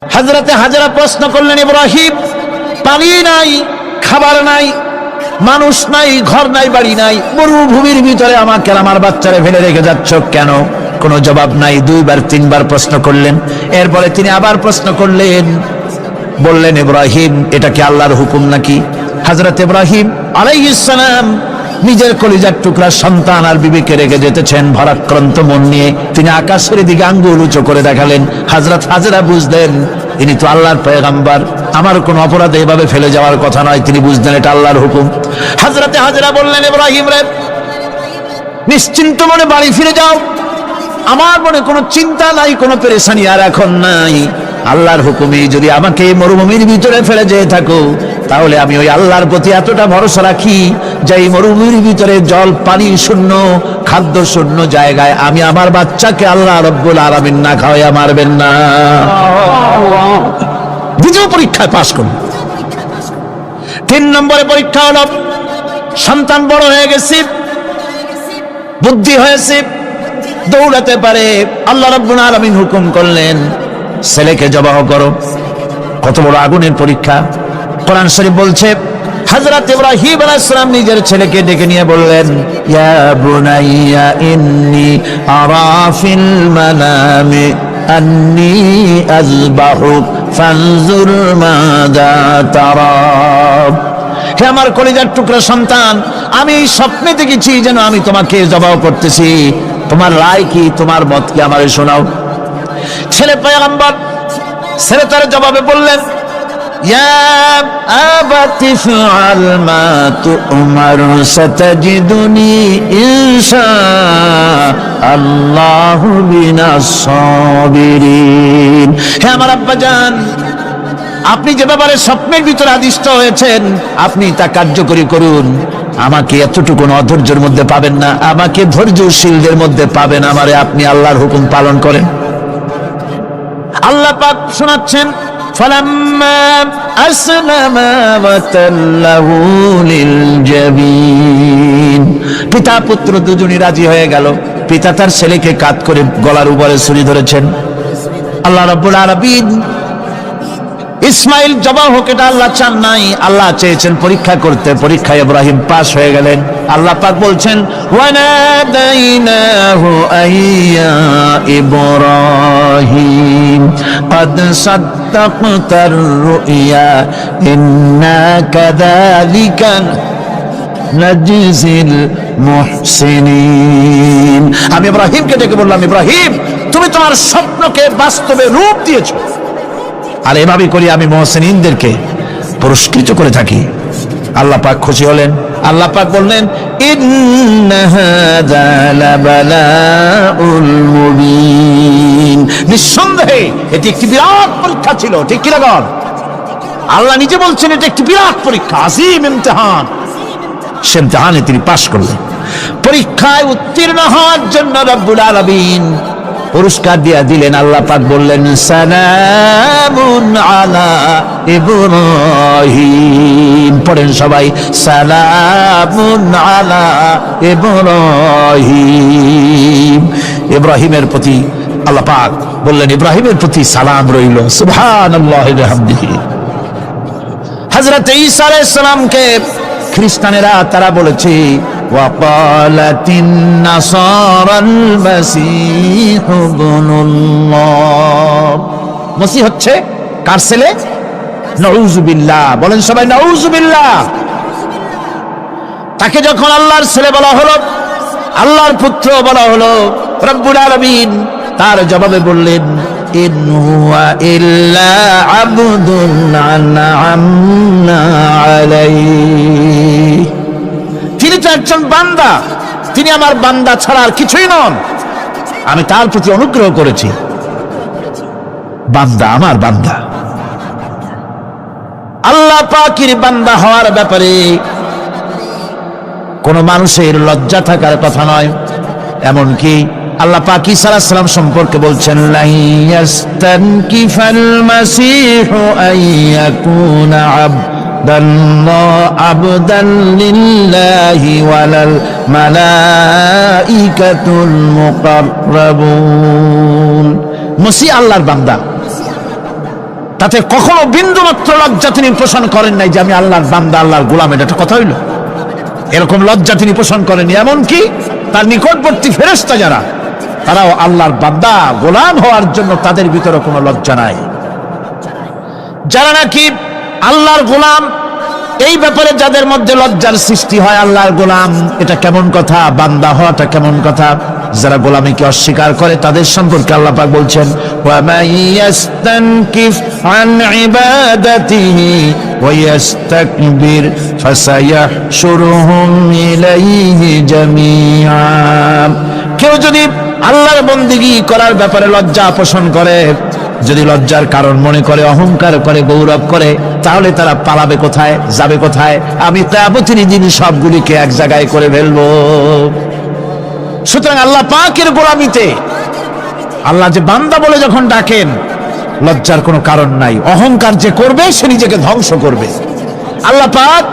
হযরতে হাজরা প্রশ্ন করলেন, ইব্রাহিম, পানি নাই, খাবার নাই, মানুষ নাই, ঘর নাই, বাড়ি নাই, মরুভূমির ভিতরে আমাকে আমার বাচ্চারে ফেলে রেখে যাচ্ছ কেন? কোনো জবাব নাই। দুইবার তিনবার প্রশ্ন করলেন। এরপরে তিনি আবার প্রশ্ন করলেন, বললেন, ইব্রাহিম, এটা কি আল্লাহর হুকুম নাকি? হযরত ইব্রাহিম আলাইহিস সালাম নিজের কলিজার টুকরা সন্তান আর বিবিকে রেখে যেতেছেন ভারাক্রান্ত মন নিয়ে। তিনি আকাশের দিকে আঙ্গুল উঁচু করে দেখালেন। হযরত হাজরা বুঝলেন ইনি তো আল্লাহর পয়গম্বর, আমার কোনো অপরাধে এভাবে ফেলে যাওয়ার কথা নয়। তিনি বুঝলেন এটা আল্লাহর হুকুম। হযরতে হাজরা বললেন, ইব্রাহিম রে, নিশ্চিন্ত মনে বাড়ি ফিরে যাও, আমার মনে কোনো চিন্তা নাই, কোনো পেরেশানি আর এখন নাই। আল্লাহর হুকুমে যদি আমাকে মরুভূমির ভিতরে ফেলে যেয়ে থাকো, তাহলে আমি ওই আল্লাহর প্রতি এতটা ভরসা রাখি যে এই মরুভূমির ভিতরে জল পানি শূন্য, খাদ্য শূন্য জায়গায় আমি আমার বাচ্চাকে আল্লাহ রব্বুল আলামিন না খাওয়াইয়া মারবেন না। দ্বিতীয় পরীক্ষায় পাশ করুন। 3 নম্বরে পরীক্ষা হলো, সন্তান বড় হয়ে গেছে, বুদ্ধি হয়েছে, দৌড়াতে পারে। আল্লাহ রাব্বুল আলামিন হুকুম করলেন, ছেলেকে জবাহ করো। কত বড় আগুনের পরীক্ষা! কোরআন শরীফ বলছে, হযরত ইব্রাহিম আলাইহিস সালাম নিজের ছেলেকে ডেকে নিয়ে বললেন, ইয়া বুনাইয়া ইন্নী আরা ফিল মানামি আন্নী আযবাহুক ফানজুর মাযা তারা। হে আমার কলিজার টুকরা সন্তান, আমি স্বপ্নে দেখেছি যেন আমি তোমাকে জবাহ করতেছি। তোমার রায় কি, তোমার মত কি, আমারে শোনাও। ছেলে পয়গম্বর, ছেলে তার জবাবে বললেন, ইয়া আবাতি ফাআল মা তু'মার সাতাজিদুনি ইনশাআল্লাহু মিনাস সাবিরিন। হে আমার আব্বাজান, আপনি যে ব্যাপারে স্বপ্নের ভিতরে আদিষ্ট হয়েছেন, আপনি তা কার্যকরী করুন। আমাকে এতটুকু অধৈর্যের মধ্যে পাবেন না, আমাকে ধৈর্যশীলদের মধ্যে পাবেন। আমারে আপনি আল্লাহর হুকুম পালন করেন। আল্লাহ পাক শোনাচ্ছেন, ফালাম্মা আসলামা ওয়াতাল্লাহু লিল জাবিন। পিতা পুত্র দুজনই রাজি হয়ে গেল। পিতা তার ছেলেকে কাঁধ করে গলার উপরে ছুরি ধরেছেন। আল্লাহ রাব্বুল আলামিন ইসমাইল জবাহ হোক, এটা আল্লাহ চান নাই, আল্লাহ চেয়েছেন পরীক্ষা করতে। পরীক্ষায় ইব্রাহিম পাস হয়ে গেলেন। আল্লাহ পাক বলছেন, ওয়ানাদাইনাহু আইয়া ইব্রাহিম ক্বাদ সাদ্দাকতার রুইয়া ইন্না কাযালিকা নাজিজিল মুহসিনিন। আমি ইব্রাহিমকে ডেকে বললাম, ইব্রাহিম, তুমি তোমার স্বপ্নকে বাস্তবে রূপ দিয়েছো, আর এভাবে করি আমি মুহসিনিনদেরকে পুরস্কৃত করে থাকি। আল্লাহ পাক খুশি হলেন। আল্লাহ পাক বললেন, ইন্না হাযা লাবালাউল মুবিন। নিঃসন্দেহে এটি একটি বিরাট পরীক্ষা ছিল। ঠিক কি না বল? আল্লাহ নিজে বলছেন এটা একটি বিরাট পরীক্ষা, আজিম ইমতিহান। সে ইমতিহানে তিনি পাশ করলেন। পরীক্ষায় উত্তীর্ণ হওয়ার জন্য রব্বুল আলামিন পুরস্কার দিয়া দিলেন। আল্লাহ পাক বললেন, সালামুন আলা ইব্রাহিম। পড়েন সবাই, সালামুন আলা ইব্রাহিম। ইব্রাহিমের প্রতি আল্লাহ পাক বললেন, ইব্রাহিমের প্রতি সালাম রইল। সুবহানাল্লাহি ওয়া বিহামদিহি। হযরত ঈসা আলাইহিস সালামকে খ্রিস্টানেরা তারা বলেছে, ওয়াকালাতিন নাসারাল মাসীহু ইবনুল্লাহ। মসিহ হচ্ছে কার ছেলে? নাউযুবিল্লাহ। বলেন সবাই, নাউযুবিল্লাহ। তাকে যখন আল্লাহর ছেলে বলা হলো, আল্লাহর পুত্র বলা হলো, রব্বুল আলামিন তার জবাবে বললেন, ইন হুয়া ইল্লা আবদুন আনআমনা আলাইহি। তিনি তো একজন বান্দা, তিনি আমার বান্দা ছাড়া আর কিছুই নন। আমি তার প্রতি অনুগ্রহ করেছি। বান্দা, আমার বান্দা। আল্লাহ পাকের বান্দা হওয়ার ব্যাপারে কোন মানুষের লজ্জা থাকার কথা নয়। এমনকি আল্লাহ পাক ঈসা আলাইহিস সালাম সম্পর্কে বলছেন, লা ইয়াস্তানকিফাল মাসীহু আইয়াকুনা আবদান লিল্লাহি ওয়ালাল মালাইকাতুল মুকাররাবুন। মসিহ আল্লাহর বান্দা, তাতে কখনো বিন্দু মাত্র লজ্জা তিনি পোষণ করেন নাই যে আমি আল্লাহর বান্দা, আল্লাহর গোলাম। এটা একটা কথা হইল? এরকম লজ্জা তিনি পোষণ করেননি। এমনকি তার নিকটবর্তী ফেরেশতা যারা, তারাও আল্লাহর বান্দা গোলাম হওয়ার জন্য তাদের ভিতরে কোনো লজ্জা নাই। যারা নাকি আল্লাহর গোলাম, এই ব্যাপারে যাদের মধ্যে লজ্জার সৃষ্টি হয়, আল্লাহর গোলাম এটা কেমন কথা, বান্দা হওয়াটা কেমন কথা, যারা গোলামীকে অস্বীকার করে তাদের সম্পর্কে আল্লাহ পাক বলছেন, ওয়া মাইয়াস্তানকিফ আন ইবাদাতিহি ওয়া ইস্তাকবির ফাসায়াহশুরুহুম ইলাইহি জামিআ। কেউ যদি আল্লাহর বন্দেগী করার ব্যাপারে লজ্জা পোষণ করে, যদি লজ্জার কারণ মনে করে, অহংকার করে, গৌরব করে, তাহলে তারা পালাবে কোথায়, যাবে কোথায়? আমি কিয়ামতের দিন সবগুলিকে এক জায়গায় করে ফেলবো। সুতরাং আল্লাহ পাকের গোলামিতে আল্লাহ যে বান্দা বলে যখন ডাকেন, লজ্জার কোনো কারণ নাই। অহংকার যে করবে সে নিজেকে ধ্বংস করবে। আল্লাহ পাক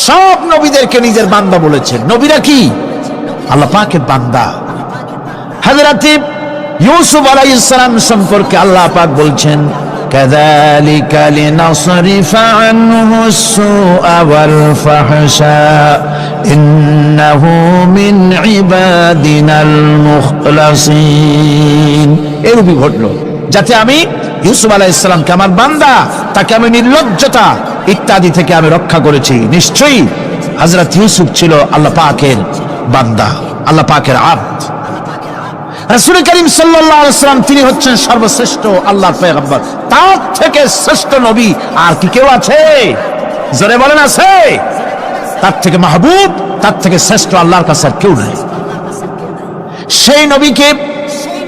সব নবীদেরকে নিজের বান্দা বলেছেন। নবীরা কি আল্লাহ পাকের বান্দা। হযরত ইউসুফ আলাইহিস সালাম সম্পর্কে আল্লাহ পাক বলছেন, কাযালিকা লিনাসরিফা আনহু আস-সুআ ওয়াল ফাহশা ইন্নাহু মিন ইবাদিনাল মুখলাসিন। এরূপই ঘটলো যাতে আমি ইউসুফ আলাইহিস সালামকে, আমার বান্দা, তাকে আমি নির্লজ্জতা ইত্যাদি থেকে আমি রক্ষা করেছি। নিশ্চয়ই হযরত ইউসুফ ছিল আল্লাহ পাকের বান্দা, আল্লাহ পাকের আব্দ। রাসূল করিম সাল্লাল্লাহু আলাইহি ওয়াসাল্লাম তিনি হচ্ছেন সর্বশ্রেষ্ঠ আল্লাহর পয়গম্বর। তার থেকে শ্রেষ্ঠ নবী আর কি কেউ আছে? জোরে বলেন, আছে? তার থেকে মাহবুব, তার থেকে শ্রেষ্ঠ আল্লাহর কাছে আর কেউ নাই। সেই নবীকে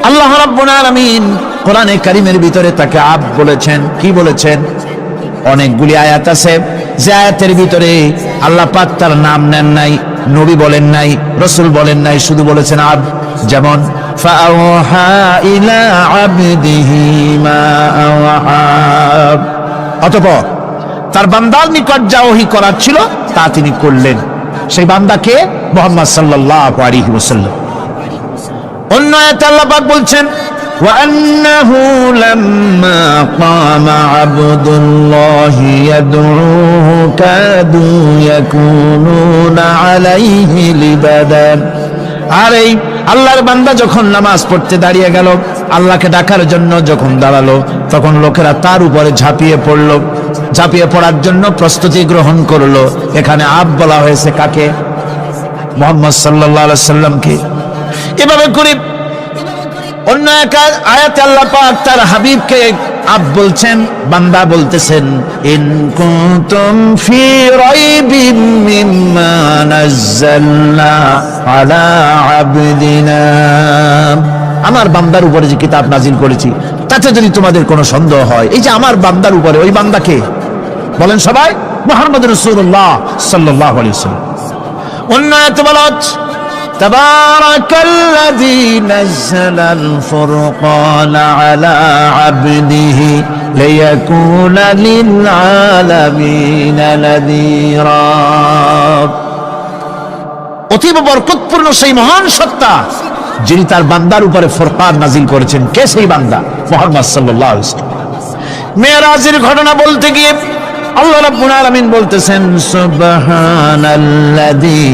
আল্লাহ রাব্বুল আলামিন কোরআনে কারীমের ভিতরে তাকে আব্দ বলেছেন। কি বলেছেন? অনেকগুলি আয়াত আছে যে আয়াতের ভিতরে আল্লাহ পাক তার নাম নেন নাই, নবী বলেন নাই, রাসূল বলেন নাই, শুধু বলেছেন আব্দ। যেমন ফাআওহা ইলা আবদিহি মা আওহা, অতঃপর তার বান্দার নিকট যা ওহী করার ছিল তা তিনি করলেন। সেই বান্দাকে মুহাম্মদ সাল্লাল্লাহু আলাইহি ওয়াসাল্লাম। অন্য আয়াতে আল্লাহ পাক বলছেন, وأنه لما قام عبد الله يدعوه كادوا يكونون عليه لبدا। আর এই আল্লাহর বান্দা যখন নামাজ পড়তে দাঁড়িয়ে গেল, আল্লাহকে ডাকার জন্য যখন দাঁড়ালো, তখন লোকেরা তার উপরে ঝাঁপিয়ে পড়লো। ঝাঁপিয়ে পড়ার জন্য প্রস্তুতি গ্রহণ করলো। এখানে আব বলা হয়েছে কাকে? মুহাম্মদ সাল্লাল্লাহু আলাইহি সাল্লামকে। এভাবে করে অন্য এক আয়াতে আল্লাহ পাক তার হাবিবকে আব বলছেন, বান্দা বলতেছেন, ইন কুনতুম ফি রাইবিন মিম্মা নাযালনা আলা আবদিনা। আমার বান্দার উপরে যে কিতাব নাজিল করেছি তাতে যদি তোমাদের কোনো সন্দেহ হয়, এই যে আমার বান্দার উপরে, ওই বান্দাকে বলেন সবাই, মুহাম্মদ রাসূলুল্লাহ সাল্লাল্লাহু আলাইহি ওয়াসাল্লাম। অন্য আয়াতে বলা হচ্ছে, তাবারাকাল্লাযী নাযালাল ফুরকানা আলা আবদিহি লিয়াকুনা লিল আলামিনা নাযীরা। অতীব বরকতপূর্ণ সেই মহান সত্তা যিনি তার বান্দার উপরে ফুরকান নাজিল করেছেন। কে সেই বান্দা? মুহাম্মদ সাল্লাল্লাহু আলাইহি ওয়াসাল্লাম। মেরাজের ঘটনা বলতে গিয়ে আল্লাহ রাব্বুল আলামিন বলতেছেন, সুবহানাল্লাযী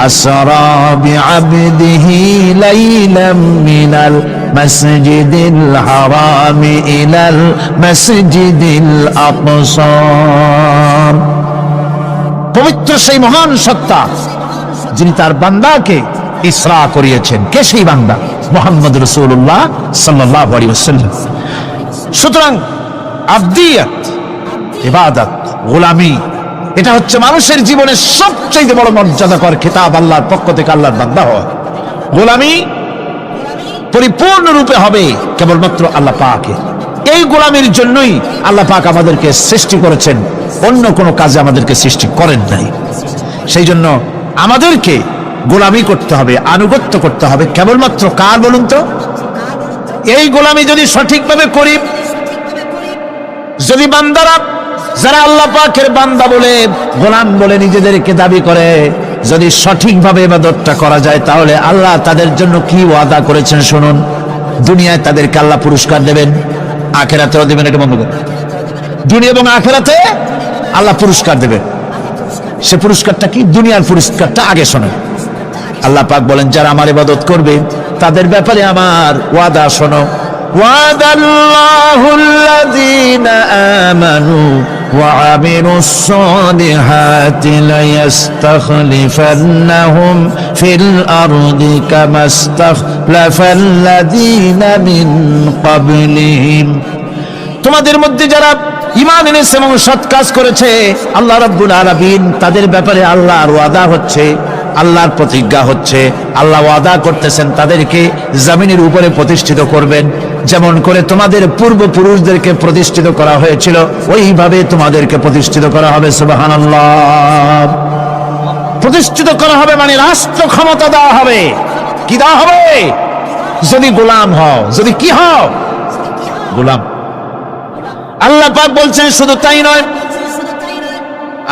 আসরা বিআবদিহি লাইলাম মিনাল মাসজিদিল হারামি ইলাল মাসজিদিল আকসা। পবিত্র সেই মহান সত্তা যিনি তার বান্দাকে ইসরা করিয়েছেন। কে সেই বান্দা? মুহাম্মদ রাসূলুল্লাহ সাল্লাল্লাহু আলাইহি ওয়াসাল্লাম। সুতরাং আবদিয়াত, ইবাদত, গোলামি, এটা হচ্ছে মানুষের জীবনের সবচেয়ে বড় মর্যাদাকর খেতাব আল্লাহর পক্ষ থেকে আল্লাহর বান্দা হওয়া। গোলামি পরিপূর্ণরূপে হবে কেবলমাত্র আল্লাহ পাকের। এই গোলামির জন্যই আল্লাহ পাক আমাদেরকে সৃষ্টি করেছেন, অন্য কোনো কাজে আমাদেরকে সৃষ্টি করেন নাই। সেই জন্য আমাদেরকে গোলামি করতে হবে, আনুগত্য করতে হবে কেবলমাত্র কার বলুন তো? এই গোলামি যদি সঠিকভাবে করি, যদি বান্দারা যারা আল্লাহ পাকের বান্দা বলে, গোলাম বলে নিজেদেরকে দাবি করে, যদি সঠিকভাবে ইবাদতটা করা যায়, তাহলে আল্লাহ তাদের জন্য কি ওয়াদা করেছেন শুনুন। দুনিয়ায় তাদেরকে আল্লাহ পুরস্কার দেবেন, আখিরাতেও দিবেন, এটা বন্ধ করে। দুনিয়া এবং আখিরাতে আল্লাহ পুরস্কার দেবে। সে পুরস্কারটা কি? দুনিয়ার পুরস্কারটা আগে শোনেন। আল্লাহ পাক বলেন, যারা আমার ইবাদত করবে তাদের ব্যাপারে আমার ওয়াদা শোনো। ওয়াদাল্লাহুল্লাযীনা আমানু ওয়া আমিলুস সালিহাতি লায়াস্তাখলিফান্নাহুম ফিল আরদি কামাস্তাখলাফাল্লাযীনা মিন ক্বাবলিহিম। তোমাদের মধ্যে যারা ঈমান এনেছে এবং সৎ কাজ করেছে, আল্লাহ রাব্বুল আলামিন তাদের ব্যাপারে আল্লাহর ওয়াদা হচ্ছে, আল্লাহর প্রতিজ্ঞা হচ্ছে, আল্লাহ ওয়াদা করতেছেন তাদেরকে জমিনের উপরে প্রতিষ্ঠিত করবেন। যেমন করে তোমাদের পূর্বপুরুষদেরকে প্রতিষ্ঠিত করা হয়েছিল, ওইভাবে তোমাদেরকে প্রতিষ্ঠিত করা হবে। সুবহানাল্লাহ। প্রতিষ্ঠিত করা হবে মানে রাষ্ট্র ক্ষমতা দেওয়া হবে। কি দেওয়া হবে? যদি গোলাম হও, যদি কি হও? গোলাম। আল্লাহ পাক বলছেন শুধু তাই নয়,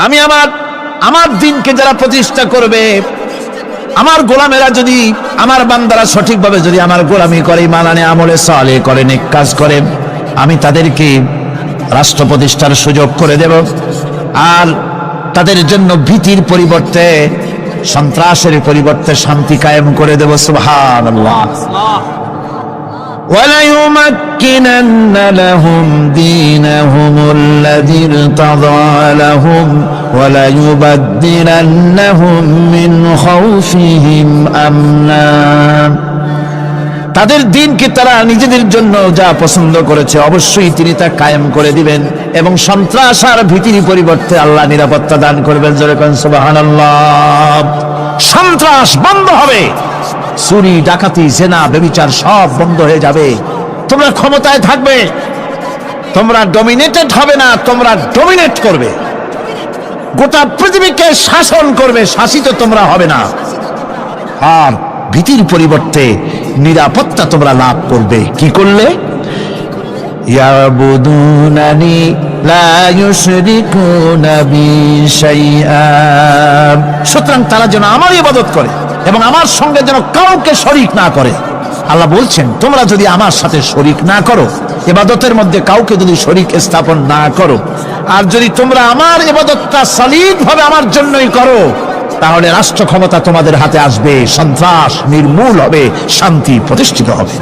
আমি আমার দিনকে যারা প্রতিষ্ঠা করবে, আমার গোলামেরা যদি, আমার বান্দারা সঠিকভাবে যদি আমার গোলামি করে, ঈমান আনে, আমলে সালেহ করে, নেক কাজ করে, আমি তাদেরকে রাষ্ট্র প্রতিষ্ঠার সুযোগ করে দেব। আর তাদের জন্য ভীতির পরিবর্তে, সন্ত্রাসের পরিবর্তে শান্তি কায়েম করে দেব। সুবহানাল্লাহ। وَلَيُمَكِّنَنَّ لَهُمْ دِينَهُمُ الَّذِي ارْتَضَىٰ لَهُمْ وَلَيُبَدِّلَنَّهُم مِّنْ خَوْفِهِمْ أَمْنًا। তাদের দিনকে তারা নিজেদের জন্য যা পছন্দ করেছে অবশ্যই তিনি তা কায়েম করে দিবেন, এবং সন্ত্রাস আর ভীতির পরিবর্তে আল্লাহ নিরাপত্তা দান করবেন। জোরে কোন সুবহানাল্লাহ। সন্ত্রাস বন্ধ হবে, চুরি, ডাকাতি, জেনা, ব্যভিচার সব বন্ধ হয়ে যাবে। তোমরা ক্ষমতায় থাকবে, তোমরা ডমিনেটেড হবে না, তোমরা ডমিনেট করবে। গোটা পৃথিবীকে শাসন করবে, শাসিত তোমরা হবে না। আর ভীতির পরিবর্তে নিরাপত্তা তোমরা লাভ করবে। কি করলে? ইয়াবুদুনানি লা ইউশরিকুনা বি শাইআ। সুতরাং তারা যেন আমার ইবাদত করে এবং আমার সঙ্গে যেন কাউকে শরীক না করে। আল্লাহ বলছেন, তোমরা যদি আমার সাথে শরীক না করো, ইবাদতের মধ্যে কাউকে যদি শরীক স্থাপন না করো, আর যদি তোমরা আমার ইবাদতটা সলিড ভাবে আমার জন্যই করো, তাহলে রাষ্ট্র ক্ষমতা তোমাদের হাতে আসবে, সন্ত্রাস নির্মূল হবে, শান্তি প্রতিষ্ঠিত হবে।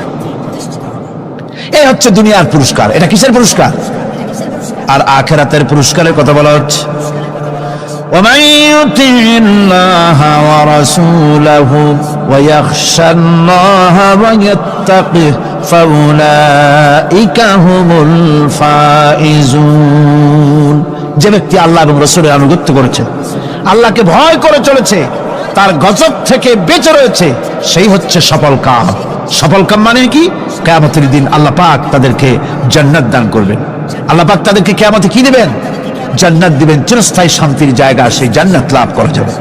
এই হচ্ছে দুনিয়ার পুরস্কার। এটা কিসের পুরস্কার? আর আখিরাতের পুরস্কারের কথা বলা হচ্ছে, ومن يطع الله ورسوله ويخشى الله ويتقه فأولئك هم الفائزون। যে ব্যক্তি আল্লাহ এবং রাসূলের আনুগত্য করেছে, আল্লাহকে ভয় করে চলেছে, তার গজব থেকে বেঁচে রয়েছে, সেই হচ্ছে সফল কাম। সফল কাম মানে কি? কিয়ামতের দিন আল্লাহ পাক তাদেরকে জান্নাত দান করবেন। আল্লাহ পাক তাদেরকে কিয়ামতে কি দিবেন? জান্নাত দিবেন, চিরস্থায়ী শান্তির জায়গা, সেই জান্নাত লাভ করা যাবে।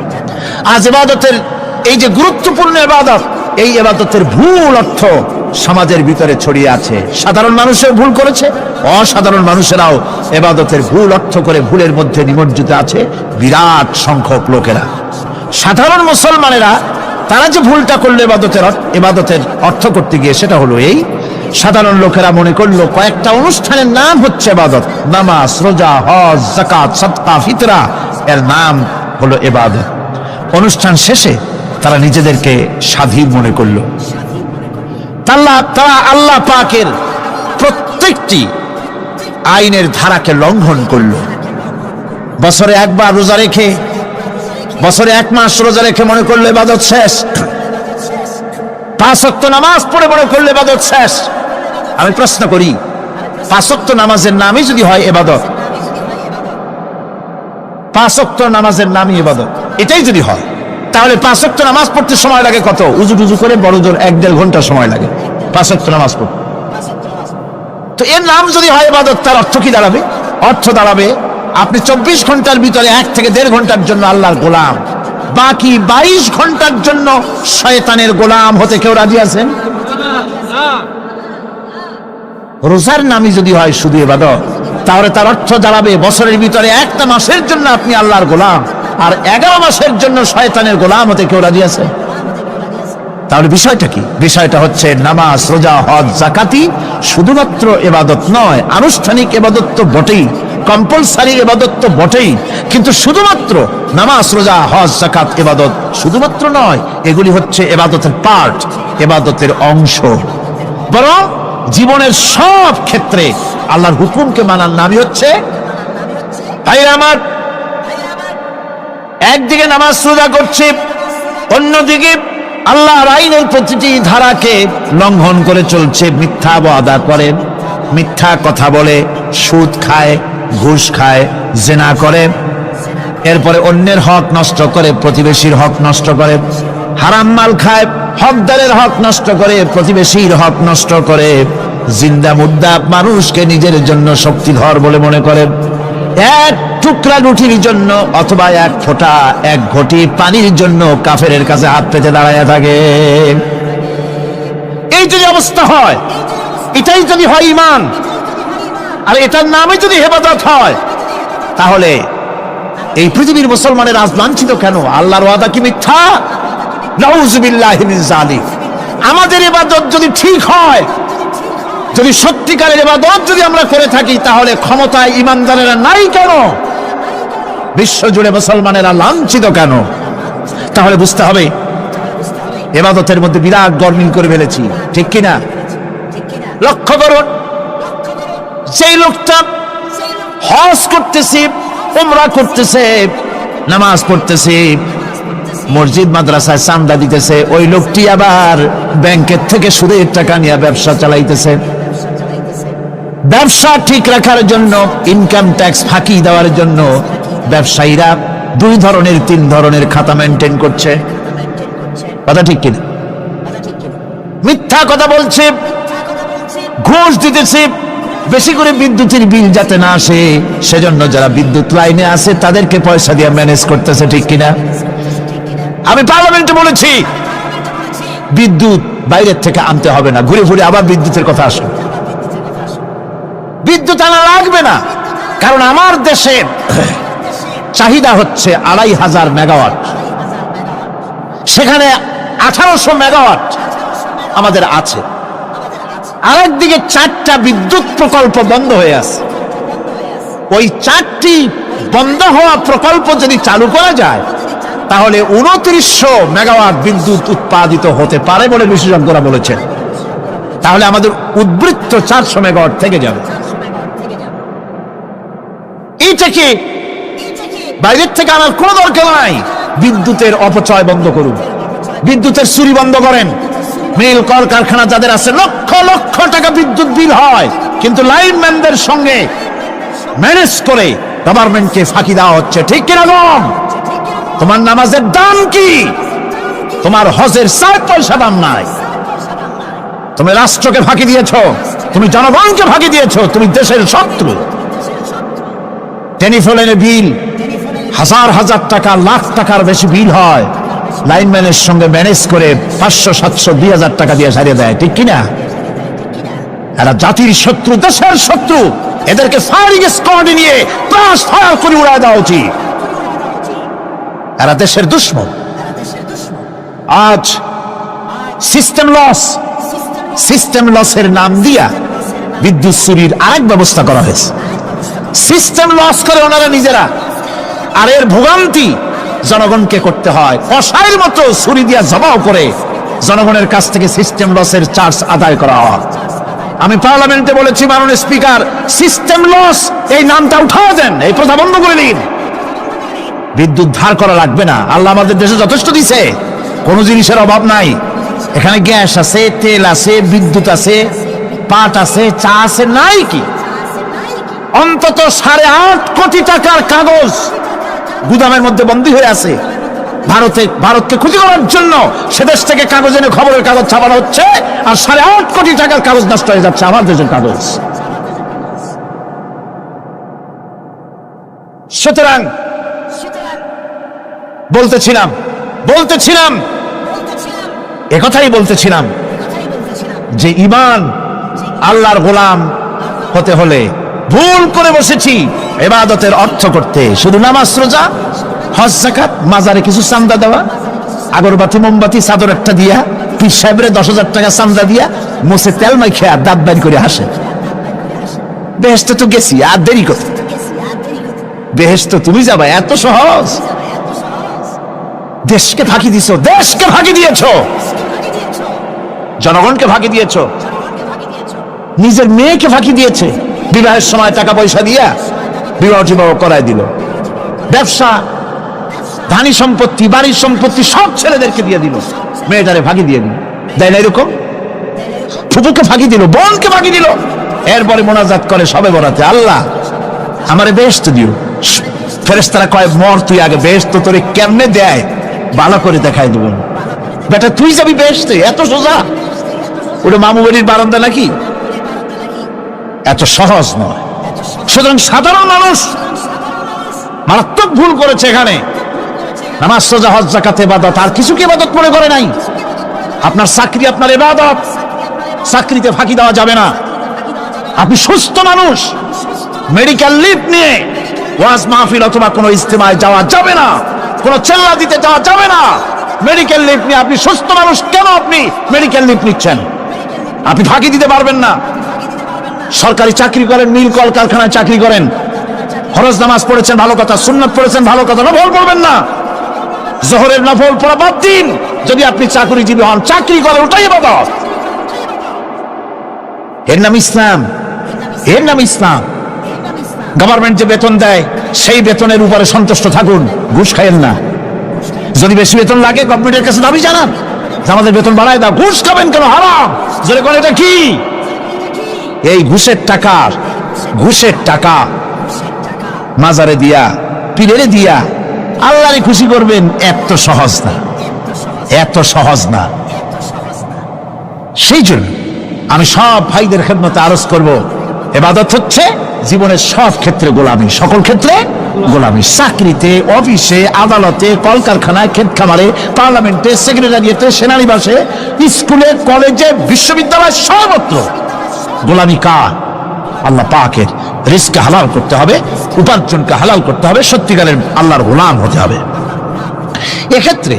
আজ ইবাদতের এই যে গুরুত্বপূর্ণ ইবাদত, এই ইবাদতের ভুল অর্থ সমাজের ভিতরে ছড়িয়ে আছে। সাধারণ মানুষের ভুল করেছে, অসাধারণ মানুষেরাও ইবাদতের ভুল অর্থ করে ভুলের মধ্যে নিমজ্জিত আছে বিরাট সংখ্যক লোকেরা। সাধারণ মুসলমানেরা তারা যে ভুলটা করলো ইবাদতের অর্থ করতে গিয়ে, সেটা হলো এই, সাধারণ লোকেরা মনে করলো কয়েকটা অনুষ্ঠানের নাম হচ্ছে ইবাদত, নামাজ, রোজা, হজ, যাকাত, সাদকা, ফিতরা, এর নাম হলো ইবাদত। অনুষ্ঠান শেষে তারা নিজেদেরকে স্বাধীন মনে করলো। তারা আল্লাহ পাকের প্রত্যেকটি আইনের ধারাকে লঙ্ঘন করলো। বছরে একবার রোজা রেখে, বছরে 1 মাস রোজা রেখে মনে করলো ইবাদত শেষ। 5 ওয়াক্ত নামাজ পড়ে মনে করলো ইবাদত শেষ। আমি প্রশ্ন করি, 5 ওয়াক্ত নামাজের নামই যদি হয় ইবাদত, 5 ওয়াক্ত নামাজের নামই ইবাদত, এটাই যদি হয়, তাহলে 5 ওয়াক্ত নামাজ পড়তে সময় লাগে কত? উজু টুজু করে বড় জোর 1-1.5 ঘন্টা সময় লাগে 5 ওয়াক্ত নামাজ পড়তে। তো এর নাম যদি হয় ইবাদত, তার অর্থ কি দাঁড়াবে? অর্থ দাঁড়াবে আপনি 24 ঘন্টার ভিতরে 1 থেকে 1.5 ঘন্টার জন্য আল্লাহর গোলাম, বাকি 22 ঘন্টার জন্য শয়তানের গোলাম হতে কেউ রাজি আছেন? রোজার নামই যদি হয় শুধু ইবাদত, তাহলে তার অর্থ দাঁড়াবে বছরের ভিতরে 1টা মাসের জন্য আপনি আল্লাহর গোলাম, আর 11 মাসের জন্য শয়তানের গোলাম হতে কেউ রাজি আছে? তাহলে বিষয়টা কি? বিষয়টা হচ্ছে নামাজ, রোজা, হজ, যাকাতি শুধুমাত্র ইবাদত নয়, আনুষ্ঠানিক ইবাদত তো বটেই, কম্পালসারি ইবাদত তো বটেই, কিন্তু শুধুমাত্র নামাজ, রোজা, হজ, যাকাত ইবাদত শুধুমাত্র নয়, এগুলি হচ্ছে ইবাদতের পার্ট, ইবাদতের অংশ। বরং জীবনের সব ক্ষেত্রে আল্লাহর হুকুমকে মানার নামই হচ্ছে, ভাইরা আমার, একদিকে নামাজ রোজা করছে, অন্যদিকে আল্লাহর আইনের প্রতিটি ধারাকে লঙ্ঘন করে চলছে, মিথ্যা ওয়াদা করে, মিথ্যা কথা বলে, সুদ খায়, ঘুষ খায়, জিনা করে, এরপরে অন্যের হক নষ্ট করে, প্রতিবেশীর হক নষ্ট করে, হারাম মাল খায়, হকদারের হক নষ্ট করে, প্রতিবেশীর হক নষ্ট করে, জিন্দা মুদ্দা মানুষকে নিজের জন্য শক্তিধর বলে মনে করে, এক টুকরা রুটির জন্য অথবা এক ফোঁটা, এক ঘটি পানির জন্য কাফেরের কাছে হাত পেতে দাঁড়ায় থাকে। এই যদি অবস্থা হয়, এটাই যদি হয় ঈমান, আর এটার নামে যদি ইবাদত হয়, তাহলে এই পৃথিবীর মুসলমানের আজ লাঞ্ছিত কেন? আল্লাহর ওয়াদা কি মিথ্যা? নাউযুবিল্লাহি মিন যালিক। আমাদের ইবাদত যদি ঠিক হয়, যদি সত্যিকারের ইবাদত যদি আমরা করে থাকি, তাহলে ক্ষমতায় ঈমানদারেরা নাই কেন? বিশ্বজুড়ে মুসলমানেরা লাঞ্ছিত কেন? তাহলে বুঝতে হবে ইবাদতের মধ্যে বিরাট গরমিল করে ফেলেছি, ঠিক কিনা? লক্ষ্য করুন, সেই লোকটা হজ করতেছে, উমরা করতেছে, নামাজ পড়তেছে, মসজিদ মাদ্রাসায় চাঁদা দিতেছে, ওই লোকটি আবার ব্যাংকের থেকে সুদের টাকা নিয়ে ব্যবসা চালাইতেছে। ব্যবসা ঠিক রাখার জন্য, ইনকাম ট্যাক্স ফাঁকি দেওয়ার জন্য ব্যবসায়ীরা 2 ধরনের 3 ধরনের খাতা মেনটেন করছে। কথা ঠিক কিনা? মিথ্যা কথা বলছে, ঘুষ দিতেছে, বেশি করে বিদ্যুতের বিল যাতে না আসে সেজন্য যারা বিদ্যুৎ লাইনে আছে তাদেরকে পয়সা দিয়ে ম্যানেজ করতেছে, ঠিক কিনা? আমি পার্লামেন্টে বলেছি বিদ্যুৎ বাইরের থেকে আনতে হবে না, ঘুরে ঘুরে আবার বিদ্যুতের কথা আসে। বিদ্যুৎ আনা লাগবে না, কারণ আমার দেশে চাহিদা হচ্ছে 2500 মেগাওয়াট, সেখানে 1800 মেগাওয়াট আমাদের আছে। আরেকদিকে 4টা বিদ্যুৎ প্রকল্প বন্ধ হয়ে আছে। ওই 4টি বন্ধ হওয়া প্রকল্প যদি চালু করা যায়, তাহলে 2900 মেগাওয়াট বিদ্যুৎ উৎপাদিত হতে পারে বলে বিশেষজ্ঞরা বলেছেন। তাহলে আমাদের উদ্বৃত্ত 400 মেগাওয়াট থেকে যাবে। এইটাকে বাইরের থেকে আনার কোনো দরকার নাই। বিদ্যুতের অপচয় বন্ধ করুন, বিদ্যুতের চুরি বন্ধ করেন। মিল কল কারখানা যাদের আছে, লক্ষ লক্ষ টাকা বিদ্যুৎ বিল হয়, কিন্তু লাইনম্যানদের সঙ্গে ম্যানেজ করে গভর্নমেন্টকে ফাঁকি দেওয়া হচ্ছে, ঠিক কিনা? তোমার নামাজের দাম কি? তোমার হজের 4 পয়সা দাম নাই। তুমি রাষ্ট্রকে ফাঁকি দিয়েছ, তুমি জনগণকে ফাঁকি দিয়েছ, তুমি দেশের শত্রু। টেলিফোনের বিল হাজার হাজার টাকা, লাখ টাকার বেশি বিল হয়, লাইনম্যানের সঙ্গে ম্যানেজ করে 500, 700, 2000 টাকা দিয়ে সারিয়ে দেয়, ঠিক কিনা? এরা জাতির শত্রু, দেশের শত্রু। এদেরকে ফায়ারিং স্কোয়াডে নিয়ে ক্রাশ ফায়ার করে উড়ায় দেওয়া উচিত। এরা দেশের দুশ্মন। আজ সিস্টেম লসের নাম দিয়া বিদ্যুৎ চুরির আরেক ব্যবস্থা করা হয়েছে। সিস্টেম লস করে ওনারা নিজেরা, আর এর ভোগান্তি জনগণকে করতে হয়। কসাইয়ের মতো ছুরি দিয়া জবাও করে জনগণের কাছ থেকে সিস্টেম লসের চার্জ আদায় করা হয়। আমি পার্লামেন্টে বলেছি, মাননীয় স্পিকার, সিস্টেম লস এই নামটা উঠাও দেন, এই প্রথা বন্ধ করে দিন। বিদ্যুৎ ধার করা লাগবে না, আল্লাহ আমাদের দেশে যথেষ্ট দিছে, কোনো জিনিসের অভাব নাই। এখানে গ্যাস আছে, তেল আছে, বিদ্যুৎ আছে, পাট আছে, চা আছে, নাই কি? অন্তত 8.5 কোটি টাকার কাগজ গুদামের মধ্যে বন্দী হয়ে আছে। ভারতকে ক্ষতি করার জন্য সে দেশ থেকে কাগজ এনে খবরের কাগজ ছাপানো হচ্ছে, আর 8.5 কোটি টাকার কাগজ নষ্ট হয়ে যাচ্ছে আমার দেশের কাগজ। সুতরাং বলতেছিলাম একথাই বলতেছিলাম যে ঈমান আল্লাহর গোলাম হতে হলে ভুল করে বসেছি ইবাদতের অর্থ করতে, শুধু নামাজ, রোজা, হজ, যাকাত, মাজারে কিছু চাঁদা দেওয়া, আগরবাতি, মোমবাতি, চাদর একটা দিয়া পীর সাহেবের 10,000 টাকা চান্দা দিয়া মুছে তেল মাই খেয়া দাঁত বাড়ি করে হাসে। বেহেশতে তো গেছি, আর দেরি কত? বেহেশতে তুমি যাবা এত সহজ? দেশকে ফাঁকি দিছো, দেশকে ফাঁকি দিয়েছো, জনগণকে ফাঁকি দিয়েছো, নিজের মেয়েকে ফাঁকি দিয়েছে। বিবাহের সময় টাকা পয়সা দিয়া বিবাহ টিবাহ করায় দিল। ব্যবসা, ধানি সম্পত্তি, বাড়ির সম্পত্তি সব ছেলেদেরকে দিয়ে দিল, মেয়েটারে ফাঁকি দিয়ে দিল। দেয় না এরকম? ফুপুকে ফাঁকি দিল, বোনকে ফাঁকি দিল। এরপরে মোনাজাত করে সবে বরাতে, আল্লাহ আমারে বেহেশত দিও। ফেরেশতারা কয় মর তুই আগে, বেহেশত তোরে কেমনে দেয় ভালো করে দেখাই দেব। বেটা তুই যাবি বেহেশতে? এত সোজা? ওটা মামু বাড়ির বারান্দা নাকি? এত সহজ নয়। সুতরাং সাধারণ মানুষ মারাত্মক ভুল করেছে এখানে। নামাজ, রোজা, হজ, যাকাত, ইবাদত, আর কিছু কি ইবাদত মনে করে নাই? আপনার চাকরি আপনার ইবাদত, চাকরিতে ফাঁকি দেওয়া যাবে না। আপনি সুস্থ মানুষ, মেডিকেল লিভ নিয়ে ওয়াজ মাহফিল অথবা কোনো ইজতেমায় যাওয়া যাবে না, কোনো চেল্লা দিতে যাওয়া যাবে না। মেডিকেল লিভ নিয়ে আপনি সুস্থ মানুষ, কেন আপনি মেডিকেল লিভ নিচ্ছেন? আপনি ফাঁকি দিতে পারবেন না। সরকারি চাকরি করেন, মিল কল কারখানায় চাকরি করেন, ফরজ নামাজ পড়েছেন ভালো কথা, সুন্নাত পড়েছেন ভালো কথা, নফল পড়বেন না। জোহরের নফল পড়া বাদ দিন। যদি আপনি চাকরিজীবী হন, চাকরি করেন, ওটাই ইবাদত। এর নাম ইসলাম, এর নাম ইসলাম। গভর্নমেন্ট যে বেতন দেয় সেই বেতনের উপরে সন্তুষ্ট থাকুন, ঘুষ খাইয়েন না। যদি বেশি বেতন লাগে গভর্নমেন্টের কাছে দাবি জানান, আমাদের বেতন বাড়ায় দাও। ঘুষ খাবেন কেন? হারাম। যদি কোন এটা কি? এই ঘুষের টাকা, ঘুষের টাকা মাজারে দিয়া, পীরেরে দিয়া আল্লাহরে খুশি করবেন, এত সহজ না, এত সহজ না। সেই জন্য আমি সব ভাইদের খেদমতে আরজ করব, ইবাদত হচ্ছে জীবনের সব ক্ষেত্রে গোলামি, সকল ক্ষেত্রে গোলামি। চাকরিতে, অফিসে, আদালতে, কলকারখানায়, ক্ষেত খামারে, পার্লামেন্টে, সেক্রেটারিয়েটে, সেনানিবাসে, স্কুলে, কলেজে, বিশ্ববিদ্যালয়, সর্বত্র গোলামি কার? আল্লাহ পাকের। রিজকে হালাল করতে হবে, উপার্জনকে হালাল করতে হবে, সত্যিকারের আল্লাহর গোলাম হতে হবে। এক্ষেত্রে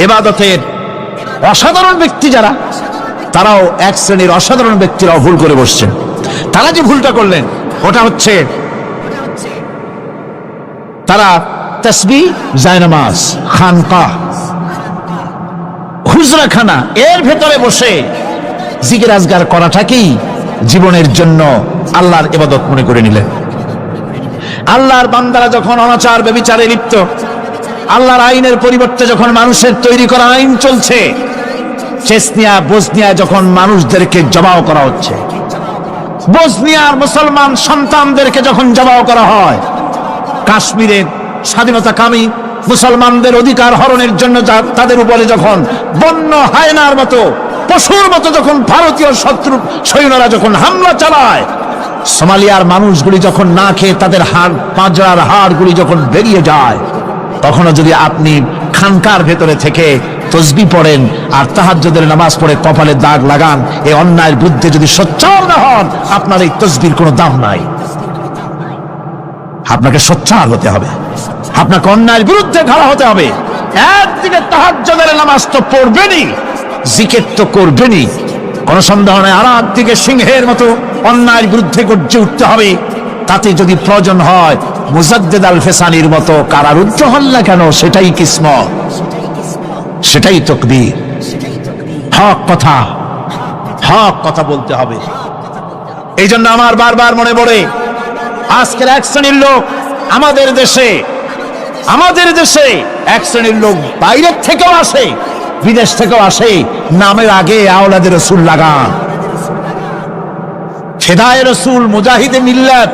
ইবাদতের অসাধারণ ব্যক্তি যারা, তারাও এক শ্রেণীর অসাধারণ ব্যক্তিরাও ভুল করে বসছেন। তারা যে ভুলটা করলেন ওটা হচ্ছে তারা তাসবিহ, জায়নামাজ, খানকা, হুজরাখানা এর ভেতরে বসে জিকির আজগার করাটাকেই জীবনের জন্য আল্লাহর ইবাদত মনে করে নিলেন। আল্লাহর বান্দারা যখন অনাচার ব্যভিচারে লিপ্ত, আল্লাহর আইনের পরিবর্তে যখন মানুষের তৈরি করা আইন চলছে, চেচনিয়া, বসনিয়া যখন মানুষদেরকে জবাও করা হচ্ছে, বসনিয়ার মুসলমান সন্তানদেরকে যখন জবাও করা হয়, কাশ্মীরের স্বাধীনতাকামী মুসলমানদের অধিকার হরণের জন্য তাদের উপরে যখন বন্য হায়নার মতো, পশুর মতো যখন ভারতীয় শত্রু সৈন্যরা যখন হামলা চালায়, সোমালিয়ার মানুষগুলি যখন না খেয়ে তাদের হাড়, পাঁজরার হাড়গুলি যখন বেরিয়ে যায়, তখনও যদি আপনি খানকার ভেতরে থেকে তসবিহ পড়েন আর তাহাজ্জুদের নামাজ পড়ে কপালে দাগ লাগান, এই অন্যায়ের বিরুদ্ধে যদি সোচ্চার না হন, আপনার এই তসবিহর কোনো দাম নাই। আপনাকে সোচ্চার হতে হবে, আপনাকে অন্যায়ের বিরুদ্ধে খাড়া হতে হবে। একদিকে তাহাজ্জুদের নামাজ তো পড়বেনই, জিকির তো করবেনই, কোন সন্দেহ নেই। আর একদিকে সিংহের মতো অন্যায়ের বিরুদ্ধে গর্জে উঠতে হবে। তাতে যদি প্রয়োজন হয় মুজাদ্দিদ আল ফেসানির মতো কারারুদ্ধ হন না কেন, সেটাই কিসমত, সেটাই তাকবীর। হক কথা, হক কথা বলতে হবে। এই জন্য আমার বারবার মনে পড়ে আজকের এক শ্রেণীর লোক আমাদের দেশে এক শ্রেণীর লোক বাইরের থেকেও আসে, বিদেশ থেকেও আসে, নামের আগে আওলাদে রসুল লাগান। ফেদায়ে রসুল, মুজাহিদে মিল্লাত,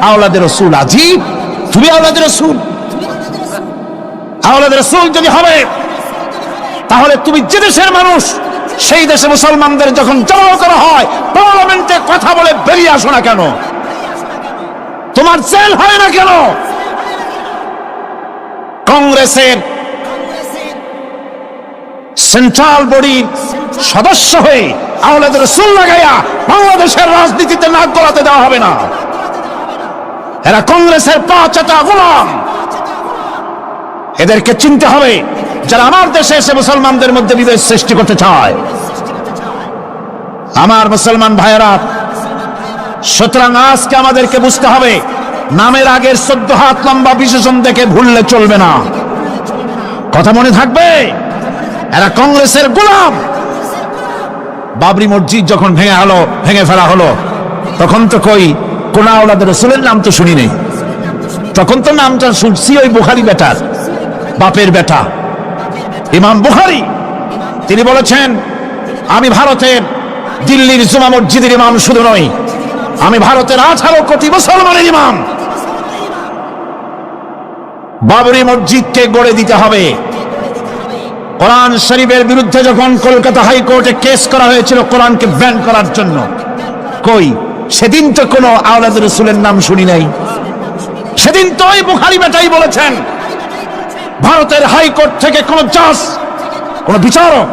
আওলাদে রসুল। আজীব, তুমি আওলাদে রসুল। আওলাদে রসুল যদি হবে তাহলে তুমি যে দেশের মানুষ, সেই দেশে মুসলমানদের যখন জবাও করা হয়, পার্লামেন্টে কথা বলে বেরিয়ে আসো না কেন? তোমার জেল হয় না কেন? কংগ্রেসের সেন্ট্রাল বডির সদস্য হয়ে আওলাদে রসুল লাগাইয়া বাংলাদেশের রাজনীতিতে নাক গলাতে দেওয়া হবে না। এরা কংগ্রেসের পা চাটা গোলাম। এদেরকে চিনতে হবে, যারা আমার দেশে এসে মুসলমানদের মধ্যে বিভেদ সৃষ্টি করতে চায়। আমার মুসলমান ভাইয়েরা, সুতরাং আজকে আমাদেরকে বুঝতে হবে, নামের আগের 14 হাত লম্বা বিশেষণ দেখে ভুললে চলবে না। কথা মনে থাকবে, এরা কংগ্রেসের গোলাম। বাবরি মসজিদ যখন ভেঙে ফেলা হলো, তখন তো কোন আওলাদ রাসূলের নাম তো শুনি নেই। তখন তো নামটা শুনছি ওই বুখারী বেটার, বাপের বেটা ইমাম বুখারী। তিনি বলেছেন, আমি ভারতের দিল্লির জুমা মসজিদের ইমাম শুধু নই, আমি ভারতের 18 কোটি মুসলমানের ইমাম। বাবরি মসজিদকে গড়ে দিতে হবে। কোরআন শরীফের বিরুদ্ধে যখন কলকাতা হাইকোর্টে কেস করা হয়েছিল কোরআনকে ব্যান করার জন্য, সেদিন তো কোনো আওলাদ রাসূলের নাম শুনি নাই। সেদিন তো ওই বুখারী বেটাই বলেছেন, ভারতের হাইকোর্ট থেকে কোন জাজ, কোন বিচারক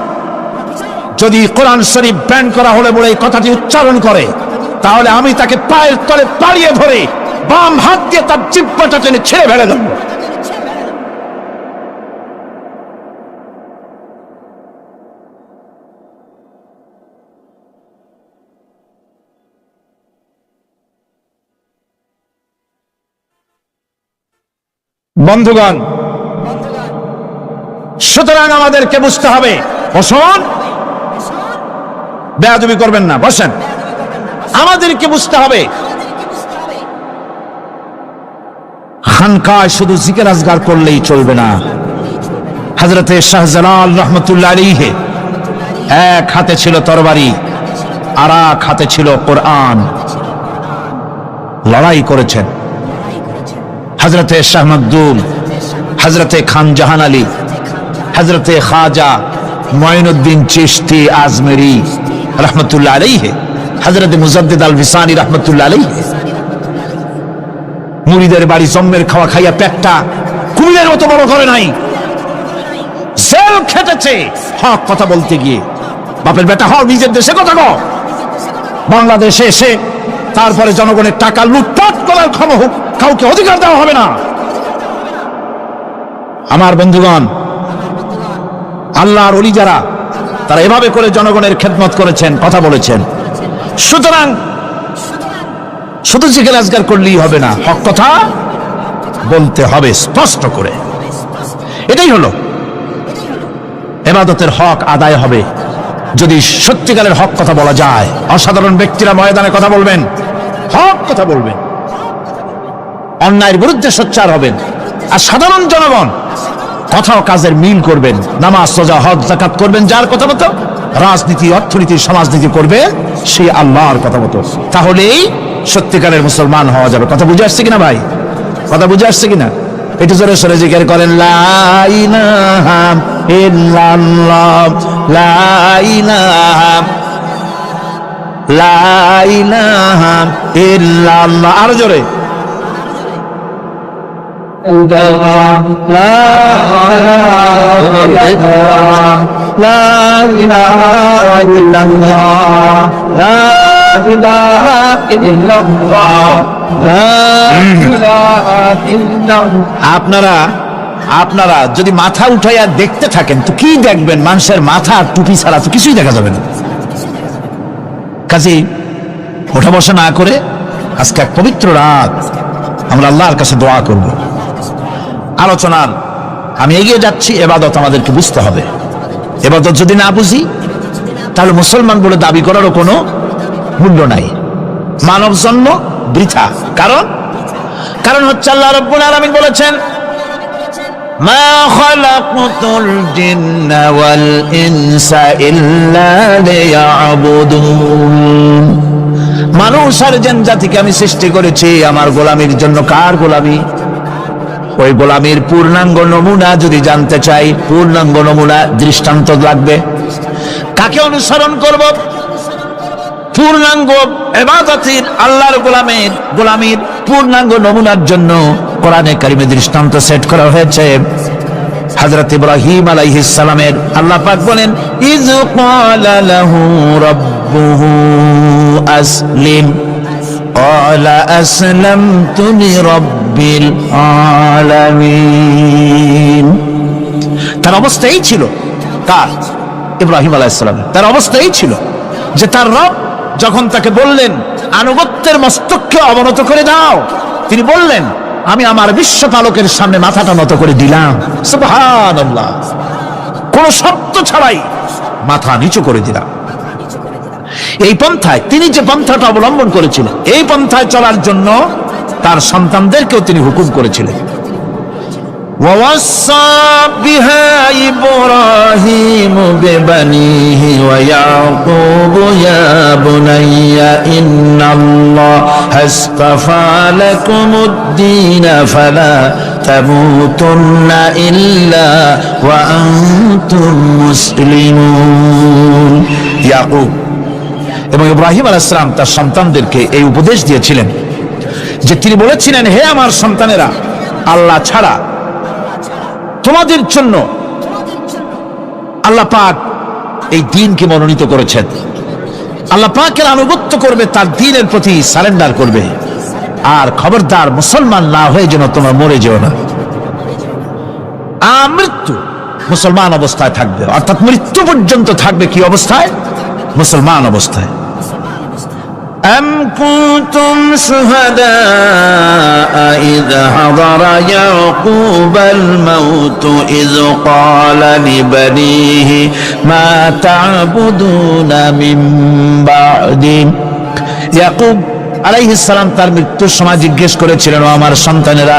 যদি কোরআন শরীফ ব্যান করা হলে বলে এই কথাটি উচ্চারণ করে, তাহলে আমি তাকে পায়ের তলে পালিয়ে ধরে বাম হাত দিয়ে তার জিহ্বাটা টেনে ছেড়ে ফেলে দেব। বন্ধুগণ, সুতরাং আমাদেরকে বুঝতে হবে, বসুন, বেয়াদবি করবেন না, বসেন। আমাদেরকে বুঝতে হবে, খানকায় শুধু জিকির আজগার করলেই চলবে না। হযরতে শাহজালাল রহমতুল্লাহ আলাইহি এক হাতে ছিল তরবারি, আর এক হাতে ছিল কোরআন। লড়াই করেছেন হযরতে শাহ মখদুম, হযরতে খান জাহান আলী, হযরতে খাজা মঈনুদ্দিন চিশতি আজমেরি রহমতুল্লাহ আলাইহি, হযরতে মুজাদ্দিদ আল ভিসানি রহমতুল্লাহ আলাইহি। মুরিদের বাড়ি জম্মের খাওয়া খাইয়া পেটটা কুমিরের মতো বড় করে নাই, জেল খেটেছে হক কথা বলতে গিয়ে। বাপের বেটা হও, নিজের দেশে কথা কও। বাংলাদেশে এসে তারপরে জনগণের টাকা লুটপাট করার কাউকে অধিকার দেওয়া হবে না। আমার বন্ধুগণ, আল্লাহর ওলি যারা, তারা এভাবে করে জনগণের খেদমত করেছেন, কথা বলেছেন। সুতরাং শুধু জিকির আজগার করলেই হবে না, হক কথা বলতে হবে স্পষ্ট করে। এটাই হলো ইবাদতের হক আদায় হবে যদি সত্যিকারের হক কথা বলা যায়। অসাধারণ ব্যক্তিরা ময়দানে কথা বলবেন, হক কথা বলবেন, অন্যায়ের বিরুদ্ধে সোচ্চার হবেন। আর সাধারণ জনগণ কথা ও কাজের মিল করবেন, নামাজ রোজা হজ যাকাত করবেন যার কথা মতো, রাজনীতি অর্থনীতি সমাজনীতি করবে সেই আল্লাহর কথা মতো। তাহলেই সত্যিকারের মুসলমান হওয়া যাবে। কথা বুঝে আসছে কিনা ভাই? কথা বুঝে আসছে কিনা? একটু জোরে সরে জিকির করেন, লা ইলাহা ইল্লাল্লাহ, লা ইলাহা, লা ইলাহা ইল্লাল্লাহ। আরো জোরে, আপনারা যদি মাথা উঠাইয়া দেখতে থাকেন তো কি দেখবেন? মানুষের মাথা টুপি ছাড়া তো কিছুই দেখা যাবে না। কাজেই ওঠা বসা না করে আজকে এক পবিত্র রাত আমরা আল্লাহর কাছে দোয়া করব। আলোচনার আমি এগিয়ে যাচ্ছি। এবাদত আমাদেরকে বুঝতে হবে। এবাদত যদি না বুঝি তাহলে মুসলমান বলে দাবি করারও কোনো মূল্য নাই, মানব জন্ম বৃথা। কারণ হচ্ছে আল্লাহ রাব্বুল আলামিন বলেছেন, মা খালাকতুল জিন্না ওয়াল ইনসা ইল্লা লিয়াবুদুন। মানুষ আর জিন জাতিকে আমি সৃষ্টি করেছি আমার গোলামির জন্য। কার গোলামি? ওই গোলামির পূর্ণাঙ্গ নমুনা যদি জানতে চাই, পূর্ণাঙ্গ নমুনা দৃষ্টান্ত লাগবে। কাকে অনুসরণ করব? পূর্ণাঙ্গ ইবাদতের আল্লাহর গোলামির পূর্ণাঙ্গ নমুনার জন্য কোরআনে কারিমে দৃষ্টান্ত সেট করা হয়েছে। হযরত ইব্রাহিম আলাইহিস সালামের আল্লাহ পাক বলেন, ইয ক্বালা লাহু রাব্বুহু আসলিম ক্বালা আসলামতু লিরাব্বিল আলামিন। তার অবস্থা এই ছিল, কার? ইব্রাহিম আলাইহিস সালাম। তার অবস্থা এই ছিল যে তার রব যখন তাকে বললেন আনুগত্যের মস্তককে অবনত করে দাও, তিনি বললেন আমি আমার বিশ্বপালকের সামনে মাথাটা নত করে দিলাম। সুবহানাল্লাহ, কোন শর্ত ছাড়াই মাথা নিচু করে দিলাম। এই পন্থায় তিনি যে পন্থাটা অবলম্বন করেছিলেন, এই পন্থায় চলার জন্য তার সন্তানদেরকেও তিনি হুকুম করেছিলেন। ووصى بها إبراهيم ببنيه ويعقوب يا بني إن الله اصطفى لكم الدين فلا تموتن إلا وأنتم مسلمون। ইয়াকুব এবং ইব্রাহিম আলাইহিস সালাম তার সন্তানদেরকে এই উপদেশ দিয়েছিলেন যে তিনি বলেছিলেন, হে আমার সন্তানেরা, আল্লাহ ছাড়া তোমাদের জন্য আল্লাহ পাক এই দ্বীনকে মনোনীত করেছেন। আল্লাহ পাকের আনুগত্য করবে, তার দ্বীনের প্রতি সারেন্ডার করবে। আর খবরদার মুসলমান না হয়ে যেন তোমরা মরে যেও না। মৃত্যু মুসলমান অবস্থায় থাকবে, অর্থাৎ মৃত্যু পর্যন্ত থাকবে কি অবস্থায়? মুসলমান অবস্থায়। أم كنتم شهداء إذ حضر يعقوب الموت إذ قال لبنيه ما تعبدون من بعدي। ইয়াকুব আলাইহিস সালাম তার মৃত্যুর সময় জিজ্ঞেস করেছিলেন, ও আমার সন্তানেরা,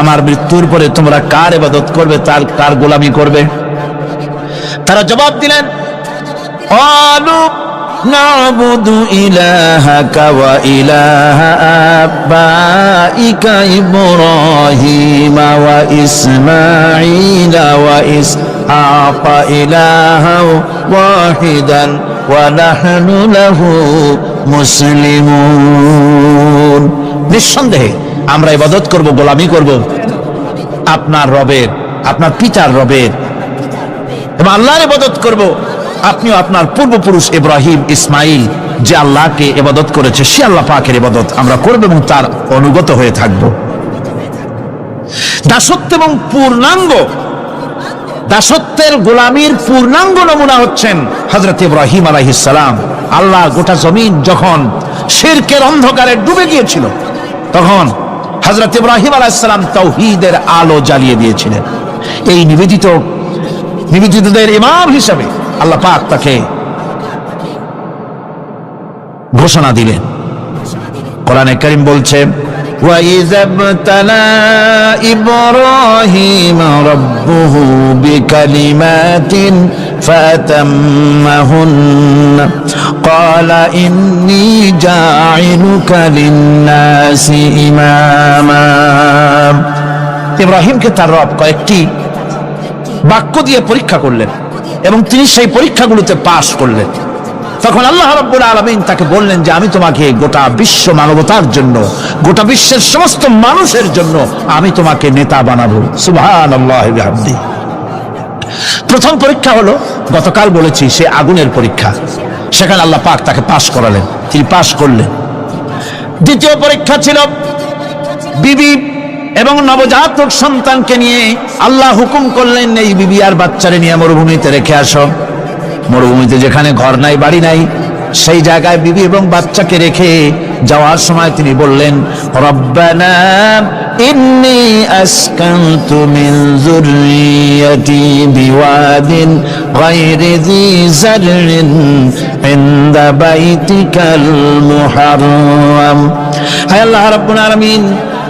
আমার মৃত্যুর পরে তোমরা কার ইবাদত করবে, তার কার গোলামি করবে? তারা জবাব দিলেন, قالوا نعبد إلهك وإله آبائك إبراهيم وإسماعيل وإسحاق إلها واحدا ونحن له মুসলিমুন। নিঃসন্দেহে আমরা ইবাদত করব, গোলামি করব আপনার রবের, আপনার পিতার রবের, এবং আল্লাহর ইবাদত করব। আপনিও আপনার পূর্বপুরুষ ইব্রাহিম, ইসমাইল যে আল্লাহকে ইবাদত করেছে, সে আল্লাহ পাকের ইবাদত আমরা করব এবং তার অনুগত হয়ে থাকব। দাসত্ব এবং পূর্ণাঙ্গ দাসত্বের গোলামীর পূর্ণাঙ্গ নমুনা হচ্ছেন হযরত ইব্রাহিম আলাইহিস সালাম। আল্লাহ গোটা জমিন যখন শিরকের অন্ধকারে ডুবে গিয়েছিল, তখন হযরত ইব্রাহিম আলাইহিস সালাম তাওহীদের আলো জ্বালিয়ে দিয়েছিলেন। এই নিবেদিতদের ইমাম হিসাবে আল্লাহ পাক তাকে ঘোষণা দিলেন। কোরআনে কারীম বলছে, وَإِذَا ابْتَلَى إِبْرَاهِيمَ رَبُّهُ بِكَلِمَاتٍ فَأَتَمَّهُنَّ قَالَ إِنِّي جَاعِلُكَ لِلنَّاسِ إِمَامًا। ইব্রাহিমকে তার রব কয়েকটি বাক্য দিয়ে পরীক্ষা করলেন এবং তিনি সেই পরীক্ষাগুলোতে পাশ করলেন। তখন আল্লাহ রাব্বুল আলামিন তাকে বললেন যে আমি তোমাকে গোটা বিশ্ব মানবতার জন্য, গোটা বিশ্বের সমস্ত মানুষের জন্য আমি তোমাকে নেতা বানাবো। সুবহানাল্লাহি ওয়া বিহামদিহি। প্রথম পরীক্ষা হলো, গতকাল বলেছি, সে আগুনের পরীক্ষা। সেখানে আল্লাহ পাক তাকে পাশ করালেন, তিনি পাশ করলেন। দ্বিতীয় পরীক্ষা ছিল বিবি এবং নবজাতক সন্তানকে নিয়ে। আল্লাহ হুকুম করলেন, এই বিবি আর বাচ্চারে নিয়ে মরুভূমিতে রেখে আসো। মরুভূমিতে যেখানে ঘর নাই, বাড়ি নাই, সেই জায়গায় বিবি এবং বাচ্চাকে রেখে যাওয়ার সময় তিনি বললেন, রব্বানা ইন্নী আসকানতু মিন যুররিয়্যাতি বিওয়াদিন গায়রি যী যাররিন ইনদা বাইতিকাল মুহাররাম। হে আল্লাহ রাব্বুল আলামিন,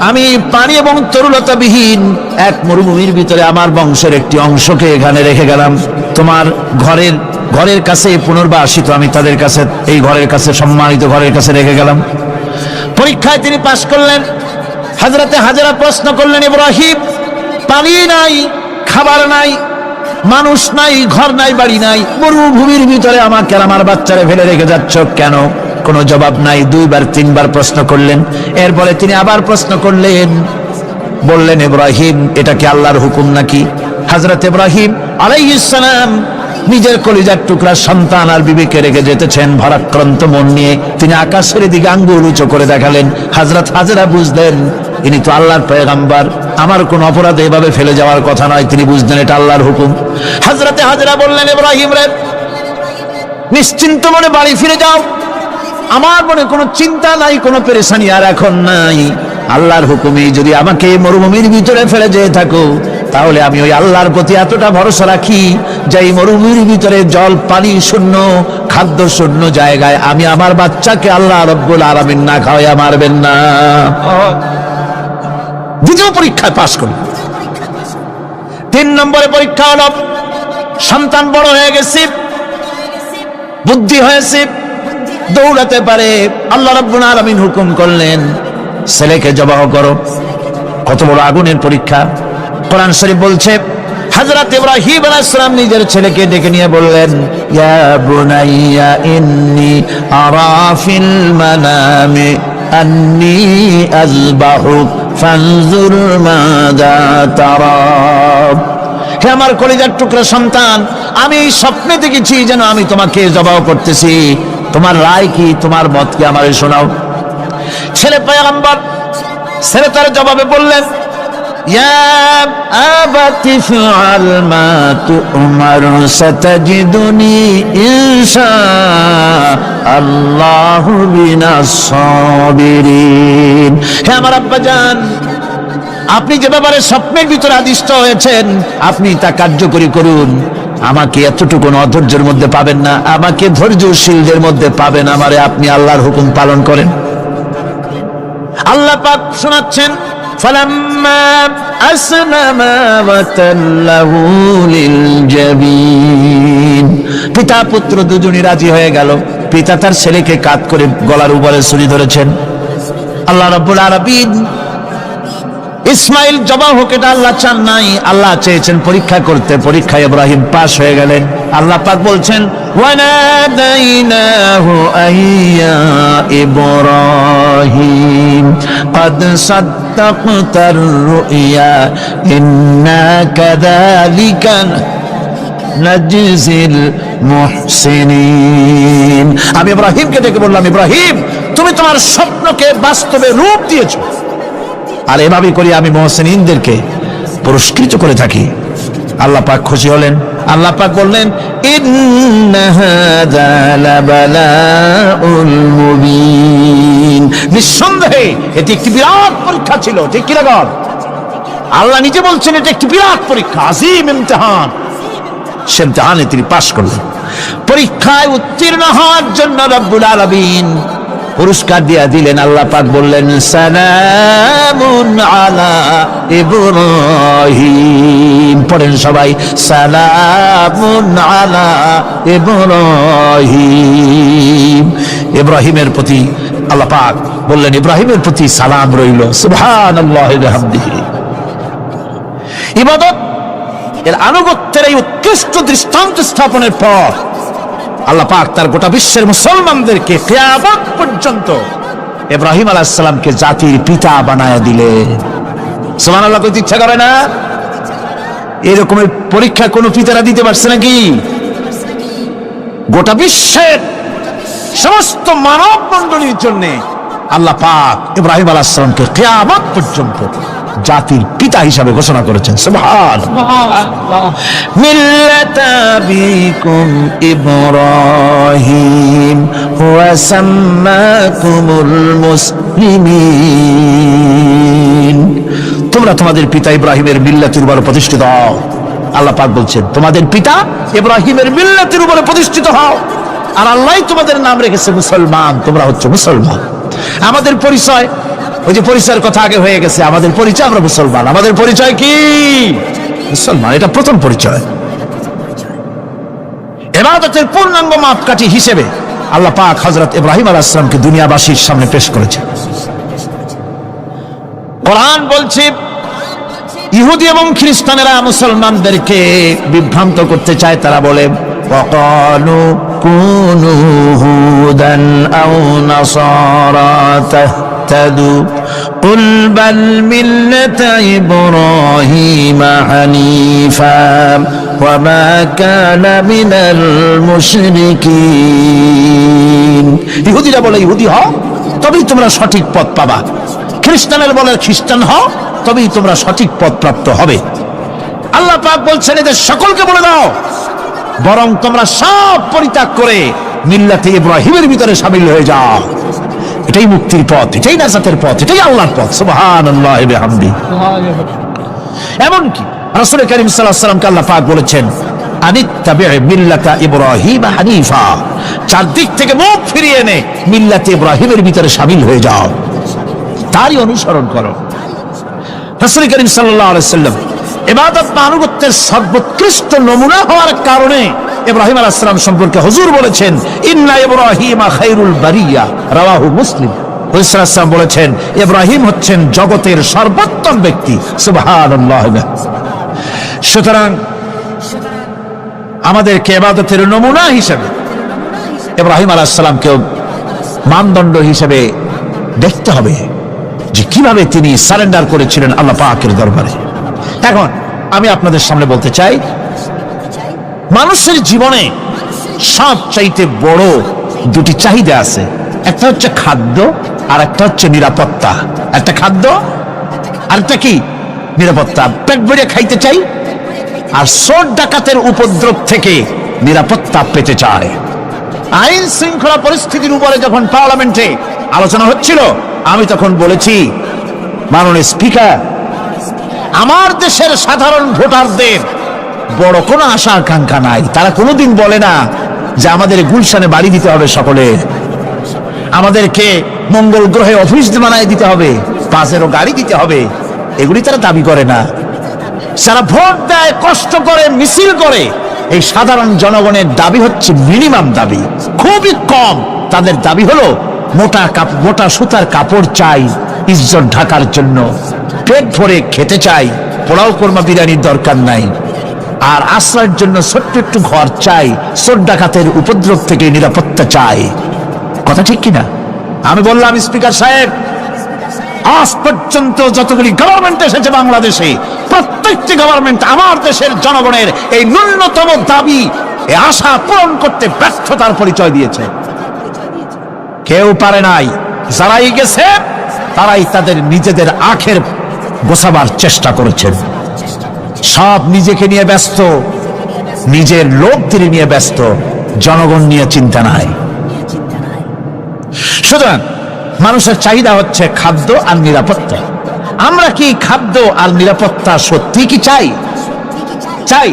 আমি পানি এবং তরুলতাবিহীন এক মরুভূমির ভিতরে আমার বংশের একটি অংশকে এখানে রেখে গেলাম। তোমার ঘরের কাছে পুনর্বাসিত আমি তাদের কাছে, এই ঘরের কাছে, সম্মানিত ঘরের কাছে রেখে গেলাম। পরীক্ষায় তিনি পাশ করলেন। হযরতে হাজেরা প্রশ্ন করলেন, ইব্রাহিম, পানি নাই, খাবার নাই, মানুষ নাই, ঘর নাই, বাড়ি নাই, মরুভূমির ভিতরে আমাকে আর আমার বাচ্চারে ফেলে রেখে যাচ্ছ কেন? কোনো জবাব নাই। দুইবার তিনবার প্রশ্ন করলেন। এরপরে তিনি আবার প্রশ্ন করলেন, বললেন, ইব্রাহিম, এটা কি আল্লাহর হুকুম নাকি? হযরত ইব্রাহিম আলাইহিস সালাম নিজের কলিজার টুকরা সন্তান আর বিবিকে রেখে যেতেছেন ভারাক্রান্ত মন নিয়ে। তিনি আকাশের দিকে আঙ্গুল উঁচু করে দেখালেন। হযরত হাজেরা বুঝলেন ইনি তো আল্লাহর পয়গম্বর, আমার কোন অপরাধে এভাবে ফেলে যাওয়ার কথা নয়। তিনি বুঝলেন এটা আল্লাহর হুকুম। হযরতে হাজেরা বললেন, ইব্রাহিম রে, নিশ্চিন্ত মনে বাড়ি ফিরে যাও। আমার মনে কোনো চিন্তা নাই, কোনো পেরেশানি আর এখন নাই। আল্লাহর হুকুমে যদি আমাকে মরুভূমির ভিতরে ফেলে যেয়ে থাকো, তাহলে আমি ওই আল্লাহর প্রতি এতটা ভরসা রাখি যে এই মরুভূমির ভিতরে জল পানি শূন্য, খাদ্য শূন্য জায়গায় আমি আমার বাচ্চাকে আল্লাহ রব্বুল আলামিন না খাওয়াইয়া মারবেন না। দ্বিতীয় পরীক্ষায় পাশ করি। 3 নম্বরে পরীক্ষা হলো সন্তান বড় হয়ে গেছে, বুদ্ধি হয়েছে, দৌড়াতে পারে। আল্লাহ রাব্বুল আলামিন হুকুম করলেন ছেলেকে জবাহ করো। কত বড় আগুনের পরীক্ষা! কোরআন শরীফ বলছে হযরত ইব্রাহিম আলাইহিস সালাম নিজের ছেলেকে ডেকে নিয়ে বললেন, ইয়া বুনাইয়া ইন্নী আরা ফিল মানামি আন্নী আযবাহুক ফানজুর মাযা তারা। হে আমার কলিজার টুকরা সন্তান, আমি এই স্বপ্নে দেখেছি যেন আমি তোমাকে জবাহ করতেছি, তোমার রায় কি, তোমার মত কি, আমারে শোনাও। ছেলে পয়গম্বর, ছেলে তার জবাবে বললেন, ইয়া আবাতি ফাআল মা তু'মার সাতাজিদুনি ইনশাআল্লাহু মিনাস সাবিরিন। হে আমার আব্বাজান, আপনি যে ব্যাপারে স্বপ্নের ভিতরে আদিষ্ট হয়েছেন আপনি তা কার্যকরী করুন। আমাকে এতটুকু অধৈর্যের মধ্যে পাবেন না, আমাকে ধৈর্যশীলদের মধ্যে পাবেন। আমারে আপনি আল্লাহর হুকুম পালন করেন। আল্লাহ পাক শোনাচ্ছেন, ফালাম্মা আসলামা ওয়া তাল্লাহু লিল জাবিন। পিতা পুত্র দুজনই রাজি হয়ে গেল। পিতা তার ছেলেকে কাঁধ করে গলার উপরে ছুরি ধরেছেন। আল্লাহ রাব্বুল আলামিন ইসমাইল জবাহ হোক এটা আল্লাহ চান নাই, আল্লাহ চেয়েছেন পরীক্ষা করতে। পরীক্ষায় ইব্রাহিম পাশ হয়ে গেলেন। আল্লাহ পাক বলছেন, ওয়ানাদাইনাহু আইয়া ইব্রাহিম ক্বাদ সাদ্দাকতার রুইয়া ইন্না কাযালিকা নাজজিল মুহসিনিন। আমি ইব্রাহিমকে ডেকে বললাম, ইব্রাহিম তুমি তোমার স্বপ্নকে বাস্তবে রূপ দিয়েছো, আর এভাবে করি আমি মুহসিনিনদেরকে পুরস্কৃত করে থাকি। আল্লাহ পাক খুশি হলেন। আল্লাহ পাক বললেন, ইন্না হাযা লাবালাউল মুবিন। নিঃসন্দেহে এটি একটি বিরাট পরীক্ষা ছিল। ঠিক কি লাগান? আল্লাহ নিজে বলছেন এটা একটি বিরাট পরীক্ষা, আযীম ইমতিহান। সে ইমতিহানে তিনি পাশ করলেন। পরীক্ষায় উত্তীর্ণ হওয়ার জন্য রব্বুল আলামিন পুরস্কার দিয়া দিলেন। আল্লাহ পাক বললেন, সালামুন আলা ইব্রাহিম। পড়েন সবাই, সালামুন আলা ইব্রাহিম। ইব্রাহিমের প্রতি আল্লাহ পাক বললেন, ইব্রাহিমের প্রতি সালাম রইল। সুবহানাল্লাহি ওয়া বিহামদিহি। ইবাদত এর আনুগত্যের এই উৎকৃষ্ট দৃষ্টান্ত স্থাপনের পর আল্লাহ পাক তার গোটা বিশ্বের মুসলমানদেরকে কিয়ামত পর্যন্ত ইব্রাহিম আলাইহিস সালামকে জাতির পিতা বানায়া দিলেন। সুবহানাল্লাহ। কইতে ইচ্ছা করে না? এরকম পরীক্ষা কোন পিতারা দিতে পারছে নাকি? গোটা বিশ্বের সমস্ত মানব মণ্ডলীর জন্য আল্লাহ পাক ইব্রাহিম আলাইহিস সালামকে কিয়ামত পর্যন্ত জাতির পিতা হিসাবে ঘোষণা করেছেন। সুবহানাল্লাহ। মিল্লাতা বিকুম ইব্রাহিম ওয়া সাম্মাকুমুল মুসলিমিন। তোমরা তোমাদের পিতা ইব্রাহিমের মিল্লাতের উপর প্রতিষ্ঠিত হও। আল্লাহ পাক বলছেন, তোমাদের পিতা ইব্রাহিমের মিল্লাতের উপর প্রতিষ্ঠিত হও, আর আল্লাহ তোমাদের নাম রেখেছে মুসলমান। তোমরা হচ্ছে মুসলমান। আমাদের পরিচয়, ওই যে পরিচয়ের কথা আগে হয়ে গেছে, আমাদের পরিচয় আমরা মুসলমান। আমাদের পরিচয় কি? মুসলমান। এটা প্রথম পরিচয়। ইবাদতের পূর্ণাঙ্গ মাপকাঠি হিসেবে আল্লাহ পাক হযরত ইব্রাহিম আলাইহিস সালামকে দুনিয়াবাসীর সামনে পেশ করেছেন। কোরআন বলছে, ইহুদি এবং খ্রিস্টানেরা মুসলমানদেরকে বিভ্রান্ত করতে চায়। তারা বলে, ওয়াকালু কুনু হুদান আও নাসারা তাহতাদু কুল বাল মিল্লাতা ইব্রাহিমা হানিফা ওয়া মা কানা মিনাল মুশরিকিন। ইহুদিরা বলে ইহুদি হও তবেই তোমরা সঠিক পথ পাবা, খ্রিস্টানের বলে খ্রিস্টান হও তবেই তোমরা সঠিক পথ প্রাপ্ত হবে। আল্লাহ পাক বলছেন, এদের সকলকে বলে দাও বরং তোমরা সব পরিত্যাগ করে মিল্লাতে ইব্রাহিমের ভিতরে শামিল হয়ে যাও। এটাই মুক্তির পথ, এটাই নাজাতের পথ, এটাই আল্লাহর পথ। সুবহানাল্লাহি ওয়া বিহামদিহি। এমনকি রাসূল করিম সাল্লাল্লাহু আলাইহি ওয়াসাল্লামকে আল্লাহ পাক বলেছেন আনিত্তাবি' মিল্লাতা ইব্রাহিম হানিফা, চারদিক থেকে মুখ ফিরিয়ে এনে মিল্লাতে ইব্রাহিমের ভিতরে শামিল হয়ে যাও, তারই অনুসরণ করো। রাসূল করিম সাল্লাল্লাহু আলাইহি ওয়াসাল্লাম ইবাদত বা আনুগত্যের সর্বোৎকৃষ্ট নমুনা হওয়ার কারণে ইব্রাহিম আলাইহিস সালাম সম্পর্কে হুজুর বলেছেন ইন্না ইব্রাহিমা খায়রুল বারিয়া, রাওয়াহু মুসলিম। রাসূল সাল্লাল্লাহু আলাইহি ওয়াসাল্লাম বলেছেন ইব্রাহিম হচ্ছেন জগতের সর্বোত্তম ব্যক্তি। সুবহানাল্লাহ। সুতরাং আমাদেরকে ইবাদতের নমুনা হিসেবে ইব্রাহিম আলাইহিস সালামকেও মানদণ্ড হিসেবে দেখতে হবে যে কিভাবে তিনি সারেন্ডার করেছিলেন আল্লাহ পাকের দরবারে। এখন আমি আপনাদের সামনে বলতে চাই, মানুষের জীবনে সবচাইতে বড় দুটি চাহিদা আছে, একটা হচ্ছে খাদ্য আর একটা হচ্ছে নিরাপত্তা। একটা খাদ্য আর একটা কি নিরাপত্তা। পেট ভরে খাইতে চাই আর চোর ডাকাতের উপদ্রব থেকে নিরাপত্তা পেতে চায়। আইন শৃঙ্খলা পরিস্থিতির উপরে যখন পার্লামেন্টে আলোচনা হচ্ছিল, আমি তখন বলেছি মাননীয় স্পিকার, আমার দেশের সাধারণ ভোটারদের বড় কোনো আশা আকাঙ্ক্ষা নাই। তারা কোনোদিন বলে না যে আমাদের গুলশানে বাড়ি দিতে হবে সকলের, আমাদেরকে মঙ্গল গ্রহে অফিস বানায় দিতে হবে, বাসেরও গাড়ি দিতে হবে, এগুলি তারা দাবি করে না। যারা ভোট দেয়, কষ্ট করে, মিছিল করে, এই সাধারণ জনগণের দাবি হচ্ছে মিনিমাম দাবি, খুবই কম। তাদের দাবি হলো মোটা সুতার কাপড় চাই ইজ্জত ঢাকার জন্য, পেট ভরে খেতে চাই, পোলাও কোরমা বিরিয়ানির দরকার নাই, আর আশ্রয়ের জন্য ছোট্ট একটু ঘর চাই, চোর ডাকাতের উপদ্রব থেকে নিরাপত্তা চাই। কথা ঠিক কিনা? আমি বললাম স্পিকার সাহেব, আজ পর্যন্ত যতগুলি গভর্নমেন্ট এসেছে বাংলাদেশে, প্রত্যেকটি গভর্নমেন্ট আমার দেশের জনগণের এই ন্যূনতম দাবি, এই আশা পূরণ করতে ব্যর্থতার পরিচয় দিয়েছে। কেউ পারে নাই। যারাই গেছে তারাই তাদের নিজেদের আখের গোছাবার চেষ্টা করেছেন। সব নিজেকে নিয়ে ব্যস্ত, নিজের লোকদের নিয়ে ব্যস্ত, জনগণ নিয়ে চিন্তা নাই। সুতরাং মানুষের চাহিদা হচ্ছে খাদ্য আর নিরাপত্তা। আমরা কি খাদ্য আর নিরাপত্তা সত্যি কি চাই? চাই।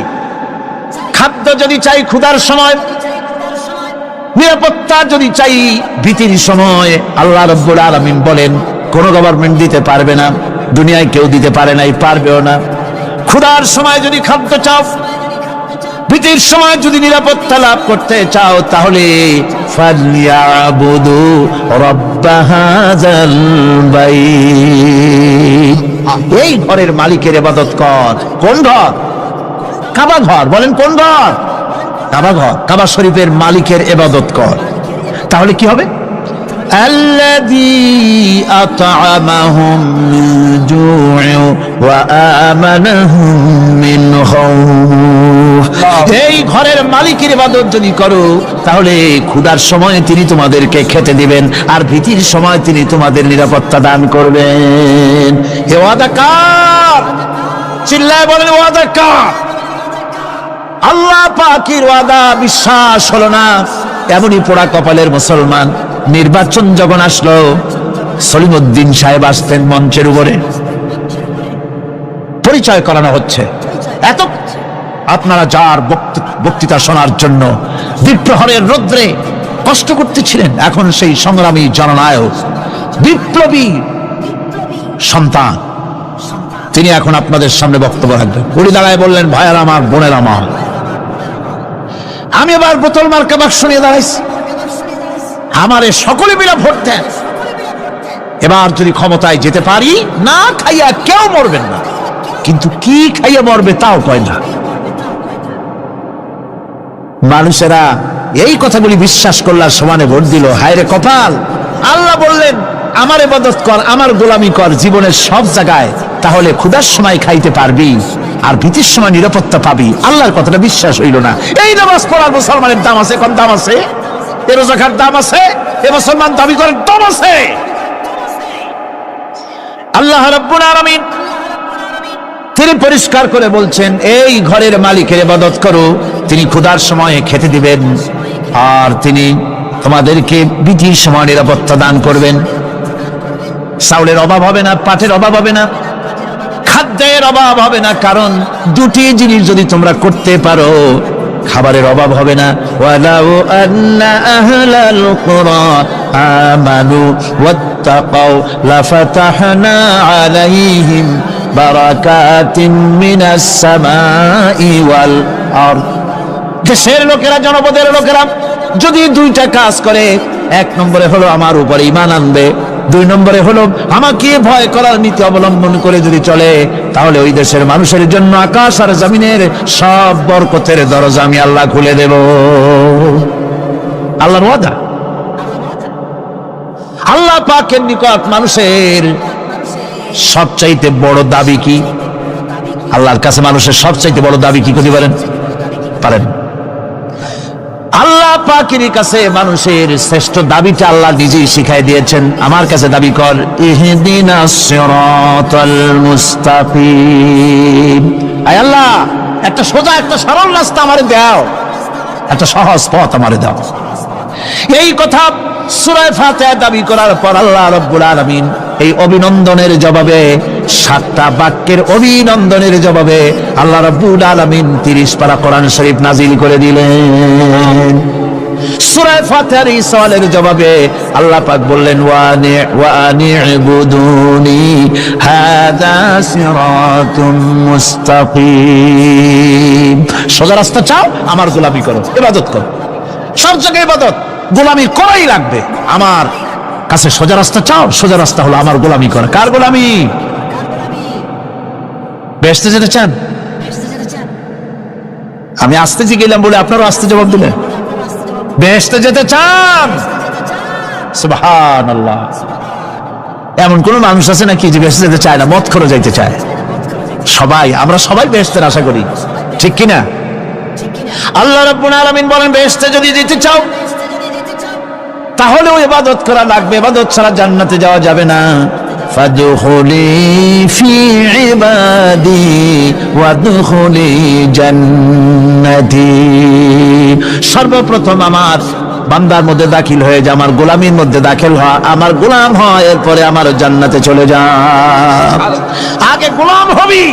খাদ্য যদি চাই ক্ষুধার সময়, নিরাপত্তা যদি চাই ভীতির সময়, আল্লাহ রাব্বুল আলামিন বলেন কোন গভর্নমেন্ট দিতে পারবে না, দুনিয়ায় কেউ দিতে পারে নাই, পারবেও না। ক্ষুধার সময় যদি খাদ্য চাও, ভীতির সময় যদি নিরাপত্তা লাভ করতে চাও, তাহলে ফালিয়াবুদু রাব্ব হাযাল বাইত, এই ঘরের মালিকের ইবাদত কর। কোন ঘর? কাবা ঘর। বলেন কোন ঘর? কাবা ঘর। কাবা শরীফের মালিকের ইবাদত কর। তাহলে কি হবে? আল্লাযী আত'আমাহুম মিন জু'ইন ওয়া আমানাহুম মিন খাউফ। এই ঘরের মালিকের ইবাদত যদি করো, তাহলে ক্ষুধার সময় তিনি তোমাদেরকে খেতে দিবেন, আর ভীতির সময় তিনি তোমাদের নিরাপত্তা দান করবেন। এ ওয়াদা কার? চিল্লায় বলেন ওয়াদা কার? আল্লাহ পাকের ওয়াদা বিশ্বাস হলো না, এমনই পোড়া কপালের মুসলমান। নির্বাচন যখন আসলো, সলিমউদ্দিন সাহেব আসতেন মঞ্চের উপরে, পরিচয় করানো হচ্ছে। এত আপনারা যার বক্তৃতা শোনার জন্য দ্বীপ্রহরের রৌদ্রে কষ্ট করতেছিলেন, এখন সেই সংগ্রামী জননায়ক, বিপ্লবী সন্তান, তিনি এখন আপনাদের সামনে বক্তব্য রাখবেন। উনি দাঁড়ায় বললেন, ভাইয়ার আমার, বোনের আমার, আমি এবার বোতল মার্কা বাক্স নিয়ে দাঁড়াইছি, আমারে সকলে মিলে ভোট দেন। এবার যদি ক্ষমতায় যেতে পারি, না খাইয়া কেউ মরবেন না, কিন্তু কি খাইয়া মরবে তাও কয় না। মানুষেরা এই কথাগুলি বিশ্বাস করলার সমানে ভোট দিল। হায় রে কপাল! আল্লাহ বললেন আমার ইবাদত কর, আমার গোলামি কর জীবনের সব জায়গায়, তাহলে ক্ষুধার সময় খাইতে পারবি আর ভীতির সময় নিরাপত্তা পাবি। আল্লাহর কথাটা বিশ্বাস হইল না। এই নামাজ পড়ার মুসলমানের দাম আছে, কম দাম আছে? এ রোজাকার দাম আছে? এ মুসলমান দাবি করার দাম আছে? আল্লাহ রাব্বুল আলামিন তিনি পরিষ্কার করে বলছেন, এই ঘরের মালিকের ইবাদত করো, তিনি ক্ষুধার সময়ে খেতে দিবেন, আর তিনি তোমাদেরকে বিধির সময় নিরাপত্তা দান করবেন। চাউলের অভাব হবে না, পাটের অভাব হবে না, খাদ্যের অভাব হবে না, কারণ দুটি জিনিস যদি তোমরা করতে পারো খাবারের অভাব হবে না। ওয়ালাউ আন্না আহলাল কুরা আমানু ওয়াত্তাকাউ লাফাতাহনা আলাইহিম বারাকাতিন মিনাস সামাই ওয়াল আরদ। দেশের লোকেরা, জনপদের লোকেরা যদি দুইটা কাজ করে, এক নম্বরে হলো আমার উপর ঈমান আনবে, দুই নম্বরে হলো আমাকে ভয় করার নীতি অবলম্বন করে যদি চলে, তাহলে ওই দেশের মানুষের জন্য আকাশ আর জমিনের সব বরকতের দরজা আমি আল্লাহ খুলে দেব। আল্লাহর ওয়াদা। আল্লাহ পাকের নিকট মানুষের সবচাইতে বড় দাবি কি? আল্লাহর কাছে মানুষের সবচাইতে বড় দাবি কি করতে পারেন? আল্লাহ পাকের কাছে মানুষের শ্রেষ্ঠ দাবিটা আল্লাহ নিজেই শিখাই দিয়েছেন। আমার কাছে দাবি কর, ইহদিনাস সিরাতাল মুস্তাকিম। আয় আল্লাহ, একটা সোজা, একটা সরল রাস্তা আমারে দাও, একটা সহজ পথ আমারে দাও। এই কথা সূরা ফাতিহা দাবি করার পর আল্লাহ রাব্বুল আলামিন এই অভিনন্দনের জবাবে, 7টা বাক্যের অভিনন্দনের জবাবে আল্লাহ রাব্বুল আলামিন 30 পারা কোরআন শরীফ নাজিল করে দিলেন। সূরা ফাতিহার এই সওয়ালের জবাবে আল্লাহ পাক বললেন, ওয়া আনি'বুদুনি হাযা সিরাতুম মুস্তাকিম। সোজা রাস্তা চাও, আমার গোলামি করো, ইবাদত করো। সব জায়গায় ইবাদত, গোলামি করাই লাগবে। আমার কাছে সোজা রাস্তা চাও, সোজা রাস্তা হলো আমার গোলামি করা। কার গোলামি? বেহেশতে যেতে চান? আমি আসতে গেলাম বলে আপনারও আসতে জবাব দিলেন। বেহেশতে যেতে চান? সুবহানাল্লাহ। এমন কোন মানুষ আছে নাকি যে বেহেশতে যেতে চায় না? মদ করে যাইতে চায়। সবাই, আমরা সবাই বেহেশতের আশা করি, ঠিক কিনা? আল্লাহ রাব্বুল আলামিন বলেন, বেহেশতে যদি যেতে চাও তাহলেও ইবাদত করা লাগবে, ইবাদত ছাড়া জান্নাতে যাওয়া যাবে না। ফাদখুলি ফি ইবাদি ওয়াদখুলি জান্নাতি। সর্বপ্রথম আমার বান্দার মধ্যে দাখিল হয়ে যা, আমার গোলামির মধ্যে দাখিল হয়, আমার গোলাম হয়, এরপরে আমার জান্নাতে চলে যা। আগে গোলাম হবি,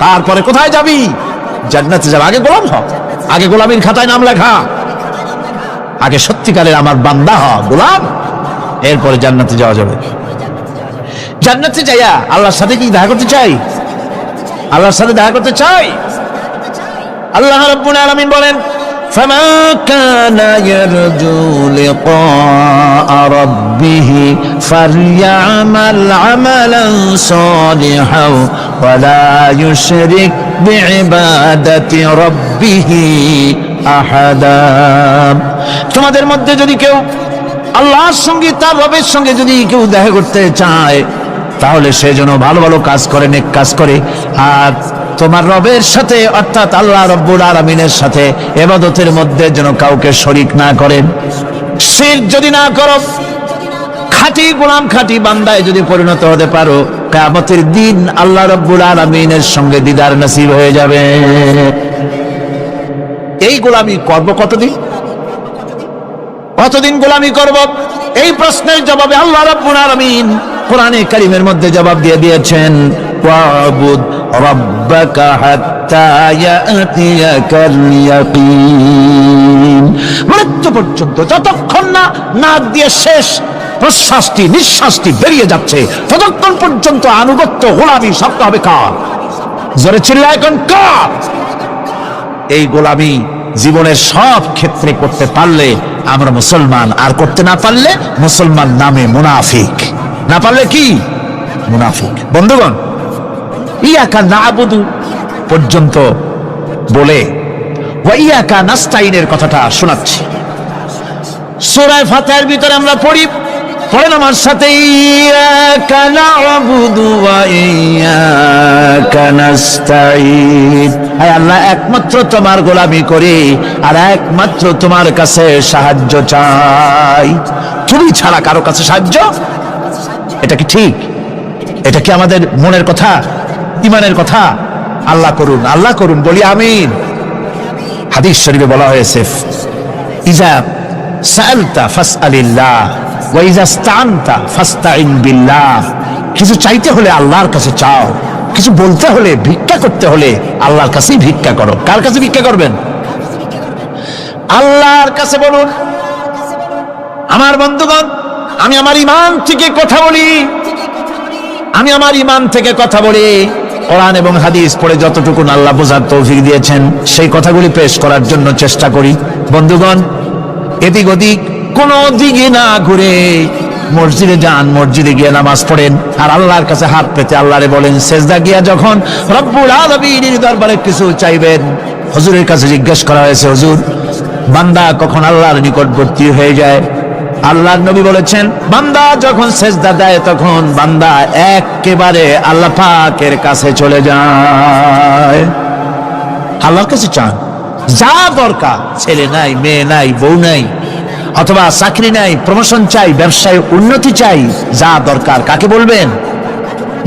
তারপরে কোথায় যাবি? জান্নাতে যাবে। আগে গোলাম হ, আগে গোলামির খাতায় নাম লেখা, আগে সত্যিকারের আমার বান্দা হ, গোলাম, এরপরে জান্নাতে যাওয়া যাবে। জান্নাতে যাইয়া আল্লাহর সাথে কি দেখা করতে চাই? আল্লাহর সাথে দেখা করতে চাই। আল্লাহ রাব্বুল আলামিন বলেন, ফামান কানা ইয়ারজু লিকা রাব্বিহি ফালইআমাল আমালান সালিহান ওয়া লা ইউশরিক বিইবাদাতি রাব্বিহি আহাদা। তোমাদের মধ্যে যদি কেউ আল্লাহর সঙ্গে, তার রবের সঙ্গে যদি কেউ দেখা করতে চায়, তাহলে সে যেন ভালো ভালো কাজ করে, নেক কাজ করে, আর তোমার রবের সাথে অর্থাৎ আল্লাহ রাব্বুল আলামিনের সাথে ইবাদতের মধ্যে যেন কাউকে শরীক না করেন। শিরক যদি না করো, খাঁটি গোলাম, খাঁটি বান্দায় যদি পরিণত হতে পারো, কিয়ামতের দিন আল্লাহ রাব্বুল আলামিনের সঙ্গে দিদার নসিব হয়ে যাবে। এই গোলামি করব কতদিন? কতদিন গোলামি করব? এই প্রশ্নের জবাবে আল্লাহ রাব্বুল আলামিন কোরআনে কারীমের মধ্যে জবাব দিয়ে দিয়েছেন, ওয়াবুদ রাব্বাকা হাত্তা ইয়াতিয়াকাল ইয়াকিন। মৃত্যু পর্যন্ত, যতক্ষণ না নাক দিয়ে শেষ প্রশ্বাসটি, নিঃশ্বাসটি বেরিয়ে যাচ্ছে, ততক্ষণ পর্যন্ত আনুগত্য, গোলামি সব হবে কার? জোরে চিল্লায় কোন কার? এই গোলামি জীবনের সব ক্ষেত্রে করতে পারলে আমরা মুসলমান, আর করতে না পারলে মুসলমান নামে মুনাফিক। না পারলে কি? মুনাফিক। বন্ধুগণ, ইয়াকা না'বুদু পর্যন্ত বলে ওয়া ইয়াকা নাস্তাইনের কথাটা শোনাচ্ছি। সূরা ফাতিহার ভিতরে আমরা পড়ি, পড়েন আমার সাথে, ইয়াকা না'বুদু ওয়া ইয়াকা নাস্তাইন। হে আল্লাহ, একমাত্র তোমার গোলামি করি আর একমাত্র তোমার কাছে সাহায্য চাই। তুমি ছাড়া কারো কাছে সাহায্য? এটা কি ঠিক? এটা কি আমাদের মনের কথা? ইমানের কথা? আল্লাহ করুন, আল্লাহ করুন, বলি আমিন। হাদিস শরীফে বলা হয়েছে, ইজা সাআলতা ফাসআলিল্লাহ ওয়া ইজা ইসতাআনতা ফাসতাইন বিল্লাহ। কিছু চাইতে হলে আল্লাহর কাছে চাও, কিছু বলতে হলে, ভিক্ষা করতে হলে আল্লাহর কাছেই ভিক্ষা করো। কার কাছে ভিক্ষা করবেন? আল্লাহর কাছে বলুন। আমার বন্ধুগণ, আমি আমার ঈমান থেকে কথা বলি, আমি আমার ঈমান থেকে কথা বলি। কোরআন এবং হাদিস পড়ে যতটুকু আল্লাহ বোঝার তৌফিক দিয়েছেন সেই কথাগুলি পেশ করার জন্য চেষ্টা করি। বন্ধুগণ, এদিক ওদিক কোনো দিকে না ঘুরে মসজিদে যান, মসজিদে গিয়ে নামাজ পড়েন, আর আল্লাহর কাছে হাত পেতে আল্লাহরে বলেন। সেজদা গিয়া যখন রব্বুল আলামিনের দরবারে কিছু চাইবেন, হুজুরের কাছে জিজ্ঞেস করা হয়েছে, হুজুর, বান্দা কখন আল্লাহর নিকটবর্তী হয়ে যায়? আল্লাহর নবী বলেছেন, বান্দা যখন সেজদা দেয় তখন বান্দা একেবারে আল্লাহ পাকের কাছে চলে যায়। আল্লাহর কাছে চান, যা দরকার, ছেলে নাই, মেয়ে নাই, বউ নাই, অথবা চাকরি নাই, প্রমোশন চাই, ব্যবসায় উন্নতি চাই, যা দরকার কাকে বলবেন?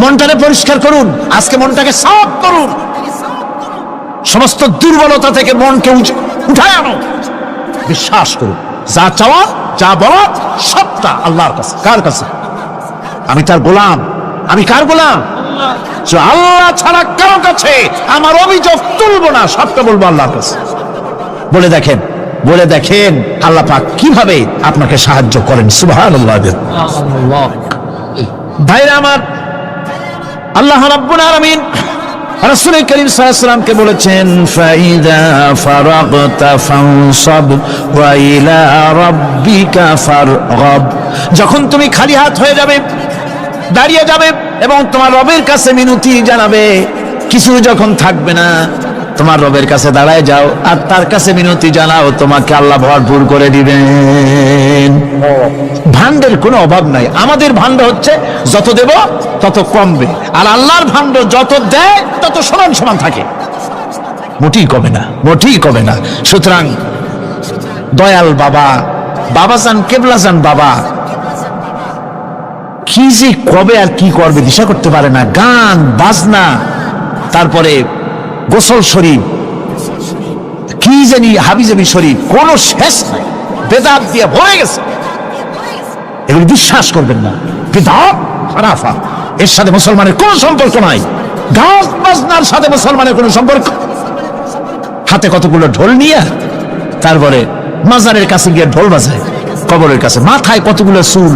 মনটাকে পরিষ্কার করুন, আজকে মনটাকে সাফ করুন, সমস্ত দুর্বলতা থেকে মনকে উঠায় আনো, বিশ্বাস করুন, যা চাওয়া, যা বলা সবটা আল্লাহর কাছে। কার কাছে? আমি তার গোলাম। আমি কার গোলাম? আল্লাহ ছাড়া কারো কাছে আমার অভিযোগ তুলবো না, সবটা বলবো আল্লাহর কাছে। বলে দেখেন, বলে দেখেন আল্লাহ পাক কিভাবে আপনাকে সাহায্য করেন। সুবহানাল্লাহ। ভাইরা আমার, আল্লাহ রাব্বুল আলামিন রাসূল করিম সাল্লাল্লাহু আলাইহি ওয়াসাল্লামকে বলেছেন, ফাইদা ফারাগতা ফানসাব ওয়া ইলা রাব্বিকা ফারগাব। যখন তুমি খালি হাত হয়ে যাবে, দাঁড়িয়ে যাবে এবং তোমার রবের কাছে মিনতি জানাবে, কিছু যখন থাকবে না, তোমার রবের কাছে দাঁড়ায় যাও আর তার কাছে মিনতি জানাও, তোমাকে আল্লাহ ভরপুর করে দিবেন। ভান্ডের কোনো অভাব নাই। আমাদের ভান্ড হচ্ছে যত দেব তত কমবে, আর আল্লাহর ভান্ড যত দেয় তত সমান সমান থাকে, মোটেই কমে না, মোটেই কমে না। সুতরাং দয়াল বাবা, বাবাজান, কেবলাজান বাবা কি যে কবে আর কি করবে দিশা করতে পারে না। গান বাজনা, তারপরে গোসল শরীফ, কি জানি হাবিজাবি শরীফ, কোন শেষ নাই, বেদাত দিয়ে ভরে গেছে। এগুলি বিশ্বাস করবেন না, বিদআত খারাফা, এর সাথে মুসলমানের কোন সম্পর্ক নাই। গান বাজনার সাথে মুসলমানের কোন সম্পর্ক। হাতে কতগুলো ঢোল নিয়ে তারপরে মাজারের কাছে গিয়ে ঢোল বাজায়, কবরের কাছে, মাথায় কতগুলো চুল,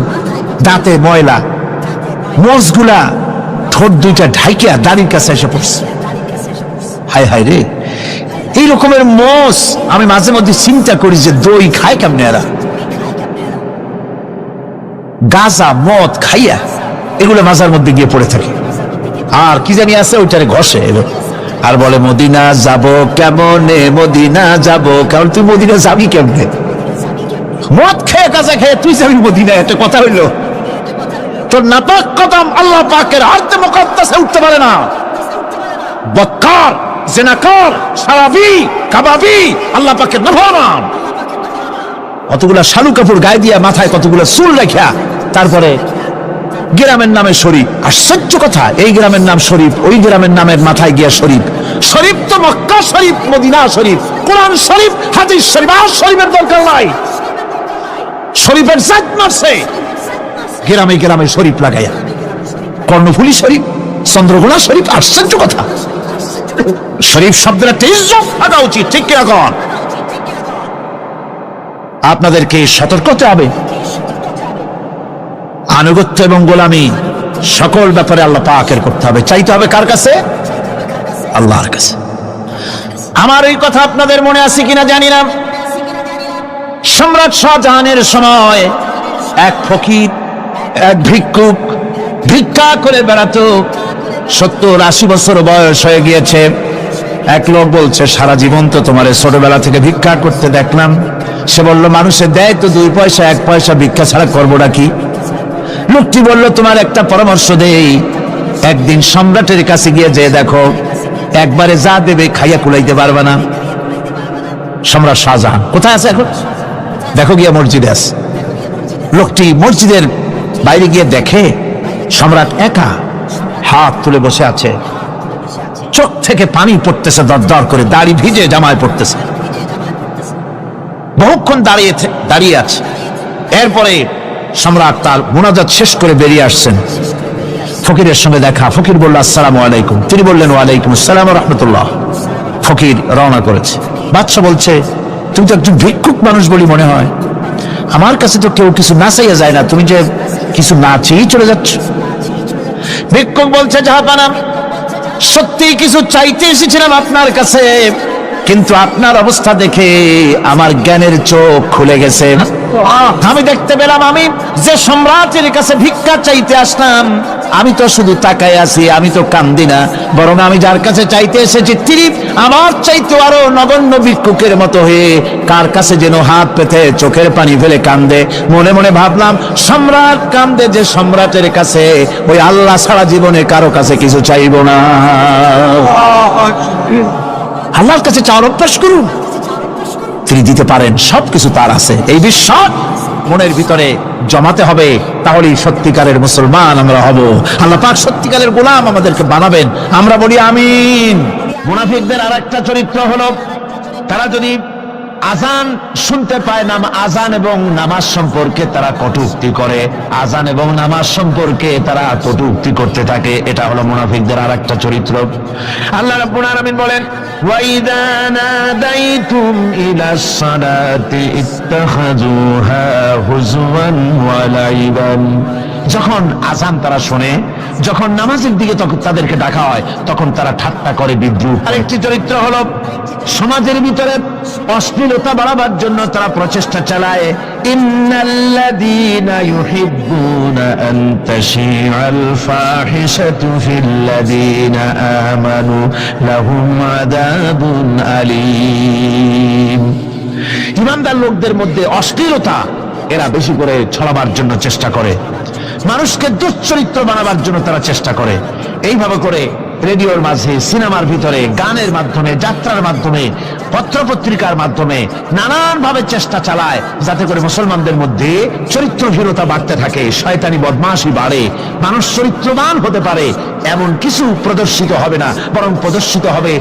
দাঁতে ময়লা, মোজগুলা ঠোঁট দুইটা ঢাইকিয়া দাড়ির কাছে এসে পড়ছে। হায় হায় রে, এই রকমের মোষ আমি মাঝে মধ্যে চিন্তা করি যে দই খায় কেমনে এরা। গাঁজা মদ খাইয়া এগুলো মাজার মধ্যে গিয়ে পড়ে থাকে, আর কি জানি আছে ওইটারে ঘষে আর বলে মদিনা যাব কেমনে, মদিনা যাব কেমন। তুই মদিনা যাবি কেমনে? মদ খেয়ে গাঁজা খেয়ে তুই যাবি মদিনা? একটা কথা হইল? তোর নাপাক কদম আল্লাহ পাকের আরতে মুকাদ্দাসে উঠতে পারে না। বক্কার, জিনাকার, শারাবি, কাবাবি আল্লাহ পাকের নাফরমান। কতগুলা শালু কাপড় গায়ে দিয়া মাথায় কতগুলা চুল রাখিয়া তারপরে গ্রামের নামে শরীফ। আশ্চর্য কথা, এই গ্রামের নাম শরীফ, ওই গ্রামের নামের মাথায় গিয়া শরীফ। শরীফ তো মক্কা শরীফ, মদিনা শরীফ, কোরআন শরীফ, হাদিস শরীফ, আর শরীফের দরকার নাই। শরীফের জাত মারছে গ্রামে গ্রামে শরীফ লাগাইয়া, কর্ণফুলী শরীফ, চন্দ্রকোনা শরীফ। আশ্চর্য কথা, শরীফ শব্দের একটা ইজ্জত থাকা উচিত, ঠিক কিরকম? আপনাদেরকে সতর্ক হতে হবে। আনুগত্য এবং গোলামি সকল ব্যাপারে আল্লাহ পাকের করতে হবে, চাইতে হবে কার কাছে? আল্লাহর কাছে। আমার এই কথা আপনাদের মনে আছে কিনা জানি না। সম্রাট শাহজাহানের সময় এক ফকির, এক ভিক্ষুক ভিক্ষা করে বেড়াতো। 70-80 বছর বয়স হয়ে গিয়েছে। এক লোক বলছে, সারা জীবন তো তোমার ছোটবেলা থেকে ভিক্ষা করতে দেখলাম। সে বলল, মানুষে দেয় তো 2 পয়সা, 1 পয়সা, ভিক্ষা ছাড়া করবোটা কি? লোকটি বলল, তোমার একটা পরামর্শ দেই, একদিন সম্রাটের কাছে গিয়ে যে দেখো, একবারে যা দেবে খাইয়া কুলাইতে পারবে না। সম্রাট শাহজাহান কোথায় আছে এখন? দেখো গিয়া মসজিদে আছে। লোকটি মসজিদের বাইরে গিয়ে দেখে সম্রাট একা হাত তুলে বসে আছে, চোখ থেকে পানি পড়তেছে দরদর করে, দাড়ি ভিজে জামায় পড়তেছে, বহুক্ষণ দাঁড়িয়ে আছে। এরপরে সম্রাট তার মুনাজাত শেষ করে বেরিয়ে আসছেন, ফকিরের সঙ্গে দেখা। ফকির বলল আসসালামু আলাইকুম, তিনি বললেন ওয়ালাইকুম আসসালাম ওয়া রাহমাতুল্লাহ। ফকির রওনা করেছে। বাদশা বলছে, তুমি তো একজন ভিক্ষুক মানুষ বলি মনে হয়, আমার কাছে তো কেউ কিছু না চাইয়া যায় না, তুমি যে কিছু না চেয়েই চলে যাচ্ছ। ভিক্ষুক বলছে, জাহাপানা, সত্যি কিছু চাইতে এসেছিলাম আপনার কাছে, কিন্তু আপনার অবস্থা দেখে আমার জ্ঞানের চোখ খুলে গেছে। আমি দেখতে পেলাম আমি যে সম্রাটের কাছে ভিক্ষা চাইতে আসলাম, আমি তো শুধু তাকায় আছি, আমি তো কান্দি না, বরং আমি যার কাছে চাইতে এসেছি তিনি আমার চাইতে আরো নগণ্য ভিক্ষুকের মতো হয়ে কার কাছে যেন হাত পেতে চোখের পানি ফেলে কান্দে। মনে মনে ভাবলাম, সম্রাট কান্দে যে সম্রাটের কাছে, ওই আল্লাহ ছাড়া জীবনে কারো কাছে কিছু চাইব না। আল্লাহর কাছে চাওয়ার অভ্যাস করুন, তিনি দিতে পারেন, সবকিছু তার আছে। এই বিশ্বাস মনের ভিতরে জমাতে হবে, তাহলেই সত্যিকারের মুসলমান আমরা হব। আল্লাহ পাক সত্যিকারের গোলাম আমাদেরকে বানাবেন, আমরা বলি আমিন। মুনাফিকদের আর একটা চরিত্র হলো, তারা যদি আজান শুনতে পায়, আজান এবং নামাজ সম্পর্কে তারা কটূক্তি করে, আজান এবং নামাজ সম্পর্কে তারা কটূক্তি করতে থাকে। এটা হলো মুনাফিকদের আর একটা চরিত্র। আল্লাহ রাব্বুল আলামিন বলেন, ওয়াইদা নাদাইতুম ইলাস সালাতি ইত্তাখাযুহা হুজওয়ান ওয়া লাইবান। যখন আজান তারা শোনে, যখন নামাজের দিকে তাদেরকে ডাকা হয়, তখন তারা ঠাট্টা করে, বিদ্রুপ। আরেকটি চরিত্র হলো, সমাজের ভিতরে অশ্লীলতা বাড়াবার জন্য তারা প্রচেষ্টা চালায়। ইন্নাল্লাযীনা ইউহিব্বুনা আন তাশিআল ফাহিশাতু ফিল্লাযীনা আমানু লাহুম আযাবুন আলীম। ঈমানদার লোকদের মধ্যে অশ্লীলতা এরা বেশি করে ছড়াবার জন্য চেষ্টা করে, মানুষকে দুশ্চরিত্র বানাবার জন্য তারা চেষ্টা করে। এইভাবে করে রেডিওর মাঝে, সিনেমার ভিতরে, গানের মাধ্যমে, যাত্রার মাধ্যমে, পত্রপত্রিকার মাধ্যমে নানান ভাবে চেষ্টা চালায় যাতে করে মুসলমানদের মধ্যে চরিত্রহীনতা বাড়তে থাকে, শয়তানি বদমাশি বাড়ে, মানুষ চরিত্রবান হতে পারে এমন কিছু প্রদর্শিত হবে না, বরং প্রদর্শিত হবে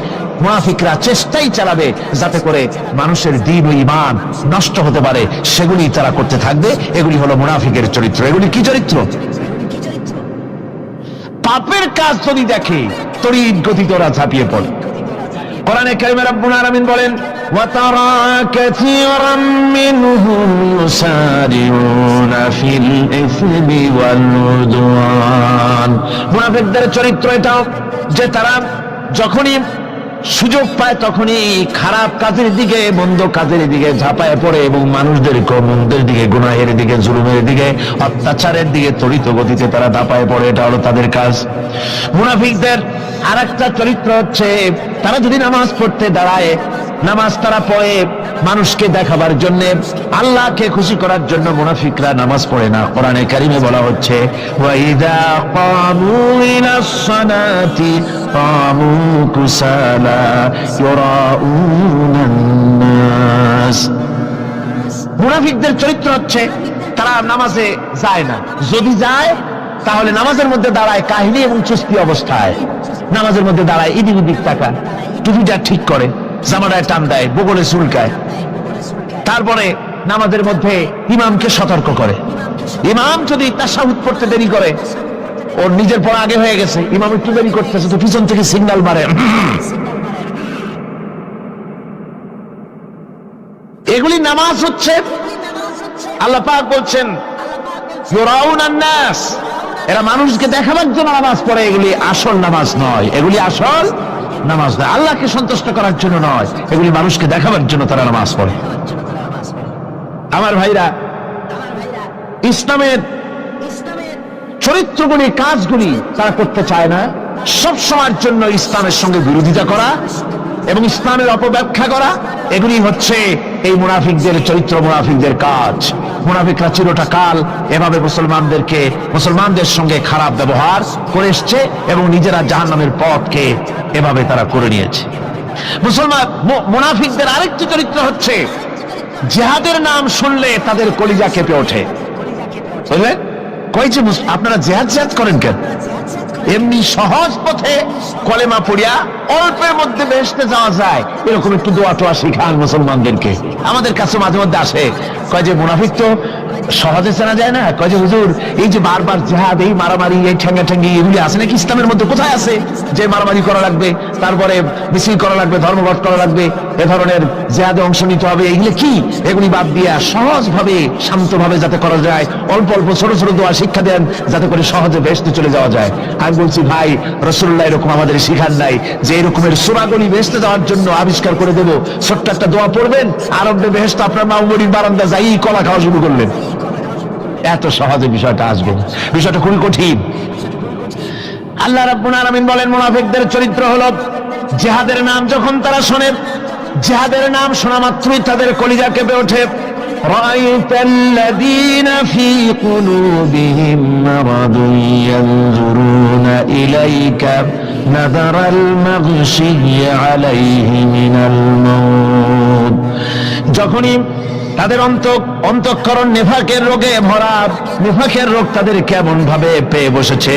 মুনাফিকরা চেষ্টাই চালাবে যাতে করে মানুষের দ্বীন ও ঈমান নষ্ট হতে পারে, সেগুলি তারা করতে থাকবে। এগুলি হলো মুনাফিকের চরিত্র। এগুলি কি চরিত্র? পাপের কাজ যদি দেখে তড়িৎ গতিতে ওরা ঝাঁপিয়ে পড়ে। কোরআনে কারিমে রব্বুল আলামিন বলেন, ওয়া তারা কাসীরাম মিনহুম ইউসারিউনা ফিল ইসমি ওয়াল উদওয়ান। মুনাফিকদের চরিত্র এটা যে তারা যখনই সুযোগ পায় তখনই খারাপ কাজের দিকে, মন্দ কাজের দিকে ঝাঁপায় পড়ে এবং মানুষদের মন্দের দিকে, গুনাহের দিকে, জুলুমের দিকে, অত্যাচারের দিকে তড়িৎ গতিতে তারা ঝাঁপায় পড়ে। এটা হলো তাদের কাজ। মুনাফিকদের আর একটা চরিত্র হচ্ছে, তারা যদি নামাজ পড়তে দাঁড়ায়, নামাজ তারা পড়ে মানুষকে দেখাবার জন্য, আল্লাহকে খুশি করার জন্য মুনাফিকরা নামাজ পড়ে না। কোরআনে কারিমে বলা হচ্ছে, ওয়াইদা কামু ইলাস সালাতি কামু কুসালা ইউরাউনান নাস। মুনাফিকদের চরিত্র হচ্ছে তারা নামাজে যায় না, যদি যায় তাহলে নামাজের মধ্যে দাঁড়ায় কাহিনী এবং চুস্তি অবস্থায়, নামাজের মধ্যে দাঁড়ায় ইদিক উদিক তাকায়, টুপিটা ঠিক করে, জামাটায় টান দেয়, বগলে চুলকায়, তারপরে নামাজের মধ্যে ইমামকে সতর্ক করে। ইমাম যদি তাশাহুদ পড়তে দেরি করে, ওর নিজের পড়া আগে হয়ে গেছে, ইমাম একটু দেরি করতেছে, তো পিছন থেকে সিগন্যাল মারে। এগুলি নামাজ হচ্ছে। আল্লাহ পাক বলছেন, ইউরাউনান নাস, এরা মানুষকে দেখাবার জন্য নামাজ পড়ে, এগুলি আসল নামাজ নয়, এগুলি আসল নামাজ নয়, আল্লাহকে সন্তুষ্ট করার জন্য নয়, এগুলি মানুষকে দেখাবার জন্য তারা নামাজ পড়ে। আমার ভাইরা, ইসলামের চরিত্রগুলি, কাজগুলি তারা করতে চায় না। সব সময়ের জন্য ইসলামের সঙ্গে বিরোধিতা করা এবং ইসলামের অপব্যাখ্যা করা, এগুলি হচ্ছে এই মুনাফিকদের চরিত্র, মুনাফিকদের কাজ। মুনাফিকরা চিরটা কাল এভাবে মুসলমানদের সঙ্গে খারাপ ব্যবহার করে এসছে এবং নিজেরা জাহান্নামের পথকে এভাবে তারা করে নিয়েছে। মুনাফিকদের আরেকটি চরিত্র হচ্ছে, জিহাদের নাম শুনলে তাদের কলিজা কেঁপে ওঠে। বুঝলেন? কইছে আপনারা জিহাদ করেন কেন? এমনি সহজ পথে কলেমা পড়িয়া অল্পের মধ্যে বেহেশতে যাওয়া যায়, এরকম একটু দোয়া টোয়া শিখান মুসলমানদেরকে। আমাদের কাছে মাঝে মধ্যে আসে, কয় যে মুনাফিক তো সহজে চেনা যায় না। কয় যে হুজুর, এই যে বারবার জিহাদ, এই মারামারি, এই ঠ্যাঙ্গি এগুলি আছে নাকি ইসলামের মধ্যে? কোথায় আছে যে মারামারি করা লাগবে, তারপরে মিছিল করা লাগবে, ধর্মঘট করা লাগবে, এ ধরনের জিহাদে অংশ নিতে হবে? এগুলি কি? এগুলি বাদ দিয়া সহজভাবে শান্তভাবে যাতে করা যায়, অল্প অল্প ছোট ছোট দোয়া শিক্ষা দেন যাতে করে সহজে বেহেশতে চলে যাওয়া যায়। আমি বলছি ভাই, রাসূলুল্লাহ এরকম আমাদের শিখান নাই যে এরকমের সূরাগুলি বেহেশতে যাওয়ার জন্য আবিষ্কার করে দেব। ছোট্ট একটা দোয়া পড়বেন, আরবে বেহেশত আপনার মামুরির বারান্দা যাই কলা খাওয়া শুরু করলেন। এত সহজে বিষয়টা আসবে না, বিষয়টা খুবই কঠিন। আল্লাহ রাব্বুল আলামিন বলেন, মুনাফিকদের চরিত্র হলো জিহাদের নাম যখন তারা শোনে, জিহাদের নাম শোনা মাত্রই তাদের কলিজা কেঁপে ওঠে। রাআইতাল্লাযীনা ফী কুলুবিহিম মারাদুন ইয়ানজুরুনা ইলাইকা নাযারাল মাগশিয়্যি আলাইহি মিনাল মাউত। যখনই তাদের অন্তঃকরণ নেফাকের রোগে ভরা, নেফাকের রোগ তাদের কেমন ভাবে পেয়ে বসেছে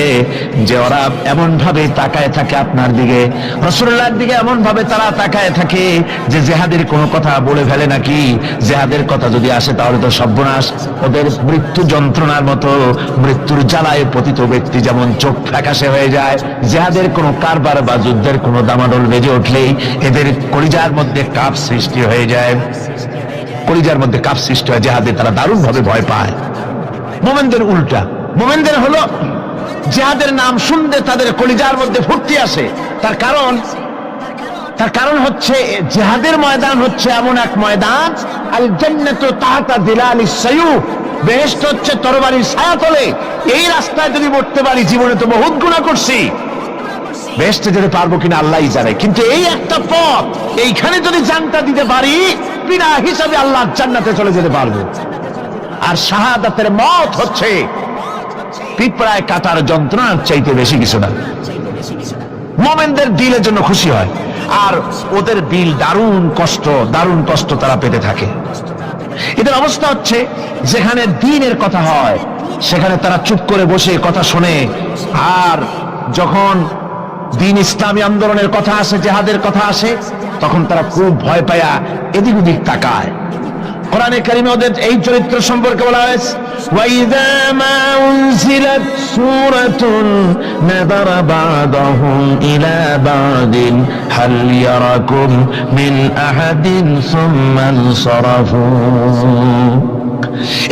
যে ওরা এমন ভাবে তাকায় থাকে আপনার দিকে, রাসূলুল্লাহর দিকে এমন ভাবে তারা তাকায় থাকে যে জিহাদের কোনো কথা বলে ফেলে নাকি। জিহাদের কথা যদি আসে তাহলে তো সর্বনাশ। ওদের মৃত্যু যন্ত্রণার মতো, মৃত্যুর জ্বালায় পতিত ব্যক্তি যেমন চোখ ফ্যাকাশে হয়ে যায়, জিহাদের কোনো কারবার বা যুদ্ধের কোনো দামাডোল বেজে উঠলেই এদের কলিজার মধ্যে কাঁপ সৃষ্টি হয়ে যায়, কলিজার মধ্যে কাপ সৃষ্টি হয়, জিহাদে তারা দারুণ ভাবে ভয় পায়। মুমিনদের উল্টা, মুমিনদের হলো জিহাদের নাম শুনতে তাদের কলিজার মধ্যে ফুর্তি আসে। তার কারণ হচ্ছে জিহাদের ময়দান হচ্ছে এমন এক ময়দান, আল জান্নাতু তাহতা যিলালিস সায়ুফ, বেহেশত হচ্ছে তরবারির ছায়াতলে। এই রাস্তায় যদি মরতে পারি, জীবনে তো বহুত গুনাহ করছি, বেহেশতে যেতে পারবো কিনা আল্লাহই জানে, কিন্তু এই একটা পথ, এইখানে যদি জানটা দিতে পারি বিনা হিসাবে আল্লাহর জান্নাতে চলে যেতে পারবো। আর শাহাদাতের মত হচ্ছে পিঁপড়ায় কাটার যন্ত্রণার চাইতে বেশি কিছু না। মুমিনদের দিলের জন্য খুশি হয়, আর ওদের দিল দারুণ কষ্ট তারা পেতে থাকে। এদের অবস্থা হচ্ছে যেখানে দ্বীনের কথা হয় সেখানে তারা চুপ করে বসে কথা শোনে, আর যখন দ্বীন ইসলামী আন্দোলনের কথা আসে, জিহাদের কথা আসে, তখন তারা খুব ভয় পায়া এদিক ওদিক তাকায়। কোরআনে কারিমে ওদের এই চরিত্র সম্পর্কে বলা হয়েছে, ওয়াইযা মা উনজিলাত সূরাতুন নাযারা বা'দাহুম ইলা বা'দিন হাল ইয়ারাকুম মিন আহাদিন সুম্মা আনসারাফু।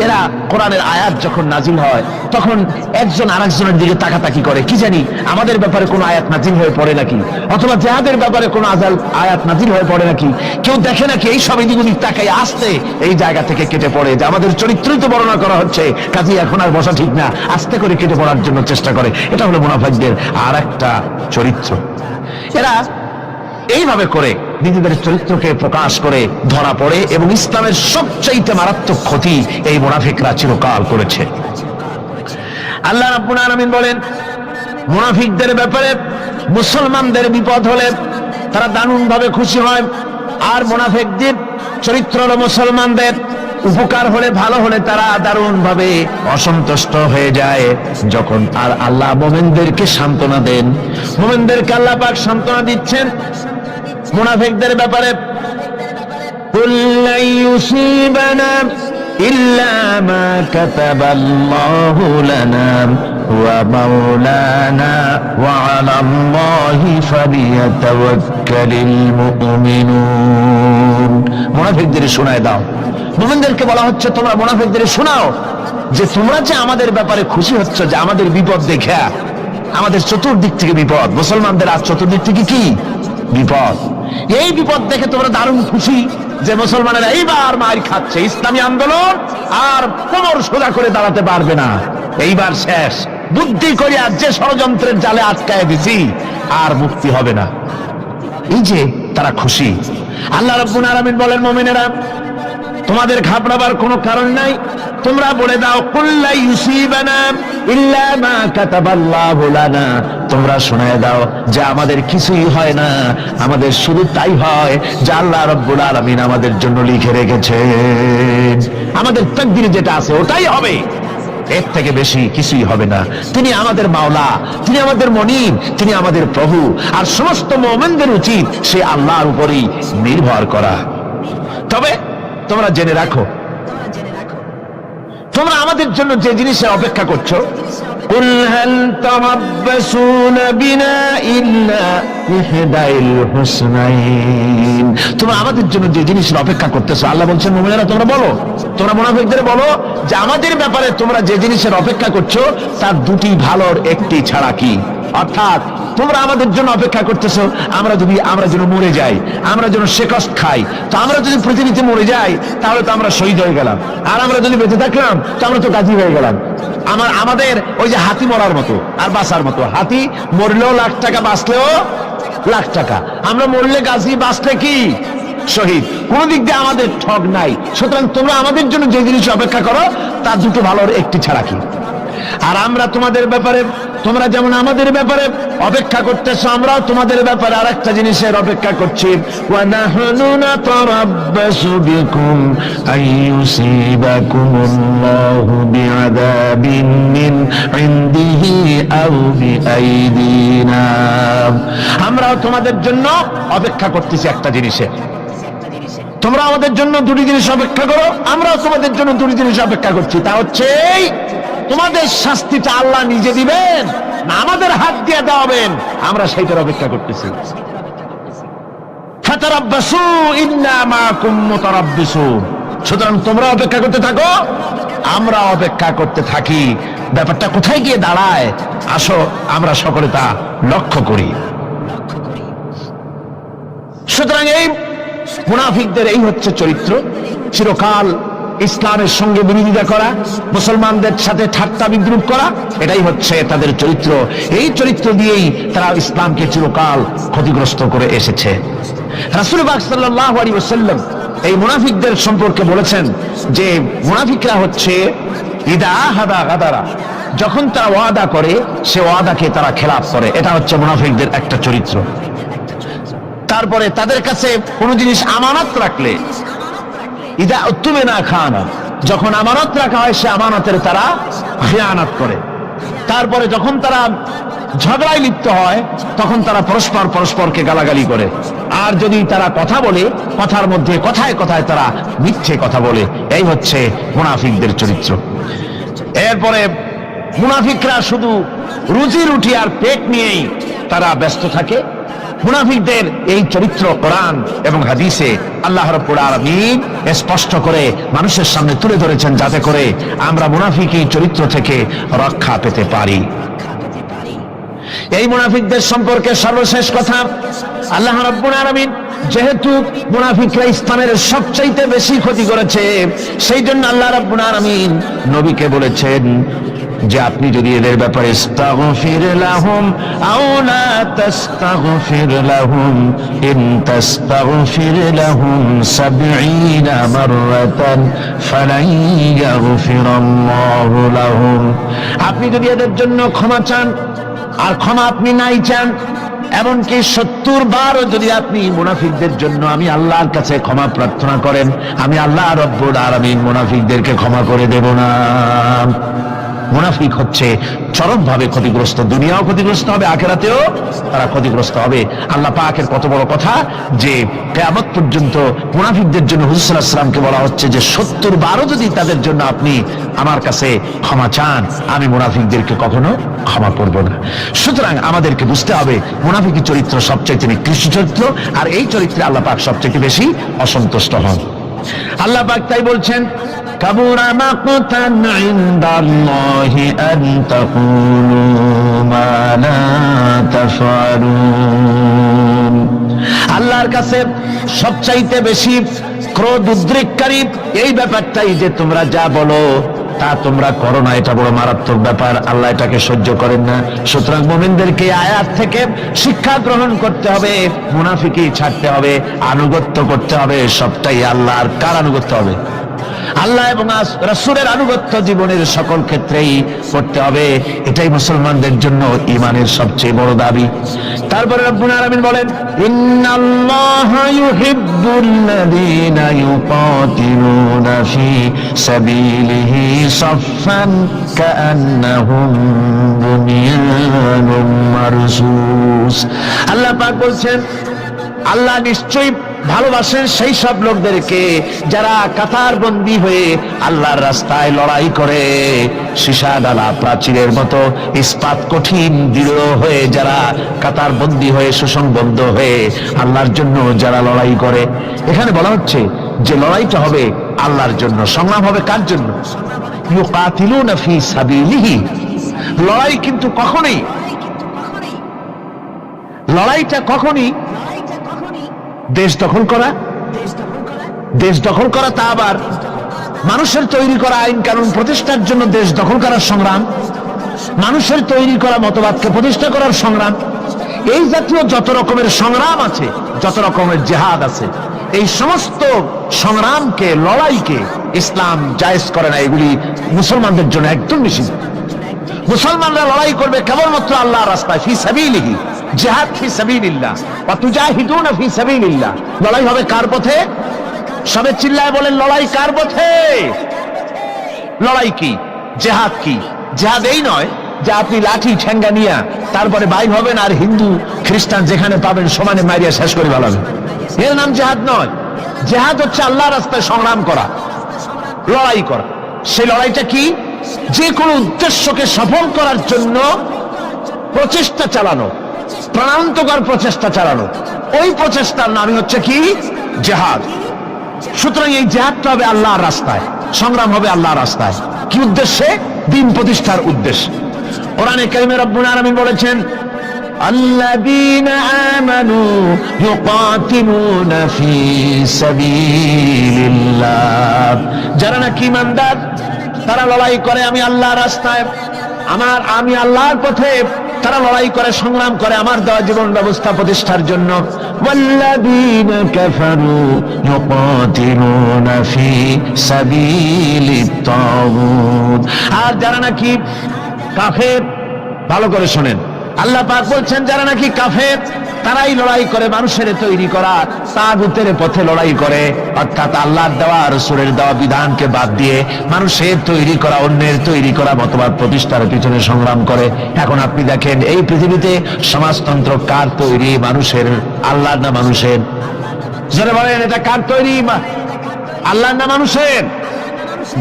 এরা কোরআনের আয়াত যখন নাজিল হয় তখন একজন আরেকজনের দিকে তাকাতাকি করে, কি জানি আমাদের ব্যাপারে কোনো আয়াত নাজিল হয়ে পড়ে নাকি, অথবা জিহাদের ব্যাপারে কোনো আয়াত নাজিল হয়ে পড়ে নাকি। কেউ দেখে নাকি এই সব এদিক তাকাই আসতে এই জায়গা থেকে কেটে পড়ে যে আমাদের চরিত্রই তো বর্ণনা করা হচ্ছে, কাজে এখন আর বসা ঠিক না, আস্তে করে কেটে পড়ার জন্য চেষ্টা করে। এটা হলো মুনাফিকদের আর একটা চরিত্র। এরা এইভাবে করে নিজেদের চরিত্রকে প্রকাশ করে ধরা পড়ে, এবং ইসলামের সবচাইতে মারাত্মক ক্ষতি এই মুনাফিকরা চিরকাল করেছে। আল্লাহ রাব্বুল আলামিন বলেন, মুনাফিকদের ব্যাপারে মুসলমানদের বিপদ হলে তারা দারুণ ভাবে খুশি হয়, আর মুনাফিকদের চরিত্র হলো মুসলমানদের উপকার হলে, ভালো হলে তারা দারুণ ভাবে অসন্তুষ্ট হয়ে যায়। যখন আর আল্লাহ মুমিনদেরকে সান্ত্বনা দেন, মুমিনদেরকে আল্লাহ পাক সান্ত্বনা দিচ্ছেন মুনাফিকদের ব্যাপারে, কুল লা ইউসিবানা ইল্লা মা কাতাবাল্লাহু লানা ওয়া মাওলানা ওয়া আলাল্লাহি ফালিয়াতাওয়াক্কালিল মুমিনুন। মুনাফিকদের শোনায় দাও, মুমিনদেরকে বলা হচ্ছে তোমরা মুনাফিকদের শোনাও যে তোমরা যে আমাদের ব্যাপারে খুশি হচ্ছ, যে আমাদের বিপদ দেখে, আমাদের চতুর্দিক থেকে বিপদ, মুসলমানদের আজ চতুর্দিক থেকে কি বিপদ, এই বিপদ দেখে তোমরা দারুণ খুশি যে মুসলমানেরা এইবার মার খাচ্ছে, ইসলামী আন্দোলন আর কোমর সোজা করে দাঁড়াতে পারবে না, এইবার শেষ, বুদ্ধি করে আর যে ষড়যন্ত্রের জালে আটকায় দিছি আর মুক্তি হবে না, এই যে তারা খুশি। আল্লাহ রাব্বুল আলামিন বলেন, মুমিনেরা তোমাদের ঘাবড়াবার কোনো কারণ নাই, তোমরা বলে দাও কুল লা ইউসিবানা ইল্লা মা কাতাবাল্লাহু লানা, তোমরা শোনায় দাও যে আমাদের কিছুই হয় না, আমাদের শুধু তাই হয় যা আল্লাহ রাব্বুল আলামিন আমাদের জন্য লিখে রেখেছেন, আমাদের তাকদীরে যেটা আছে ওটাই হবে। এর থেকে বেশি কিছুই হবে না। তিনি আমাদের মাওলা, তিনি আমাদের মনিব, তিনি আমাদের প্রভু। আর সমস্ত মুমিনদের উচিত সে আল্লাহর উপরেই নির্ভর করা। তবে তোমরা জেনে রাখো, তোমরা আমাদের জন্য যে জিনিসের অপেক্ষা করছো, কুল হাল তারাব্বাসুনা বিনা ইল্লা ইহদাইল হুসনাইন, তোমরা আমাদের জন্য যে জিনিসের অপেক্ষা করতেছো, আল্লাহ বলছেন মুমিনেরা তোমরা বলো, তোমরা মুনাফিকদের বলো যে আমাদের ব্যাপারে তোমরা যে জিনিসের অপেক্ষা করছো তার দুটি ভালোর একটি ছাড়া কি। অর্থাৎ তোমরা আমাদের জন্য অপেক্ষা করতেছো আমরা যেন মরে যাই, আমরা যেন শেকস্ত খাই। তো আমরা যদি পৃথিবীতে মরে যাই তাহলে তো আমরা শহীদ হয়ে গেলাম, আর আমরা যদি বেঁচে থাকলাম তো আমরা তো গাজী হয়ে গেলাম। আমাদের ওই যে হাতি মরার মতো আর বাঁচার মতো, হাতি মরলেও লাখ টাকা, বাঁচলেও লাখ টাকা। আমরা মরলে গাজী, বাঁচলে কি শহীদ। কোন দিক দিয়ে আমাদের ঠগ নাই। সুতরাং তোমরা আমাদের জন্য যে জিনিস অপেক্ষা করো তার দুটো ভালোর একটি ছাড়া কি। আর আমরা তোমাদের ব্যাপারে, তোমরা যেমন আমাদের ব্যাপারে অপেক্ষা করতেছো, আমরাও তোমাদের ব্যাপারে আরেকটা জিনিসের অপেক্ষা করছি। ওয়া নাহনু নাতারাব্বাসু বিকুম আইয়ুসিবাকুমুল্লাহু বিআযাবিন মিন ইনদিহি আও বিআইদিনা, আমরাও তোমাদের জন্য অপেক্ষা করতেছি একটা জিনিসের। তোমরা আমাদের জন্য দুটি জিনিস অপেক্ষা করো, আমরাও তোমাদের জন্য দুটি জিনিস অপেক্ষা করছি। তা হচ্ছে তোমাদের শাস্তিটা আল্লাহ নিজে দিবেন না আমাদের হাত দিয়ে দেওয়াবেন, আমরা সেইটার অপেক্ষা করতেছি। ফাতারাব্বাসু ইন্না মাআকুম মুতারাব্বিসুন, সুতরাং তোমরা অপেক্ষা করতে থাকো, আমরা অপেক্ষা করতে থাকি। ব্যাপারটা কোথায় গিয়ে দাঁড়ায় আসো আমরা সকলে তা লক্ষ্য করি। সুতরাং এই মুনাফিকদের এই হচ্ছে চরিত্র, চিরকাল ইসলামের সঙ্গে বিরোধিতা করা, মুসলমানদের সাথে ঠাট্টা বিদ্রুপ করা, এটাই হচ্ছে তাদের চরিত্র। এই চরিত্র দিয়েই তারা ইসলামকে চিরকাল ক্ষতিগ্রস্ত করে এসেছে। রাসূল পাক সাল্লাল্লাহু আলাইহি ওয়াসাল্লাম এই মুনাফিকদের সম্পর্কে বলেছেন যে মুনাফিকরা হচ্ছে ইদা হাদা গাদারা, যখন তারা ওয়াদা করে সে ওয়াদাকে তারা খেলাফ করে, এটা হচ্ছে মুনাফিকদের একটা চরিত্র। তারপরে তাদের কাছে কোনো জিনিস আমানত রাখলে, ইদা উত্তুমিনা খানা, যখন আমানত রাখা হয় সে আমানতের তারা খিয়ানত করে। তারপরে যখন তারা ঝগড়ায় লিপ্ত হয় তখন তারা পরস্পরকে গালাগালি করে। আর যদি তারা কথা বলে, কথার মধ্যে কথায় কথায় তারা মিথ্যে কথা বলে। এই হচ্ছে মুনাফিকদের চরিত্র। এরপরে মুনাফিকরা শুধু রুজি রুটি আর পেট নিয়েই তারা ব্যস্ত থাকে। মুনাফিকদের এই চরিত্র কোরআন এবং হাদিসে আল্লাহ রাব্বুল আলামিন স্পষ্ট করে মানুষের সামনে তুলে ধরেছেন, যাতে করে আমরা মুনাফিকি চরিত্র থেকে রক্ষা পেতে পারি। এই মুনাফিকদের সম্পর্কে সর্বশেষ কথা, আল্লাহ রাব্বুল আলামিন যেহেতু মুনাফিকরা ইসলামের সবচাইতে বেশি ক্ষতি করেছে, সেই জন্য আল্লাহ রাব্বুল আলামিন নবীকে বলেছেন যে আপনি যদি এদের ব্যাপারে ইস্তাগফির লাহুম আও লা তাস্তাগফির লাহুম ইন তাস্তাগফির লাহুম ৭০ মাররাতান ফালান ইয়াগফিরাল্লাহু লাহুম, আপনি যদি এদের জন্য ক্ষমা চান, আর ক্ষমা আপনি নাই চান, এমনকি ৭০ বারও যদি আপনি মুনাফিকদের জন্য আমি আল্লাহর কাছে ক্ষমা প্রার্থনা করেন, আমি আল্লাহ রাব্বুল আলামিন মুনাফিকদেরকে ক্ষমা করে দেব না। মুনাফিক হচ্ছে চরমভাবে ক্ষতিগ্রস্ত, দুনিয়াও ক্ষতিগ্রস্ত হবে, আখিরাতেও তারা ক্ষতিগ্রস্ত হবে। আল্লাহ পাকের কত বড় কথা যে কিয়ামত পর্যন্ত মুনাফিকদের জন্য হুজুর সাল্লাল্লাহু আলাইহি ওয়াসাল্লামকে বলা হচ্ছে যে ৭০ বারও যদি তাদের জন্য আপনি আমার কাছে ক্ষমা চান, আমি মুনাফিকদেরকে কখনো ক্ষমা করব না। সুতরাং আমাদেরকে বুঝতে হবে মুনাফিকি চরিত্র সবচাইতে নিকৃষ্ট চরিত্র, আর এই চরিত্রে আল্লাহ পাক সবচাইতে বেশি অসন্তুষ্ট হন। আল্লাহ পাক তাই বলছেন, কাবুরা মাকতান ইনদাল্লাহি আন তাকুলু মা লা তাফআলুন, আল্লাহর কাছে সবচাইতে বেশি ক্রোধ উদ্রেককারী এই ব্যাপারটাই যে তোমরা যা বলো তা তোমরা করো না, এটা বড় মারাত্মক ব্যাপার, আল্লাহ এটাকে সহ্য করেন না। সুতরাং মুমিনদেরকে আয়াত থেকে শিক্ষা গ্রহণ করতে হবে, মুনাফিকি ছাড়তে হবে, আনুগত্য করতে হবে, সবটাই আল্লাহর। কার আনুগত্য হবে? আল্লাহ এবং রাসূলের আনুগত্য জীবনের সকল ক্ষেত্রেই করতে হবে। এটাই মুসলমানদের জন্য ঈমানের সবচেয়ে বড় দাবি। তারপরে রব্বুল আলামিন বলেন, ইন্নাল্লাহা ইউহিব্বুল্লাযীনা ইউকাতিলুনা ফি সাবিলিহি সাফফান কাআন্নাহুম বুনিয়ানুম মারসুস। আল্লাহ পাক বলছেন, আল্লাহ নিশ্চয়ই ভালোবাসেন সেই সব লোকদেরকে যারা কাতারবন্দী হয়ে আল্লাহর রাস্তায় লড়াই করে, সীসা ডালা প্রাচীরের মতো ইস্পাত কঠিন দৃঢ় হয়ে যারা কাতারবন্দী হয়ে সুসংবদ্ধ হয়ে আল্লাহর জন্য যারা লড়াই করে। এখানে বলা হচ্ছে যে লড়াইটা হবে আল্লাহর জন্য, সংগ্রাম হবে কার জন্য? ইউকাতিলুনা ফি সাবিলিহি। লড়াই কিন্তু লড়াইটা কখনই দেশ দখল করা, তা আবার মানুষের তৈরি করা আইন কানুন প্রতিষ্ঠার জন্য দেশ দখল করার সংগ্রাম, মানুষের তৈরি করা মতবাদকে প্রতিষ্ঠা করার সংগ্রাম, এই জাতীয় যত রকমের সংগ্রাম আছে, যত রকমের জিহাদ আছে, এই সমস্ত সংগ্রামকে, লড়াইকে ইসলাম জায়েজ করে না। এগুলি মুসলমানদের জন্য একদম নিষিদ্ধ। মুসলমানরা লড়াই করবে কেবলমাত্র আল্লাহর রাস্তায়, ফি সাবিলিহি, জিহাদ ফি সাবিলিল্লাহ, ওয়া তুজাহিদুনা ফি সাবিলিল্লাহ। লড়াই হবে কার পথে? সবে চিল্লায় বলেন, লড়াই কার পথে? লড়াই কি? জিহাদ কি? জিহাদ এই নয় যে আপনি লাঠি ঠেঙ্গা নিয়া তারপরে বাইর হবেন আর হিন্দু খ্রিস্টান যেখানে পাবেন সমানে মারিয়া শেষ করে ফেলাবেন। এর নাম জিহাদ নয়। জিহাদ হচ্ছে আল্লাহর রাস্তায় সংগ্রাম করা, লড়াই করা। সেই লড়াইটা কি? যে কোনো উদ্দেশ্যকে সফল করার জন্য প্রচেষ্টা চালানো, প্রাণান্তকর প্রচেষ্টা চালানো, ওই প্রচেষ্টার নামই হচ্ছে কি? জিহাদ। সুতরাং এই জিহাদটা হবে আল্লাহর রাস্তায়, সংগ্রাম হবে আল্লাহর রাস্তায়। কি উদ্দেশ্যে? দ্বীন প্রতিষ্ঠার উদ্দেশ্যে। কোরআনে কারিমে রব্বুল আলামিন বলেছেন, আল্লাযীনা আমানু ইউকাতিলুনা ফি সাবিলিল্লাহ। যারা নাকি ঈমানদার তারা লড়াই করে আমি আল্লাহর রাস্তায়, আমি আল্লাহর পথে তারা লড়াই করে, সংগ্রাম করে আমার দেওয়া জীবন ব্যবস্থা প্রতিষ্ঠার জন্য। ওয়াল্লাযীনা কাফারু ইউকাতিলুনা ফি সাবিলিত তাগুত। আর যারা নাকি কাফের, ভালো করে শুনেন, আল্লাহ পাক বলছেন যারা নাকি কাফের তারাই লড়াই করে মানুষের তৈরি করা তাগুতের পথে লড়াই করে, অর্থাৎ আল্লাহর দেওয়া রাসূলের দেওয়া বিধানকে বাদ দিয়ে মানুষের তৈরি করা, অন্যের তৈরি করা মতবাদ প্রতিষ্ঠার পিছনে সংগ্রাম করে। এখন আপনি দেখেন এই পৃথিবীতে সমাজতন্ত্র কার তৈরি? মানুষের। আল্লাহর না মানুষের? যারা বলেন এটা কার তৈরি? আল্লাহর না মানুষের?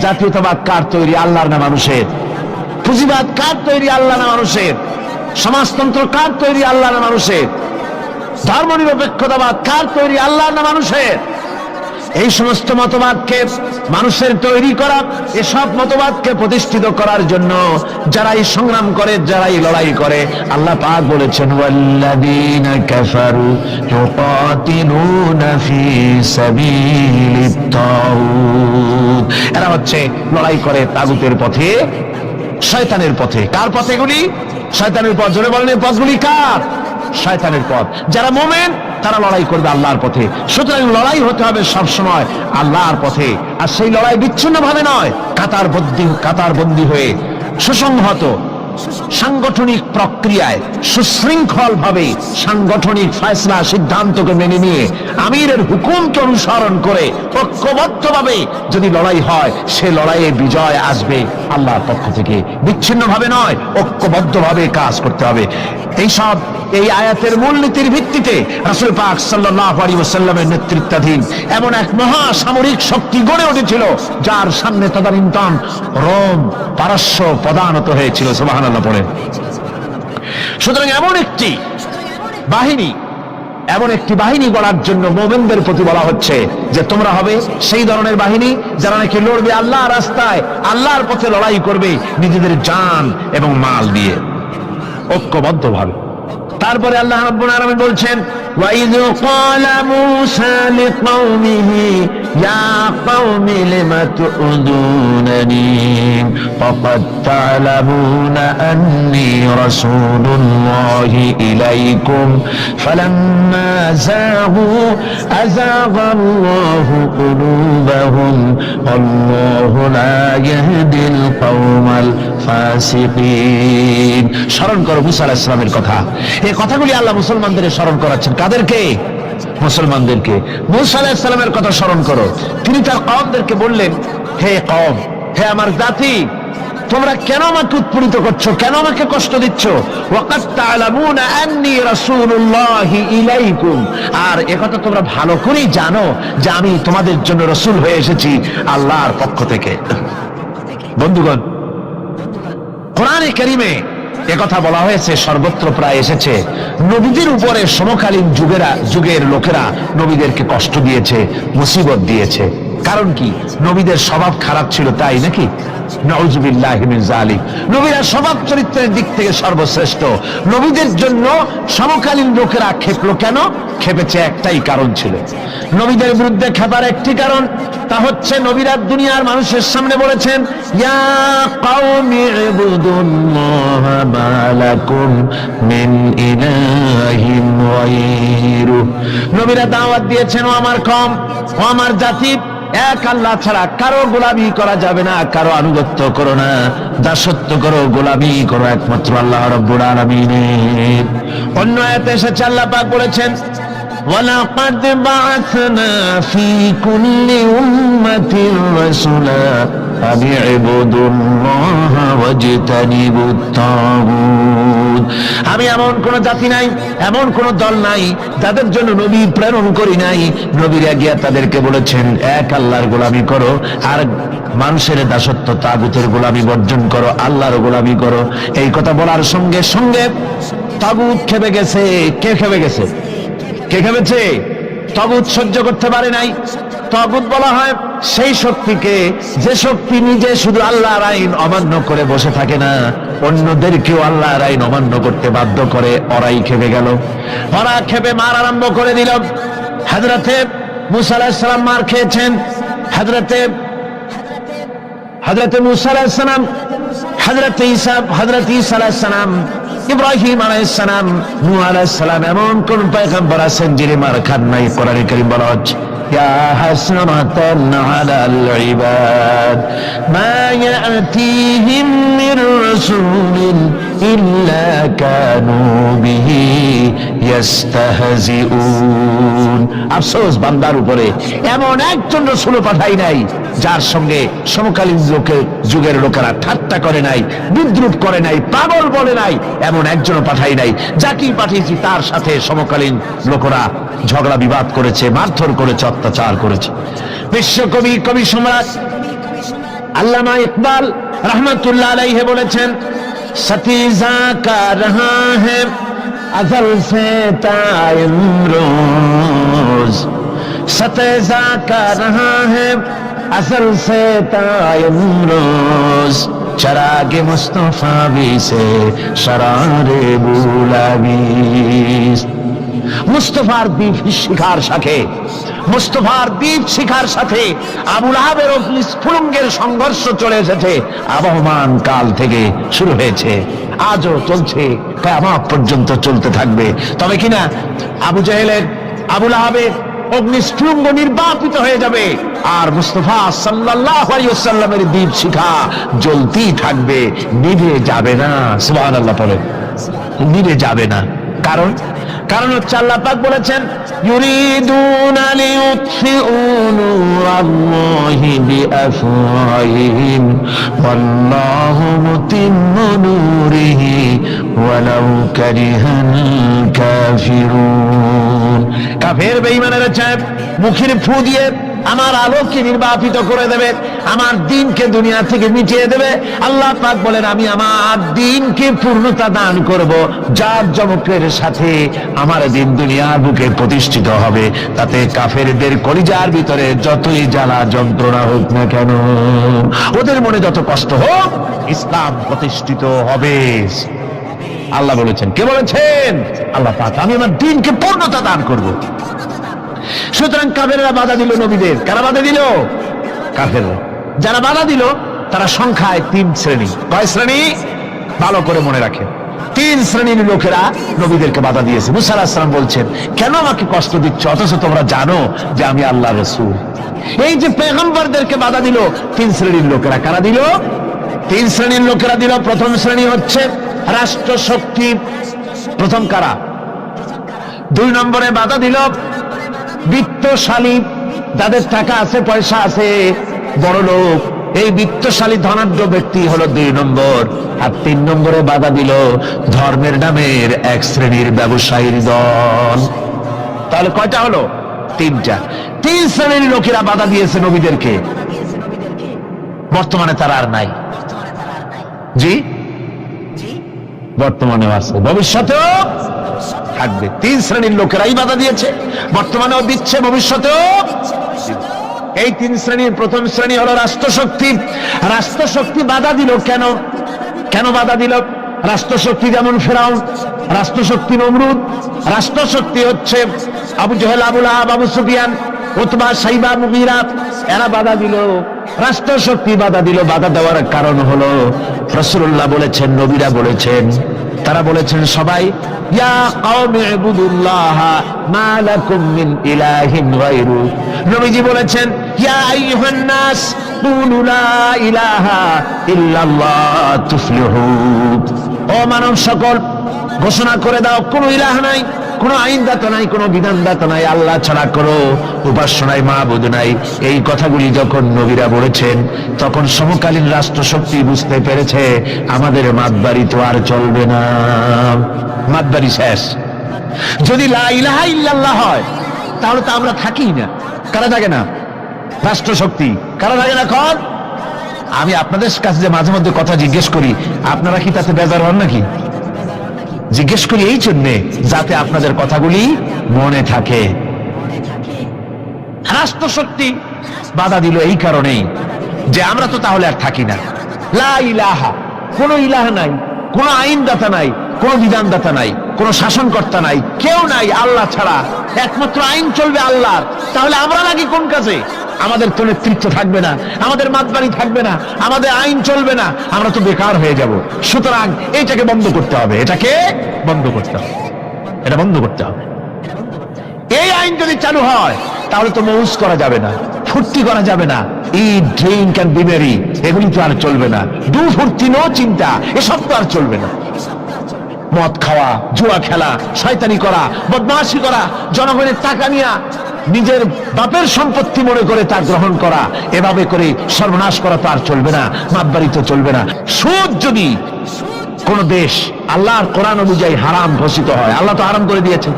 জাতীয়তাবাদ কার তৈরি? আল্লাহর না মানুষের? পুঁজিবাদ কার তৈরি? আল্লাহ না মানুষের? সমাজতন্ত্র কার তৈরি? আল্লাহ না মানুষের? ধর্মনিরপেক্ষতাবাদ কার তৈরি? আল্লাহ না মানুষের? এই সমস্ত মতবাদকে মানুষের তৈরি করা, এসব মতবাদকে প্রতিষ্ঠিত করার জন্য যারাই সংগ্রাম করে, যারাই লড়াই করে, আল্লাহ পাক বলেছেন ওয়াল্লাযীনা কাফারু ইউকাতিলুনা ফি সাবিলিত তাগুত। এরা হচ্ছে লড়াই করে তাগুতের পথে, শয়তানের পথে। কার পথে এগুলি? শয়তানের পথ। জোরে বলেন এই পথগুলি কার? শয়তানের পথ। যারা মুমিন তারা লড়াই করবে আল্লাহর পথে। সুতরাং লড়াই হতে হবে সবসময় আল্লাহর পথে। আর সেই লড়াই বিচ্ছিন্ন ভাবে নয়, কাতারবন্দী হয়ে সুসংহত সাংগঠনিক প্রক্রিয়ায় সুশৃঙ্খল ভাবে সাংগঠনিক ফয়সলা সিদ্ধান্তকে মেনে নিয়ে আমিরের হুকুমকে অনুসরণ করে ঐক্যবদ্ধভাবে যদি লড়াই হয়, সে লড়াইয়ে বিজয় আসবে আল্লাহর পক্ষ থেকে। বিচ্ছিন্ন ভাবে নয়, ঐক্যবদ্ধভাবে কাজ করতে হবে। এই আয়াতের মূলনীতির ভিত্তিতে রাসূল পাক সাল্লাল্লাহু আলাইহি ওয়াসাল্লামের নেতৃত্বাধীন এমন এক মহা সামরিক শক্তি গড়ে উঠেছিল যার সামনে তদানীন্তন রোম, পারস্য পদানত হয়েছিল। সুবহানাল্লাহ পড়েন। সুতরাং এমন একটি বাহিনী গড়ার জন্য মুমিনদের প্রতি বলা হচ্ছে যে তোমরা হবে সেই ধরনের বাহিনী যারা নাকি লড়বে আল্লাহর রাস্তায়, আল্লাহর পথে লড়াই করবে নিজেদের জান এবং মাল দিয়ে ঐক্যবদ্ধভাবে। তারপরে আল্লাহ রাব্বুল আলামিন বলছেন وَإِذْ قَالَ مُوسَى لِقَوْمِهِ يَا قَوْمِ لِمَ تُؤْذُونَنِي وَقَدْ تَعْلَمُونَ أَنِّي رَسُولُ اللَّهِ إِلَيْكُمْ فَلَمَّا زَاغُوا أَزَاغَ اللَّهُ قُلُوبَهُمْ وَاللَّهُ لَا يَهْدِي الْقَوْمَ الْفَاسِقِينَ। স্মরণ করো মুসা আলাইহিস সালামের কথা। এই কথাগুলি আল্লাহ মুসলমানদের স্মরণ করাচ্ছেন। কাদেরকে? মুসলমানদেরকে। মুসা আলাইহিস সালামের কথা স্মরণ করো। তিনি তার কওমদেরকে বললেন, হে কওম, হে আমার জাতি, তোমরা কেন আমাকে উৎপীড়িত করছো, কেন আমাকে কষ্ট দিচ্ছ? ওয়াকাদ তা'লামুনা আন্নী রাসূলুল্লাহি ইলাইকুম, আর একথা তোমরা ভালো করেই জানো যে আমি তোমাদের জন্য রাসূল হয়ে এসেছি আল্লাহর পক্ষ থেকে। বন্ধুগণ, কোরআনে কারীমে একথা বলা হয়েছে, সর্বত্র প্রায় এসেছে, নবীদের উপরে সমকালীন যুগের লোকেরা নবীদেরকে কষ্ট দিয়েছে, মুসিবত দিয়েছে। কারণ কি? নবীদের স্বভাব খারাপ ছিল, তাই নাকি? নাউযুবিল্লাহি মিন যালিক। নবীরা স্বভাব চরিত্রের দিক থেকে সর্বশ্রেষ্ঠ। নবীদের জন্য সমকালীন লোকেরা খেপলো কেন? খেপেছে একটাই কারণ ছিল। নবীদের বিরুদ্ধে খেপার একটি কারণ, তা হচ্ছে নবীরা দুনিয়ার মানুষের সামনে বলেছেন, ইয়া কওমি ইবুদুল্লাহা মা লাকুম মিন ইলাহিন গায়রু। নবীরা দাওয়াত দিয়েছেন, ও আমার কওম, ও আমার জাতি, এক আল্লাহ ছাড়া কারো গোলামি করা যাবে না, কারো আনুগত্য করো না, দাসত্ব করো, গোলামি করো একমাত্র আল্লাহ রাব্বুল আলামিনের। অন্য আয়াতে এসেছে, আল্লাহ পাক বলেছেন, ওয়ালাকাদ বা'আথনা ফি কুল্লি উম্মাতির রাসূলা আন ইবুদুল্লাহা ওয়াজতানিবুত তাগুত। আমি এমন কোন জাতি নাই, এমন কোন দল নাই যাদের জন্য নবী প্রেরণ করি নাই। নবীরা গিয়া তাদেরকে বলেছেন, এক আল্লাহর গোলামি করো, আর মানুষের দাসত্ব তাগুতের গোলামি বর্জন করো, আল্লাহর গোলামি করো। এই কথা বলার সঙ্গে সঙ্গে তাগুত খেপে গেছে। কে খেপে গেছে? কে খেপেছে? তাগুত সহ্য করতে পারে নাই। তাগুত বলা হয় সেই শক্তিকে, যে শক্তি নিজে শুধু আল্লাহর আইন অমান্য করে বসে থাকে না, অন্যদেরকেও আল্লাহর আইন অমান্য করতে বাধ্য করে। ওরাই খেপে গেল। ওরা খেপে মার আরম্ভ করে দিল। হযরতে মুসা আলাইহিস সালাম মার খেয়েছেন। হযরতে মুসা আলাইহিস সালাম, হযরতে ঈসা আলাইহিস সালাম, ইব্রাহিম আলাইহিস সালাম, নূহ আলাইহিস সালাম, এমন কোন পয়গম্বর আছেন যিনি মার খান নাই? কোরআনে কারীম বলা হচ্ছে, ইয়া হাসরাতান আলাল ইবাদ মা ইয়াতিহিম মির রাসূলিন ইল্লা কানু বিহি ইস্তাহজিউন। আফসোস বান্দার উপরে, এমন একজন রাসূল পাঠাই নাই যার সঙ্গে সমকালীন যুগের লোকেরা ঠাট্টা করে নাই, বিদ্রুপ করে নাই, পাগল বলে নাই। এমন একজনও পাঠাই নাই। যাকেই পাঠিয়েছি তার সাথে সমকালীন লোকেরা ঝগড়া বিবাদ করেছে, মারধর করেছে, অত্যাচার করেছে। বিশ্বকবি, কবি সম্রাট আল্লামা ইকবাল রহমাতুল্লাহ আলাইহি বলেছেন, সতীজা কা রহা হ্যায় আজল সে তা ইমরোজ, সতীজা কা রহা হ্যায় असल से तायमरोज चरागे मुस्तफा भी से शरारे बुलाबीस। মুস্তফার দ্বীপ শিখার সাথে, মুস্তফার দ্বীপ শিখার সাথে আবু লাহাবের অগ্নিস্ফুলিঙ্গের সংঘর্ষ চলে এসেছে। আবহমান কাল থেকে শুরু হয়েছে, আজও চলছে, কিয়ামত পর্যন্ত চলতে থাকবে। তবে কিনা আবু জাহেলের, আবু লাহাবের অগ্নিস্ফুলিঙ্গ নির্বাপিত হয়ে যাবে, আর মুস্তাফা সাল্লাল্লাহু আলাইহি ওয়াসাল্লামের দীপ শিখা জ্বলতেই থাকবে, নিভে যাবে না। সুবহানাল্লাহ পড়ে, নিভে যাবে না। কারণ হচ্ছে আল্লাহ পাক বলেছেন, ইউরিদুনা লিইউতফিউ নূরাল্লাহি বিআফওয়াহিহিম ওয়াল্লাহু মুতিম্মু নূরিহি ওয়ালাউ কারিহাল কাফিরুন। কাফের বেঈমানেরা চায় মুখের ফু দিয়ে আমার আলোকে নির্বাপিত করে দেবে, আমার দ্বীনকে দুনিয়া থেকে মিটিয়ে দেবে। আল্লাহ পাক বলেন, আমি আমার দ্বীনকে পূর্ণতা দান করব, যার জমকের সাথে আমার দ্বীন দুনিয়ার বুকে প্রতিষ্ঠিত হবে। তাতে কাফেরদের কলিজার ভিতরে যতই জ্বালা যন্ত্রণা হোক না কেন, ওদের মনে যত কষ্ট হোক, ইসলাম প্রতিষ্ঠিত হবে। আল্লাহ বলেছেন। কে বলেছেন? আল্লাহ পাক। আমি আমার দ্বীনকে পূর্ণতা দান করব। সুতরাং কাফেররা বাধা দিল নবীদের। কারা বাধা দিল? কাফেররা। যারা বাধা দিল তারা সংখ্যায় 3 শ্রেণী। কয় শ্রেণী? ভালো করে মনে রাখেন। 3 শ্রেণীর লোকেরা নবীদেরকে বাধা দিয়েছে। মুসা আলাইহিস সালাম বলছেন, কেন আমাকে কষ্ট দিচ্ছ অথচ তোমরা জানো যে আমি আল্লাহর রাসূল? এই যে পয়গম্বরদেরকে বাধা দিল 3 শ্রেণীর লোকেরা। কারা দিল? 3 শ্রেণীর লোকেরা দিল। প্রথম শ্রেণী হচ্ছে রাষ্ট্র শক্তি। প্রথম কারা? 2 নম্বরে বাধা দিল বিত্তশালী, যাদের টাকা আছে, পয়সা আছে, বড় লোক। এই বিত্তশালী ধনাঢ্য ব্যক্তি হলো 2 নম্বর। আর 3 নম্বরে বাধা দিল ধর্মের নামের 1 শ্রেণীর ব্যবসায়ীর দল। তাহলে কয়টা হলো? 3টা। 3 শ্রেণীর লোকেরা বাধা দিয়েছে নবীদেরকে। বর্তমানে তারা আর নাই। জি, বর্তমানেও আছে, ভবিষ্যতেও থাকবে। 3 শ্রেণীর লোকেরাই বাধা দিয়েছে, বর্তমানেও দিচ্ছে, ভবিষ্যতেও। এই 3 শ্রেণীর প্রথম শ্রেণী হলো রাষ্ট্রশক্তি। রাষ্ট্রশক্তি বাধা দিল কেন? কেন বাধা দিল? রাষ্ট্রশক্তি যেমন ফেরাউন, রাষ্ট্রশক্তি নমরুদ, রাষ্ট্রশক্তি হচ্ছে আবু জেহেল, আবু লাহাব, আবু সুফিয়ান, উতবা, সাইবা, মুগীরা। এরা বাধা দিল, রাষ্ট্রশক্তি বাধা দিল। বাধা দেওয়ার কারণ হলো রাসূলুল্লাহ বলেছেন, নবীরা বলেছেন, তারা বলেছেন সবাই, ইয়া কওমি ইবুদুল্লাহ মা লাকুম মিন ইলাহিন গায়রু। নবীজি বলেছেন, ইয়া আইয়ুহান নাস কুলু লা ইলাহা ইল্লাল্লাহ তুফলিহু। ও মানব সকল, ঘোষণা করে দাও কোনো ইলাহ নাই, কোনো আইনদাতা নাই, কোনো বিধানদাতা নাই, আল্লাহ ছাড়া কোনো উপাস্য নাই, মাবুদ নাই। এই কথাগুলি যখন নবীরা বলেছেন, তখন সমকালীন রাষ্ট্রশক্তি বুঝতে পেরেছে আমাদের মাতবাড়ি তো আর চলবে না, মাতবাড়ি শেষ। যদি লা ইলাহা ইল্লাল্লাহ হয় তাহলে তো আমরা থাকি না। কারা থাকে না? রাষ্ট্রশক্তি। কারা থাকে না? কর। আমি আপনাদের কাছে যে মাঝে মধ্যে কথা জিজ্ঞেস করি, আপনারা কি তাতে বেজার হন নাকি? জিজ্ঞেস করি এই জন্যে যাতে আপনাদের কথাগুলি মনে থাকে। রাষ্ট্রশক্তি বাধা দিল এই কারণেই যে আমরা তো তাহলে আর থাকি না। লা ইলাহা, কোনো ইলাহ নাই, কোনো আইনদাতা নাই, কোনো বিধানদাতা নাই, কোনো শাসনকর্তা নাই, কেউ নাই আল্লাহ ছাড়া। একমাত্র আইন চলবে আল্লাহর। তাহলে আমরা নাকি কোন কাজে? আমাদের তো নেতৃত্ব থাকবে না, আমাদের মাতবাড়ি থাকবে না, আমাদের আইন চলবে না, আমরা তো বেকার হয়ে যাব। সুতরাং এটাকে বন্ধ করতে হবে, এটাকে বন্ধ করতে হবে, এটা বন্ধ করতে হবে। এই আইন যদি চালু হয় তাহলে তো মৌজ করা যাবে না, ফুর্তি করা যাবে না, ইট, ড্রিঙ্ক এন্ড বি মেরি, এগুলি তো আর চলবে না। ডু ফুর্তি, নো চিন্তা, এসব তো আর চলবে না। মদ খাওয়া, জুয়া খেলা, শয়তানি করা, বদমাশি করা, জনগণের টাকা নিয়ে নিজের বাপের সম্পত্তি মনে করে তা গ্রহণ করা, এভাবে করে সর্বনাশ করা তো আর চলবে না, মাতবাড়ি তো চলবে না। সুদ যদি কোন দেশ আল্লাহর কোরআন অনুযায়ী হারাম ঘোষিত হয়, আল্লাহ তো হারাম করে দিয়েছে,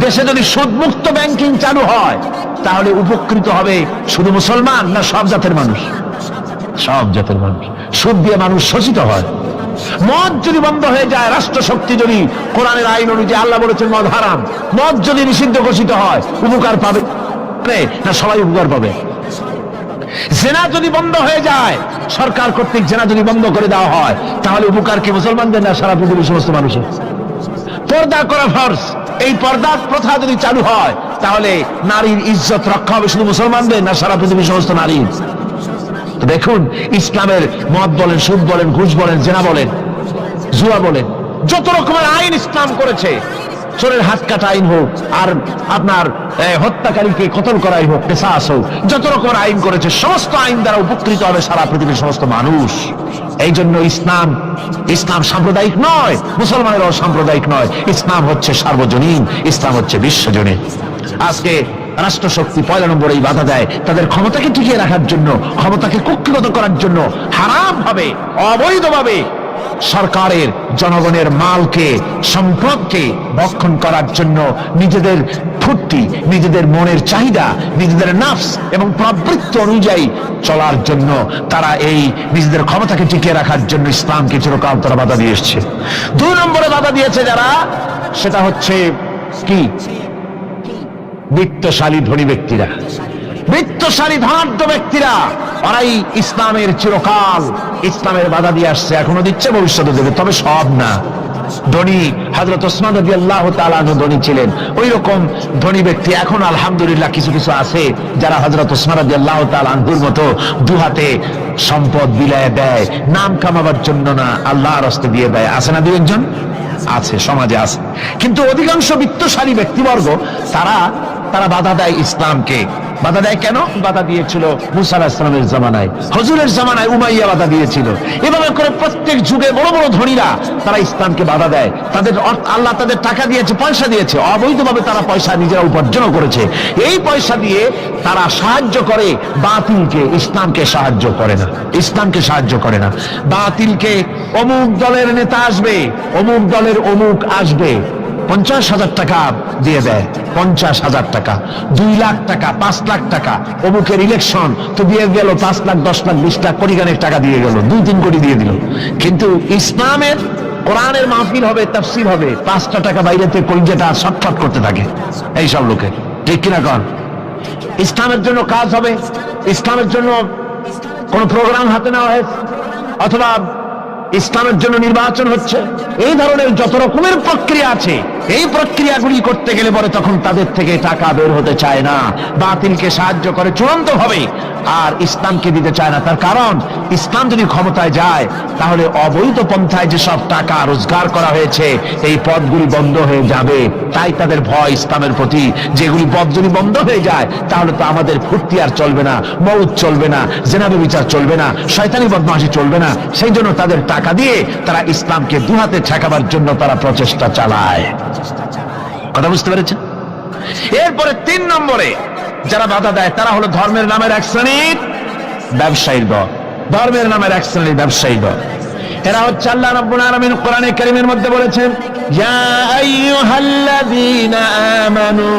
দেশে যদি সুদ মুক্ত ব্যাংকিং চালু হয় তাহলে উপকৃত হবে শুধু মুসলমান না সব জাতের মানুষ? সব জাতের মানুষ। সুদ দিয়ে মানুষ শোষিত হয়। মদ যদি বন্ধ হয়ে যায়, রাষ্ট্রশক্তি যদি কোরআনের আইন অনুযায়ী, আল্লাহ বলেছেন মদ হারাম, মদ যদি নিষিদ্ধ ঘোষিত হয়, উপকার পাবে না সবাই উপকার পাবে? জেনা যদি বন্ধ হয়ে যায়, সরকার কর্তৃক জেনা যদি বন্ধ করে দেওয়া হয়, তাহলে উপকার কি মুসলমানদের না সারা পৃথিবীর সমস্ত মানুষের? পর্দা করা ফরজ, এই পর্দা প্রথা যদি চালু হয় তাহলে নারীর ইজ্জত রক্ষা হবে শুধু মুসলমানদের না সারা পৃথিবীর সমস্ত নারীর? দেখুন, ইসলামের মদ বলেন, সুদ বলেন, ঘুষ বলেন, জেনা বলেন, জুয়া বলেন, যত রকমের আইন ইসলাম করেছে, চোরের হাত কাটা আইন হোক, আর আপনার হত্যাকারীকে কতল করাই হোক, কিসাস হোক, যত রকমের আইন করেছে, সমস্ত আইন দ্বারা উপকৃত হবে সারা পৃথিবীর সমস্ত মানুষ। এই জন্য ইসলাম সাম্প্রদায়িক নয়, মুসলমানেরও সাম্প্রদায়িক নয়, ইসলাম হচ্ছে সার্বজনীন, ইসলাম হচ্ছে বিশ্বজনীন। আজকে রাষ্ট্রশক্তি 1 নম্বরেই বাধা দেয় তাদের ক্ষমতাকে টিকিয়ে রাখার জন্য, ক্ষমতাকে কুক্ষিগত করার জন্য, হারাম ভাবে, অবৈধভাবে সরকারের জনগণের মালকে, সম্পদকে ভক্ষণ করার জন্য, নিজেদের ফুর্তি, নিজেদের মনের চাহিদা, নিজেদের নাফস এবং প্রবৃত্তি অনুযায়ী চলার জন্য তারা এই নিজেদের ক্ষমতাকে টিকিয়ে রাখার জন্য ইসলামকে চিরকাল তারা বাধা দিয়ে এসছে। 2 নম্বরে বাধা দিয়েছে যারা, সেটা হচ্ছে কি? বিত্তশালী ধনী ব্যক্তিরা, বিত্তশালী ধনাঢ্য ব্যক্তিরা, ওরাই ইসলামের চিরকাল ইসলামের বাধা দিয়ে আসছে, এখনো দিচ্ছে, ভবিষ্যতে দেবে, তবে সব না। ধনী হযরত ওসমান রাদিয়াল্লাহু তাআলা আনহু ধনী ছিলেন, ওই রকম ধনী ব্যক্তি এখন আলহামদুলিল্লাহ কিছু কিছু আছে যারা হযরত ওসমান রাদিয়াল্লাহু তাআলা আনহুর মতো দুহাতে সম্পদ বিলায় দেয়, নাম কামাবার জন্য না, আল্লাহর রাস্তায় দিয়ে দেয়। আছে না দুই একজন? আছে, সমাজে আছে। কিন্তু অধিকাংশ বিত্তশালী ব্যক্তিবর্গ তারা বাধা দেয় ইসলামকে। বাধা দেয় কেন? বাধা দিয়েছিল মুসা আলাইহিস সালামের জামানায়, হুজুরের জামানায় উমাইয়া বাধা দিয়েছিল। এভাবে করে প্রত্যেক যুগে বড় বড় ধনীরা তারা ইসলামকে বাধা দেয়। তাদের আল্লাহ তাদের টাকা দিয়েছে, পয়সা দিয়েছে, অবৈধভাবে তারা পয়সা নিজেরা উপার্জন করেছে। এই পয়সা দিয়ে তারা সাহায্য করে বাতিলকে, ইসলামকে সাহায্য করে না। ইসলামকে সাহায্য করে না। বাতিলকে অমুক দলের নেতা আসবে, অমুক দলের অমুক আসবে, 50,000 টাকা দিয়ে দেয়, 50,000 টাকা, 2 লাখ টাকা, 5 লাখ টাকা, অমুকের ইলেকশন তো দিয়ে গেল 5 লাখ, 10 লাখ, 20 লাখ, কোটি গানের টাকা দিয়ে গেল, 2-3 কোটি দিয়ে দিল। কিন্তু ইসলামের কোরআনের মাহফিল হবে, তাফসীর হবে, 5টা টাকা বাইরেতে কলিজাটা ছটফট করতে থাকে এইসব লোকের, ঠিক কিনা কন? ইসলামের জন্য কাজ হবে, ইসলামের জন্য কোন প্রোগ্রাম হাতে নেওয়া হয়েছে, অথবা ইসলামের জন্য নির্বাচন হচ্ছে, এই ধরনের যত রকমের প্রক্রিয়া আছে, এই প্রক্রিয়াগুলি করতে গেলে পরে তখন তাদের থেকে টাকা বের হতে চায় না, বাতিলকে সাহায্য করে চূড়ান্ত ভাবে, আর ইসলামকে দিতে চায় না। তার কারণ ইসলাম যদি ক্ষমতায় যায় তাহলে অবৈধ পন্থায় যেসব টাকা রোজগার করা হয়েছে এই পথগুলি বন্ধ হয়ে যাবে। তাই তাদের ভয় ইসলামের প্রতি, যেগুলি পথ যদি বন্ধ হয়ে যায় তাহলে তো আমাদের ফুর্তি আর চলবে না, মউত চলবে না, জিনা ব্যভিচার চলবে না, শয়তানি বদমাশি চলবে না। সেই জন্য তাদের টাকা দিয়ে তারা ইসলামকে দুহাতে ঠেকাবার জন্য তারা প্রচেষ্টা চালায়। কথা বুঝতে পেরেছেন? এরপরে 3 নম্বরে যারা বাধা দেয় তারা হলো ধর্মের নামের এক শ্রেণীর ব্যবসায়ীর দল। ধর্মের নামের এক শ্রেণীর ব্যবসায়ী দল। এরা হচ্ছে আল্লাহ রাব্বুল আলামিন কোরআনে কারীমের মধ্যে বলেছেন, ইয়া আইয়ুহাল্লাযীনা আমানু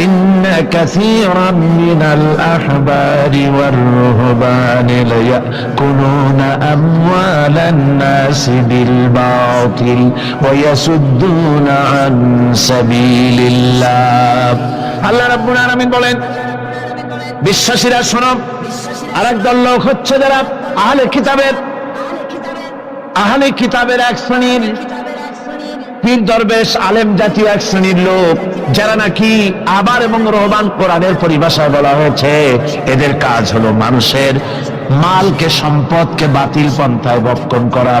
ইন্না কাসীরাম মিনাল আহবারি ওয়ার রুহবানি লায়াকুলুনা আমওয়ালান নাসি বিল বাতিল ওয়া ইয়াসুদ্দুনা আন সাবিলিল্লাহ। আল্লাহ রাব্বুল আলামিন বলেন, বিশ্বাসীরা শোনো, আরেক দল লোক হচ্ছে যারা আহলে কিতাবের এক শ্রেণীর পীর দরবেশ আলেম জাতীয় এক শ্রেণীর লোক, যারা নাকি আবার এবং রহবান, কোরআনের পরিভাষায় বলা হয়েছে এদের কাজ হলো মানুষের মালকে, সম্পদকে বাতিল পন্থায় ভক্ষণ করা।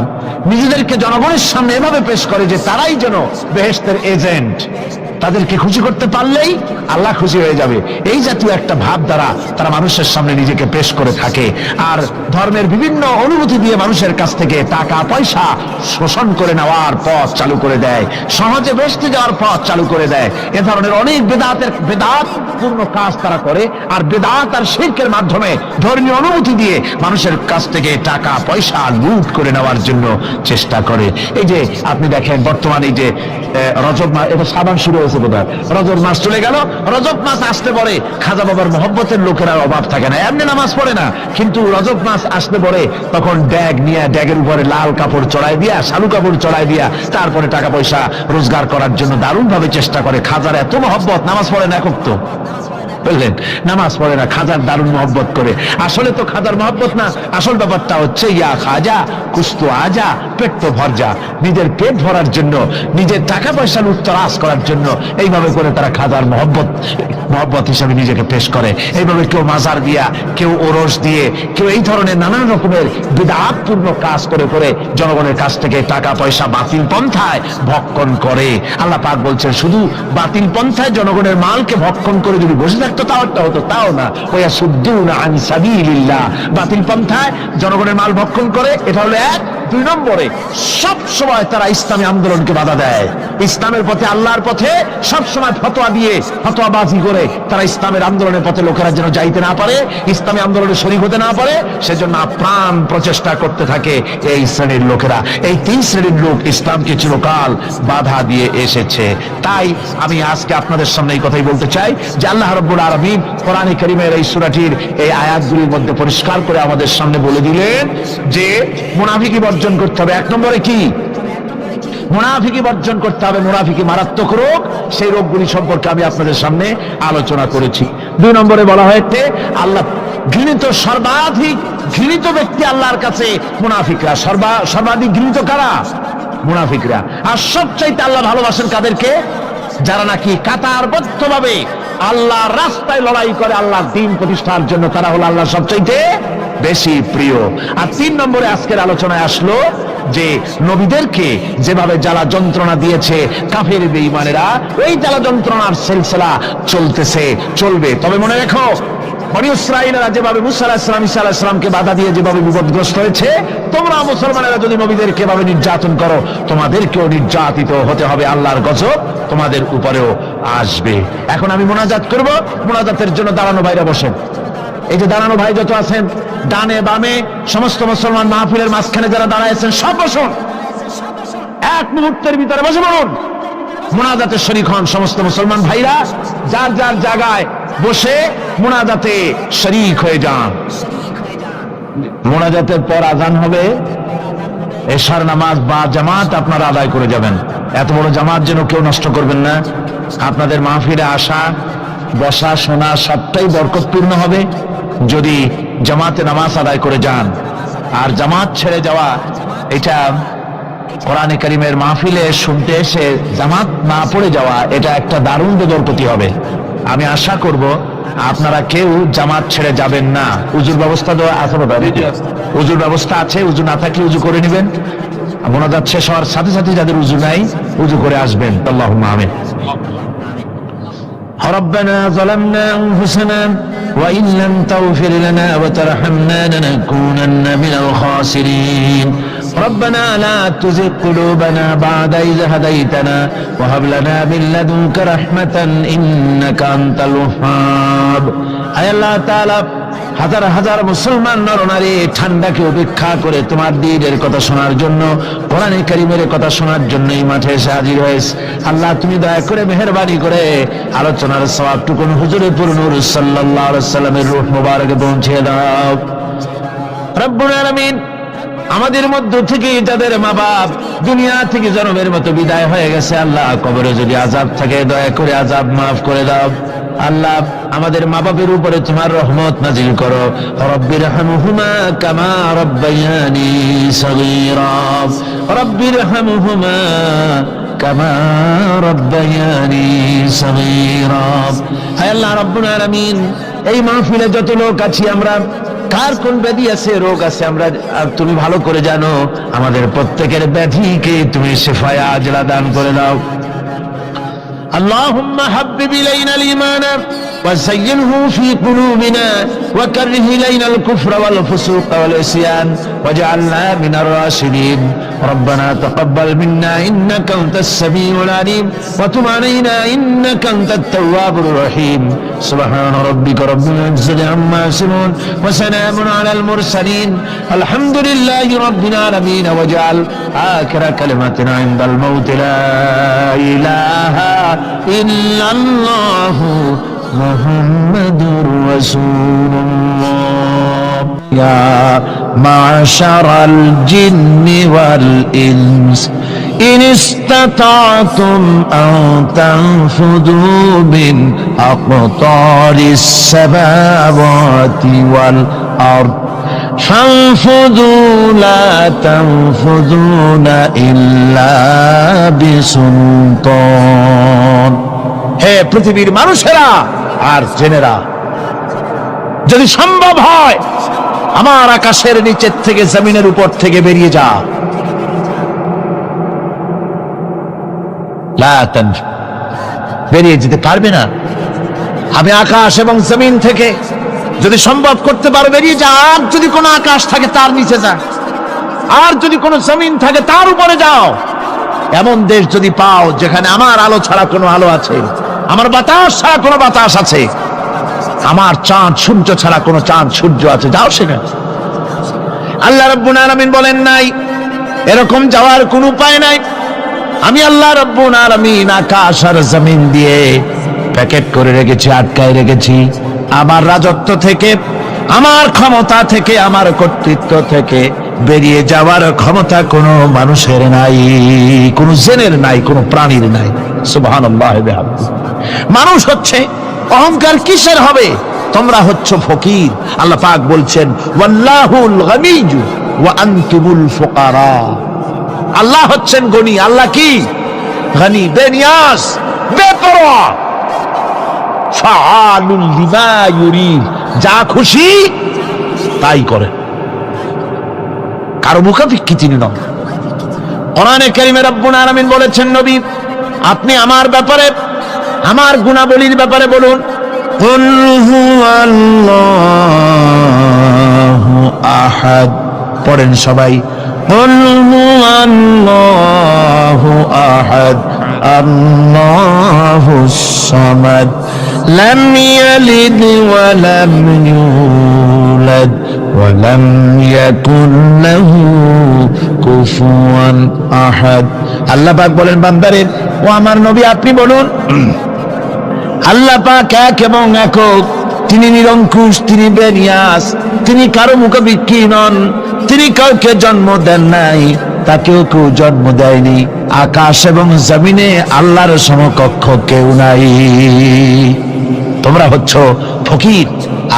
নিজেদেরকে জনগণের সামনে এভাবে পেশ করে যে তারাই যেন বেহেশতের এজেন্ট, তাদেরকে খুশি করতে পারলেই আল্লাহ খুশি হয়ে যাবে। এই জাতীয় একটা ভাব দ্বারা তারা মানুষের সামনে নিজেকে পেশ করে থাকে, আর ধর্মের বিভিন্ন অনুভূতি দিয়ে মানুষের কাছ থেকে টাকা পয়সা শোষণ করে নেওয়ার পথ চালু করে দেয়, সহজে বেহেশতে যাওয়ার পথ চালু করে দেয়। এ ধরনের অনেক বেদাতপূর্ণ কাজ তারা করে, আর বেদাত আর শিরকের মাধ্যমে ধর্মীয় অনুভূতি দিয়ে মানুষের কাছ থেকে টাকা পয়সা লুট করে নেওয়ার জন্য চেষ্টা করে। এই যে আপনি দেখেন বর্তমানে এই যে রজব মাস, এটা সাবান শুরু হয়েছে বোধহয়, রজব মাস চলে গেল, রজব মাস আসতে পরে খাজা বাবার মহব্বতের লোকের আর অভাব থাকে না, এমনি নামাজ পড়ে না, কিন্তু রজব মাস আসতে পরে তখন ড্যাগ নিয়ে ড্যাগের উপরে লাল কাপড় চড়াই দিয়া, শালু কাপড় চড়াই দিয়া তারপরে টাকা পয়সা রোজগার করার জন্য দারুণ ভাবে চেষ্টা করে। খাজার এত মহব্বত, নামাজ পড়ে না একক তো, বুঝলেন, নামাজ পড়ে না, খাজার দারুণ মহব্বত করে। আসলে তো খাজার মহব্বত না, আসল ব্যাপারটা হচ্ছে ইয়া খাজা কুস্তু আজা, পেট তো ভর যা, নিজের পেট ভরার জন্য, নিজের টাকা পয়সা লুটতরাজ করার জন্য এইভাবে করে তারা খাজার মহব্বত হিসাবে নিজেকে পেশ করে। এইভাবে কেউ মাজার দিয়া, কেউ ওরস দিয়ে, কেউ এই ধরনের নানান রকমের বিদআতপূর্ণ কাজ করে করে জনগণের কাছ থেকে টাকা পয়সা বাতিল পন্থায় ভক্ষণ করে। আল্লাহ পাক বলছেন, শুধু বাতিল পন্থায় জনগণের মালকে ভক্ষণ করে যদি বসে থাকতো তাওটা হতো, তাও না, ওয়া সুদ্দুনা আন সাবিলিল্লাহ, বাতিল পন্থায় জনগণের মাল ভক্ষণ করে। এটা হলো এক। 2 নম্বরে সব সময় তারা ইসলামী আন্দোলনকে বাধা দেয়। ইসলামের পথে, আল্লাহর পথে সব সময় ফতোয়া দিয়ে, ফতোয়াবাজি করে তারা ইসলামের আন্দোলনের পথে লোকেরা যেন যাইতে না পারে, ইসলামী আন্দোলনে শরীক হতে না পারে, সেজন্য আপ্রাণ প্রচেষ্টা করতে থাকে এই শ্রেণীর লোকেরা। এই 3 শ্রেণীর লোক ইসলামকে চিরকাল বাধা দিয়ে এসেছে। তাই আমি আজকে আপনাদের সামনে এই কথাই বলতে চাই যে আল্লাহ রাব্বুল আলামিন কোরআনে কারীমের এই সূরাটির এই আয়াতগুলির মধ্যে পরিষ্কার করে আমাদের সামনে বলে দিলেন যে মুনাফিকি বর্জন করতে হবে। 1 নম্বরে কি? মুনাফিকি বর্জন করতে হবে। মুনাফিকি মারাত্মক রোগ, সেই রোগগুলি সম্পর্কে আমি আপনাদের সামনে আলোচনা করেছি। 2 নম্বরে বলা হয়েছে আল্লাহ ঘৃণিত, সর্বাধিক ঘৃণিত ব্যক্তি আল্লাহর কাছে মুনাফিকরা। সর্বাধিক ঘৃণিত কারা? মুনাফিকরা। আর সবচাইতে আল্লাহ ভালোবাসেন কাদেরকে? যারা নাকি কাতারবদ্ধভাবে আল্লাহর রাস্তায় লড়াই করে আল্লাহর দ্বীন প্রতিষ্ঠার জন্য, তারা হলো আল্লাহ সবচাইতে বেশি প্রিয়। আর 3 নম্বরে আজকের আলোচনায় আসলো যে নবীদেরকে যেভাবে জ্বালা যন্ত্রণা দিয়েছে কাফের বেঈমানেরা, এই জ্বালা যন্ত্রণার সিলসিলা চলতেছে, চলবে। তবে মনে রেখো, বনী ইসরাঈলরা যেভাবে মুসা আলাইহিস সালাম, ঈসা আলাইহিস সালামকে বাধা দিয়ে যেভাবে বিপদগ্রস্ত হয়েছে, তোমরা মুসলমানেরা যদি নবীদেরকে ভাবে নির্যাতন করো, তোমাদেরকেও নির্যাতিত হতে হবে। আল্লাহর গজব তোমাদের উপরেও আসবে। এখন আমি মুনাজাত করব। মুনাজাতের জন্য দাঁড়ানো ভাইরা বসেন। এই যে দাঁড়ানো ভাই যত আছেন, ডানে বামে সমস্ত মুসলমান মাহফিলের মাঝখানে যারা দাঁড়াইছেন, সব বসুন। এক মুহূর্তের ভিতরে বসে পড়ুন। মুনাজাতে শরীক হন সমস্ত মুসলমান ভাইরা, যার যার জায়গায় বসে মুনাজাতে শরীক হয়ে যান। মুনাজাতের পর আজান হবে, এশার নামাজ বা জামাত আপনারা আদায় করে যাবেন। এত বড় জামাত যেন কেউ নষ্ট করবেন না। আপনাদের মাহফিলে আসা, বসা, শোনা সবটাই বরকতপূর্ণ হবে যদি জামাতে নামাজ আদায় করে যান। আর জামাত ছেড়ে যাওয়া, এটা কোরআনে কারীমের মাহফিলে শুনতে এসে জামাত না পড়ে যাওয়া, এটা একটা দারুণ বেদরকতি হবে। আমি আশা করব আপনারা কেউ জামাত ছেড়ে যাবেন না। উজুর ব্যবস্থা তো আছে, উজুর ব্যবস্থা আছে। উজু না থাকলে উজু করে নেবেন। মোনাজাত শেষ হওয়ার সাথে সাথে যাদের উজু নাই, উজু করে আসবেন। আল্লাহুম্মা আমিন। ربنا ظلمنا أنفسنا وإن لم تغفر لنا وترحمنا لنكونن من الخاسرين ربنا لا تزغ قلوبنا بعد إذ هديتنا وهب لنا من لدنك رحمة إنك أنت الوهاب أي الله تعالى হাজার হাজার মুসলমান নরনারী ঠান্ডাকে উপেক্ষা করে তোমার দ্বীনের কথা শোনার জন্য, কোরআনে কারীমের কথা শোনার জন্য এই মাঠে এসে হাজির হয়েছে। আল্লাহ তুমি দয়া করে মেহেরবানি করে আলোচনার সওয়াবটুকু হুজুরে পুর নূর সাল্লাল্লাহু আলাইহি ওয়াসাল্লামের রূহ মুবারকে পৌঁছে দাও। রব্বুল আলামিন, আমাদের মধ্য থেকে যাদের মা বাপ দুনিয়া থেকে জন্মের মতো বিদায় হয়ে গেছে, আল্লাহ কবরে যদি আযাব থাকে দয়া করে আযাব মাফ করে দাও। আল্লাহ আমাদের মা বাপের উপরে তোমার রহমত নাজিল করো। রব্বিরহামহুমা কামা রব্বায়ানি সগীরা, রব্বিরহামহুমা কামা রব্বায়ানি সগীরা। হে আল্লাহ রাব্বুল আলামিন, এই মাহফিলে যত লোক আছি আমরা, কার কোন ব্যাধি আছে, রোগ আছে, আমরা তুমি ভালো করে জানো। আমাদের প্রত্যেকের ব্যাধিকে তুমি শিফায়ে আজলা দান করে দাও। اللهم حبب إلينا الإيمان وزينه في قلوبنا وكره إلينا الكفر والفسوق والعصيان واجعلنا من الراشدين ربنا تقبل منا إنك أنت السميع العليم وتب علينا إنك أنت التواب الرحيم سبحان ربك رب العزة عما يصفون وسلام على المرسلين الحمد لله رب العالمين واجعل آخر كلمتنا عند الموت لا إله إلا الله محمد رسول الله يا معشر الجن والإنس إن استطعتم أن تنفذوا من أقطار السماوات والأرض فانفذوا لا تنفذون إلا بسلطان। হে পৃথিবীর মানুষেরা আর জেনেরা, যদি সম্ভব হয় আমার আকাশের নিচের থেকে জমিনের উপর থেকে বেরিয়ে যা। বেরিয়ে যেতে পারবে না। আমি আকাশ এবং জমিন থেকে যদি সম্ভব করতে পারো বেরিয়ে যা। আর যদি কোনো আকাশ থাকে তার নিচে যা, আর যদি কোনো জমিন থাকে তার উপরে যাও। এমন দেশ যদি পাও যেখানে আমার আলো ছাড়া কোনো আলো আছে, আমার বাতাস ছাড়া কোনো বাতাস আছে, আমার চাঁদ সূর্য ছাড়া কোনো চাঁদ সূর্য আছে, যাও সেখানে। আল্লাহ রাব্বুল আলামিন বলেন নাই এরকম যাওয়ার কোনো উপায় নাই। আমি আল্লাহ রাব্বুল আলামিন আকাশ আর জমিন দিয়ে প্যাকেট করে রেখেছি, আটকায় রেখেছি। আমার রাজত্ব থেকে, আমার ক্ষমতা থেকে, আমার কর্তৃত্ব থেকে বেরিয়ে যাওয়ার ক্ষমতা কোনো মানুষের নাই, কোনো জিনের নাই, কোনো প্রাণীর নাই। সুবহানাল্লাহ। মানুষ হচ্ছে অহংকার কিসের হবে? তোমরা হচ্ছ ফকির। আল্লাহ পাক বলছেন ওয়াল্লাহুল গানিয়্যু ওয়া আনতুমুল ফুকারা। আল্লাহ হচ্ছেন গনি। আল্লাহ কি? গনি, বেনিয়াজ, বেপরোয়া। ফাআলুল লিমা ইউরিদ, যা খুশি তাই করে, কারো মুখাপেক্ষী তিনি নন। কোরআনে কারিমে রব্বুল আলামিন বলেছেন, নবী আপনি আমার ব্যাপারে, আমার গুণাবলীর ব্যাপারে বলুন। কুল হুয়াল্লাহু আহাদ, পড়েন সবাই। কুল হুয়াল্লাহু আহাদ আল্লাহুস সামাদ লাম ইয়ালিদ ওয়া লাম ইউলাদ ওয়া লাম ইয়াকুল লাহু কুফুয়ান আহাদ। আল্লাহ পাক বলেন, বান্দারে ও আমার নবী আপনি বলুন, আল্লাহ পাক এক এবং একক, তিনি নিরঙ্কুশ, তিনি বেনিয়াস, তিনি কারো মুখাপেক্ষী নন, তিনি কাউকে জন্ম দেন নাই, তাকেও কেউ জন্ম দেয়নি। আকাশ এবং জমিনে আল্লাহর সমকক্ষ কেউ নাই। তোমরা হচ্ছ ফকির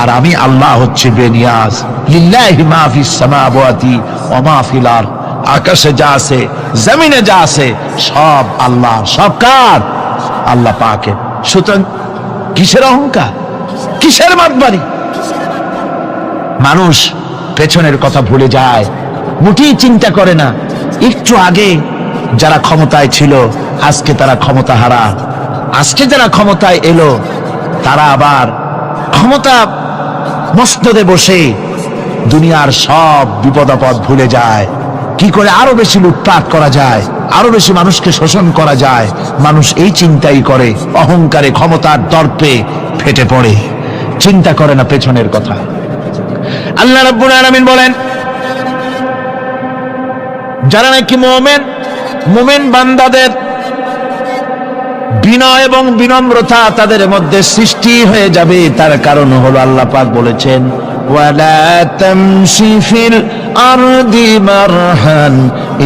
আর আমি আল্লাহ হচ্ছে বেনিয়াস। লিল্লাহি মা ফিস সামাওয়াতি ওয়া মা ফিল আরদ, আকাশে যা আছে জমিনে যা আছে সব আল্লাহ। সব কার? আল্লাহ পাকের। সুতরাং কিসের অহংকার, কিসের মাতবাড়ি? মানুষ পেছনের কথা ভুলে যায়, মোটেই চিন্তা করে না। একটু আগে যারা ক্ষমতায় ছিল আজকে তারা ক্ষমতা হারা, আজকে যারা ক্ষমতায় এলো তারা আবার ক্ষমতা মসনদে বসে দুনিয়ার সব বিপদ আপদ ভুলে যায়। কি করে আরো বেশি লুটপাট করা যায়, আরো বেশি মানুষকে শোষণ করা যায়, মানুষ এই চিন্তাই করে। অহংকারে, ক্ষমতার দর্পে ফেটে পড়ে, চিন্তা করে না পেছনের কথা। আল্লাহ রাব্বুল আলামিন বলেন, যারা নাকি মুমিন বান্দাদের বিনয় এবং বিনম্রতা তাদের মধ্যে সৃষ্টি হয়ে যাবে, তার কারণ হলো আল্লাহ পাক বলেছেন, ওয়ালা তামশি ফিল আরদি মারহান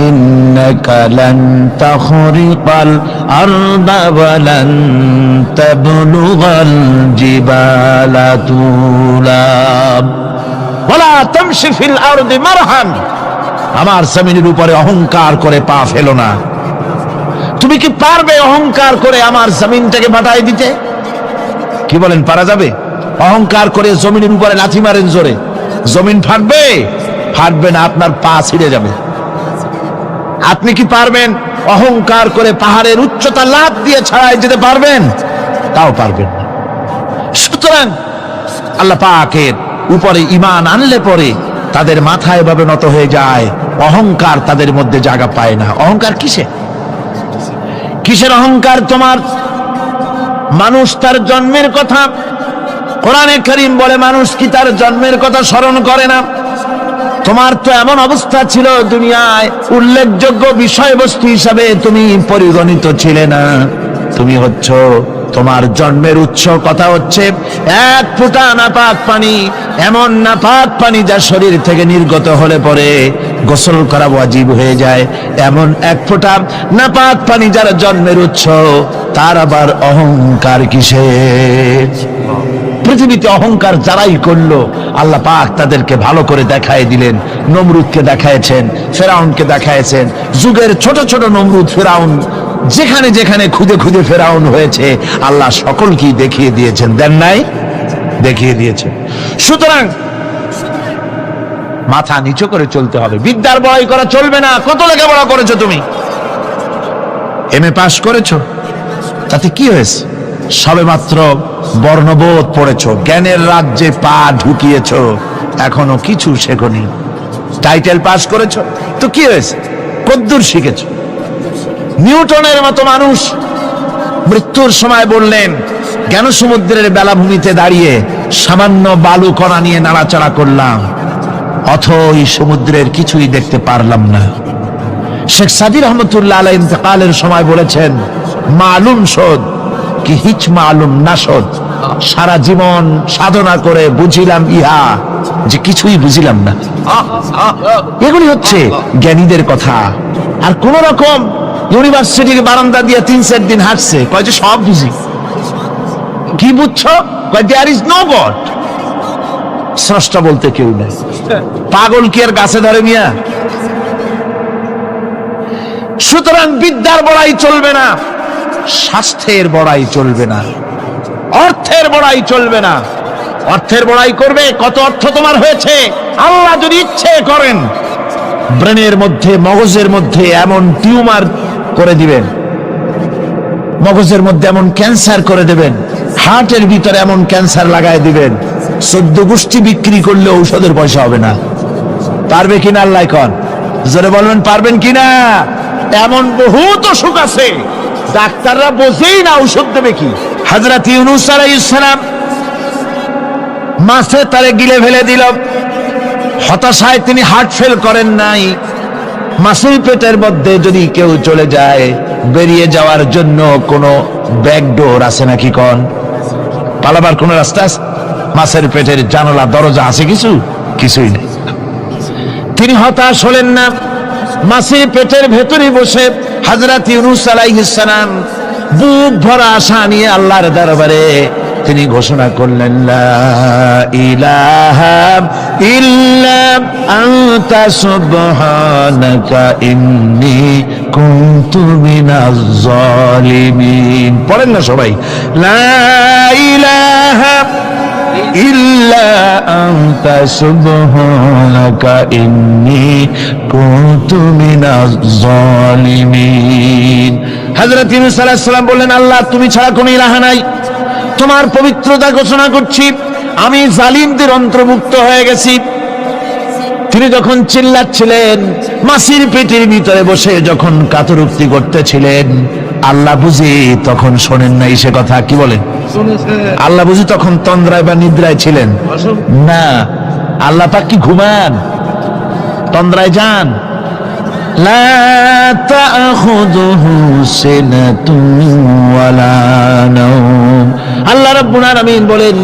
ইন্নাকা লান তাখরিকাল আরদা ওয়া লান তাবলুগাল জিবালা তুলা। ওয়ালা তামশি ফিল আরদি মারহান, আমার জমিনের উপরে অহংকার করে পা ফেলো না। তুমি কি পারবে অহংকার করে আমার জমিনটাকে বাটাই দিতে? কি বলেন, পারা যাবে? অহংকার করে জমিনের উপরে লাথি মারেন জোরে, জমিন ফাটবে? ফাটবে না, আপনার পা ছিঁড়ে যাবে। আপনি কি পারবেন অহংকার করে পাহাড়ের উচ্চতা লাফ দিয়ে ছাড়াই যেতে পারবেন? তাও পারবেন না। সুতরাং আল্লাহ পাকের উপরে ঈমান আনলে পরে তাদের মাথা এভাবে নত হয়ে যায়, অহংকার তাদের মধ্যে জায়গা পায় না। অহংকার কিসের অহংকার তোমার? মানুষ তার জন্মের কথা, কোরআনে কারীম বলে মানুষ কি তার জন্মের কথা স্মরণ করে না? তোমার তো এমন অবস্থা ছিল, দুনিয়ায় উল্লেখযোগ্য বিষয়বস্তু হিসাবে তুমি পরিগণিত ছিলে না। তুমি হচ্ছ, তোমার জন্মের উৎস কথা হচ্ছে এক ফোঁটা নাপাক পানি, এমন নাপাক পানি যা শরীর থেকে নির্গত হলে পরে গোসল করা ওয়াজিব হয়ে যায়। এমন এক ফোঁটা নাপাক পানি যার জন্মের উৎস, তার আবার অহংকার কিসের? পৃথিবীতে অহংকার যারাই করলো আল্লাহ পাক তাদেরকে ভালো করে দেখায় দিলেন। নমরুদকে দেখায়ছেন, ফেরাউনকে দেখায়ছেন, যুগের ছোট ছোট নমরুদ ফেরাউন যেখানে যেখানে খুদে খুদে ফেরাউন হয়েছে আল্লাহ সকলকেই দেখিয়ে দিয়েছেন। দেন নাই? দেখিয়ে দিয়েছেন। সুতরাং মাথা নিচু করে চলতে হবে, বিদ্যার বড়াই করা চলবে না। কত লেখাপড়া করেছো তুমি? এমএ পাস করেছো, তাতে কি হয়েছে? সবে মাত্র বর্ণবোধ পড়েছো, জ্ঞানের রাজ্যে পা ঢুকিয়েছো, এখনো কিছু শেখনি। টাইটেল পাস করেছো, তো কি হয়েছে? কদ্দুর শিখেছো? নিউটনের মতো মানুষ মৃত্যুর সময় বললেন, জ্ঞান সমুদ্রের বেলাভূমিতে দাঁড়িয়ে সামান্য বালু কণা নিয়ে নাড়াচাড়া করলাম, অথই সমুদ্রের কিছুই দেখতে পারলাম না। শেখ সাদী রহমতুল্লাহ আলাইহি ইন্তেকালের সময় বলেছেন, মালুম শোধ কি হিচ মালুম না শোধ, সারা জীবন সাধনা করে বুঝিলাম ইহা যে কিছুই বুঝিলাম না। এগুলি হচ্ছে জ্ঞানীদের কথা। আর কোন রকম ইউনিভার্সিটির বারান্দা দিয়ে 3-4 দিন হাঁটছে, কয় যে সব বুঝি। কি বুঝছো? কয় দেয়ার ইজ নো গড, স্রষ্টা বলতে কেউ নেই। পাগল কি আর গাছে ধরে মিয়া? সুতরাং বিদ্যার বড়াই চলবে না, স্বাস্থ্যের বড়াই চলবে না, অর্থের বড়াই চলবে না। অর্থের বড়াই করবে, কত অর্থ তোমার হয়েছে, আল্লাহ যদি ইচ্ছে করেন ব্রেনের মধ্যে, মগজের মধ্যে এমন টিউমার করে দিবেন, মগজের মধ্যে এমন ক্যান্সার করে দেবেন, হার্টের ভিতরে এমন ক্যান্সার লাগায় দিবেন, 14 গোষ্ঠী বিক্রি করলে ঔষধের পয়সা হবে না। পারবে কিনা আল্লাহ কন, জোরে বলবেন পারবেন কিনা? এমন বহুত অসুখ আছে ডাক্তাররা বোঝেই না ঔষধ দেবে কি। হযরত ইউনূস আলাইহিস সালাম মাছে তারে গিলে ফেলে দিল, হতাশায় তিনি হার্ট ফেল করেন নাই। মাছের পেটের মধ্যে যদি কেউ চলে যায়, বেরিয়ে যাওয়ার জন্য কোনো ব্যাকডোর আছে নাকি কন? পালাবার কোন রাস্তা আছে? মাছের পেটের জানালা দরজা আছে কিছু? কিছুই নেই। তিনি হতাশ হলেন না, মাছের পেটের ভেতরে বসে হযরত ইউনূস আলাইহিস সালাম বুক ভরা আশা নিয়ে আল্লাহর দরবারে তিনি ঘোষণা করলেন, লা ইলাহা ইল্লা আনতা সুবহানাকা ইন্নী কুনতু মিনাজ জালিমিন। পড়েন না সবাই, লা ইলাহা ইল্লা আনতা সুবহানাকা ইন্নী কুনতু মিনাজ জালিমিন। হযরত ইউনূস আলাইহিস সালাম বললেন, আল্লাহ তুমি ছাড়া কোনো ইলাহ নাই, তোমার পবিত্রতা ঘোষণা করছি, আমি জালিমদের অন্তর্ভুক্ত হয়ে গেছি। তিনি যখন চিল্লাচ্ছিলেন, মাছির পেটের ভিতরে বসে যখন কাতরুক্তি করতেছিলেন, আল্লাহ বুঝি তখন শোনেন নাই সে কথা? কি বলেন? আল্লাহ বুঝি তখন তন্দ্রায় বা নিদ্রায় ছিলেন না? আল্লাহ পাক কি ঘুমান? তন্দ্রায় যান? লা তাখুযুহু সিনাতুন ওয়ালা নাওম। আল্লাহ রাব্বুল আলামিন বলেন,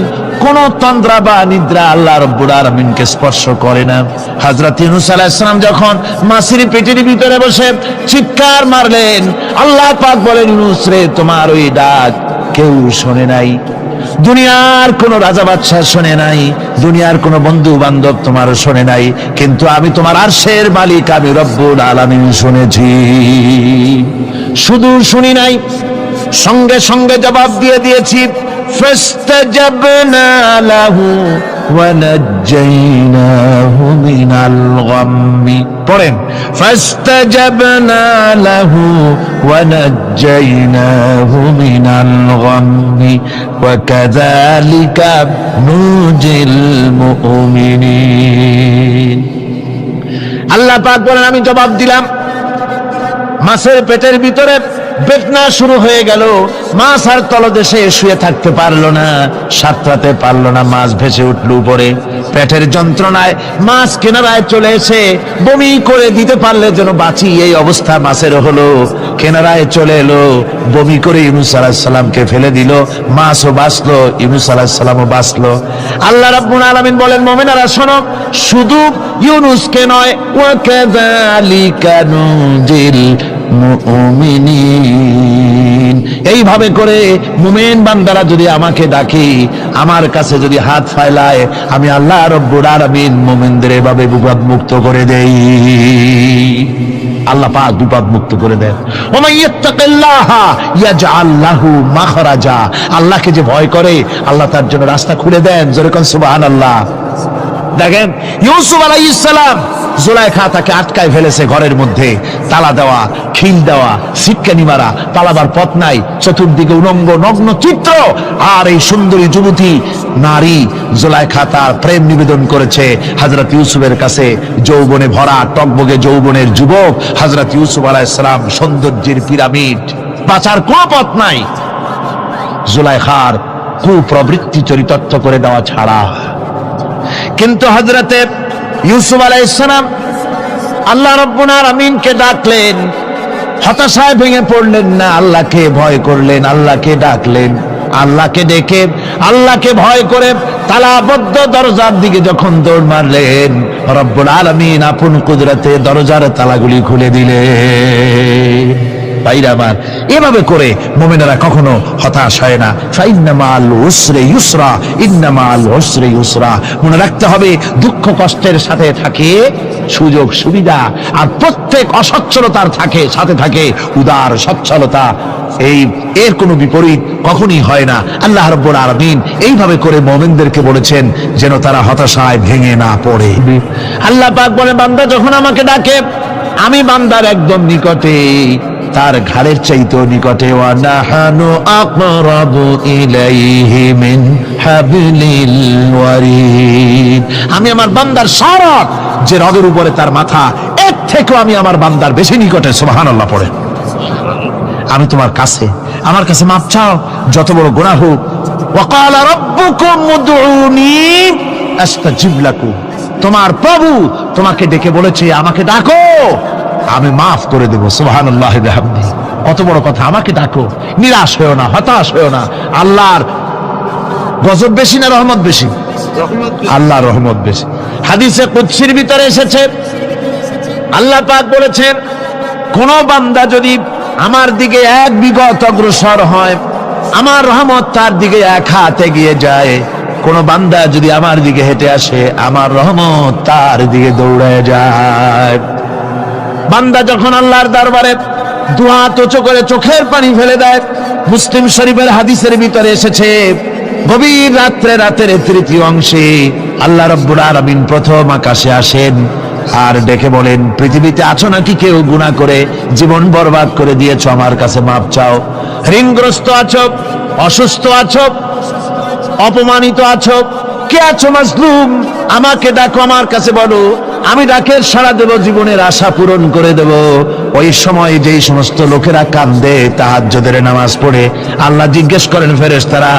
কোন তন্দ্রা বা নিদ্রা আল্লাহ রাব্বুল আলামিনকে স্পর্শ করে না। হযরত ইউনূস আলাইহিস সালাম যখন মাছের পেটের ভিতরে বসে চিৎকার মারলেন, আল্লাহ পাক বলেন, ইউনূস রে, তোমার ওই ডাক কেউ শোনে নাই, দুনিয়ার কোন রাজা বাদশাহ শোনে নাই, দুনিয়ার কোন বন্ধু বান্ধব তোমার শোনে নাই, কিন্তু আমি তোমার আরশের মালিক, আমি রব্বুল আলামিন শুনেছি। শুধু শুনি নাই, সঙ্গে সঙ্গে জবাব দিয়ে দিয়েছি। ফাস্তাজাবনা লাহু ওয়া নাজ্জাইনাহু মিনাল গাম্মি। পড়েন, ফাস্তাজাবনা লাহু ওয়া নাজ্জাইনাহু মিনাল গাম্মি ওয়া কাযালিকা নুজিল মুমিনিন। আল্লাহ পাক বলেন, আমি জবাব দিলাম। মাছের পেটের ভিতরে বেদনা শুরু হয়ে গেল, মাছ আর তলদেশে শুয়ে থাকতে পারলো না, সাঁতরাতে পারলো না, মাছ ভেসে উঠল উপরে। পেটের যন্ত্রণায় মাছ কিনারায় চলে এসে বমি করে দিতে পারলে যেন বাঁচি, এই অবস্থা মাছের হলো। কিনারায় চলে এলো, বমি করে ইউনূস আলাইহিস সালামকে ফেলে দিল, মাছও বাঁচলো, ইউনূস আলাইহিস সালামও বাঁচলো। আল্লাহ রাব্বুল আলামিন বলেন, মুমিনেরা শোনো, শুধু ইউনূসকে নয়, ওয়া কাযালিকা নুজিল মুমিনিন। এইভাবে করে মুমিন বান্দারা যদি আমাকে ডাকে, আমার কাছে যদি হাত ফাইলায়, আমি আল্লাহ রব্বুল আলামিন মুমিনদের এভাবে বিপদ মুক্ত করে দেই। আল্লাহ পাক বিপদ মুক্ত করে দেন। ওয়া মান ইয়াত্তাকিল্লাহা ইয়াজআল লাহু মাখরাজা। আল্লাহকে যে ভয় করে, আল্লাহ তার জন্য রাস্তা খুলে দেন। জোরে কোন সুবহানাল্লাহ। দেখেন, ইউসুফ আলাইহিস সালাম, জুলাইখা তাকে আটকায় ফেলেছে ঘরের মধ্যে, তালা দেওয়া, খিল দেওয়া, সিটকানি মারা, পালাবার পথ নাই, চতুর্দিকে উলঙ্গ নগ্ন চিত্র। আর এই সুন্দরী যুবতী নারী জুলাইখা তার প্রেম নিবেদন করেছে হযরত ইউসুফের কাছে। যৌবনে ভরা টকবগে যৌবনের যুবক হযরত ইউসুফ আলাইহিস সালাম, সৌন্দর্যের পিরামিড, বাঁচার কোনো পথ নাই জুলাইখার কুপ্রবৃত্তি চরিতার্থ করে দেওয়া ছাড়া। কিন্তু হযরতে ইউসুফ আলাইহিস সালাম আল্লাহ রাব্বুল আলামিনকে ডাকলেন, হতাশায় ভেঙে পড়লেন না, আল্লাহকে ভয় করলেন, আল্লাহকে ডাকলেন। আল্লাহকে ডেকে, আল্লাহকে ভয় করে তালাবদ্ধ দরজার দিকে যখন দৌড় মারলেন, রব্বুল আলামিন আপন কুদরতে দরজার তালাগুলি খুলে দিলেন। ভাইরা আমার, এভাবে করে মুমিনেরা কখনো হতাশ হয় না। ফাইন্না মাআল উসরি ইউসরা, ইন্না মাআল উসরি ইউসরা। মনে রাখতে হবে, দুঃখ কষ্টের সাথে থাকে সুযোগ সুবিধা, আর প্রত্যেক অসচ্ছলতার সাথে থাকে উদার সচ্ছলতা। এর কোনো বিপরীত কখনই হয় না। আল্লাহ রাব্বুল আলামিন এইভাবে করে মুমিনদেরকে বলেছেন যেন তারা হতাশায় ভেঙে না পড়ে। আল্লাহ পাক বলে, বান্দা যখন আমাকে ডাকে, আমি বান্দার একদম নিকটে, তার ঘাড়ের চাইতেও নিকটে। ওয়া নাহানু আকরাবু ইলাইহি মিন হাবলিল ওয়ারিদ। আমি আমার বান্দার সারাত যে রগের উপরে তার মাথা, এর থেকেও আমি আমার বান্দার বেশি নিকটে। সুবহানাল্লাহ পড়ে। আমি তোমার কাছে, আমার কাছে মাপ চাও, যত বড় গুনাহ হোক। ওয়া ক্বালা রাব্বুকুম উদউনি আস্তাজিব লাকুম। তোমার প্রভু তোমাকে ডেকে বলেছে, আমাকে ডাকো, আমি মাফ করে দেব। সুবহানাল্লাহি ওয়া বিহামদিহি। কত বড় কথা, আমাকে ডাকো, নিরাশ হয়েও না, হতাশ হয়েও না। আল্লাহর গজব বেশি না রহমত বেশি? আল্লাহর রহমত বেশি। হাদিসে কুদসির ভিতরে এসেছে, আল্লাহ পাক বলেছেন, কোন বান্দা যদি আমার দিকে এক বিগত অগ্রসর হয়, আমার রহমত তার দিকে এক হাত এগিয়ে যায়। কোন বান্দা যদি আমার দিকে হেঁটে আসে, আমার রহমত তার দিকে দৌড়ে যায়। বান্দা যখন আল্লাহর দরবারে দুহাত উঁচু করে চোখের পানি ফেলে দেয়, মুসলিম শরীফের হাদিসের ভিতরে এসেছে, গভীর রাতের তৃতীয় অংশে আল্লাহ রাব্বুল আলামিন প্রথম আকাশে আসেন আর ডেকে বলেন, পৃথিবীতে আছো নাকি কেউ গুনাহ করে জীবন বরবাদ করে দিয়েছো, আমার কাছে মাপ চাও। ঋণগ্রস্ত আছো, অসুস্থ আছো, অপমানিত আছো, কে আছো মাজলুম, আমাকে ডাকো, আমার কাছে বলো, আমি ডাকের সাড়া দেব, জীবনের আশা পূরণ করে দেব। ওই সময় যেই সমস্ত লোকেরা কান্দে তাহাজ্জুদের নামাজ পড়ে, আল্লাহ জিজ্ঞেস করেন ফেরেশতারা,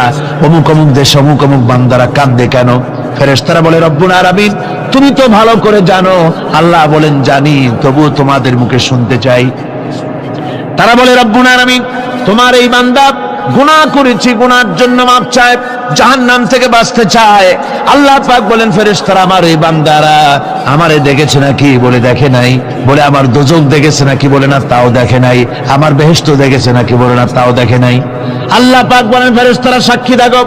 অমুক অমুক দেশে অমুক অমুক বান্দারা কান্দে কেন? ফেরেশতারা বলে, রব্বুল আলামিন তুমি তো ভালো করে জানো। আল্লাহ বলেন, জানি, তবু তোমাদের মুখে শুনতে চাই। তারা বলে, রব্বুল আলামিন তোমার এই বান্দা গুনাহ করেছি, গুনার জন্য মাপ চায়, জাহান্নাম থেকে বাঁচতে চায়। আল্লাহ পাক বলেন, ফেরেশতারা আমার এই বান্দারা আমারে দেখেছে নাকি? বলে দেখে নাই। বলে আমার দোজখ দেখেছে নাকি? বলে না, তাও দেখে নাই। আমার বেহেশত দেখেছে নাকি? বলে না, তাও দেখে নাই। আল্লাহ পাক বলেন, ফেরেশতারা সাক্ষী থাকো,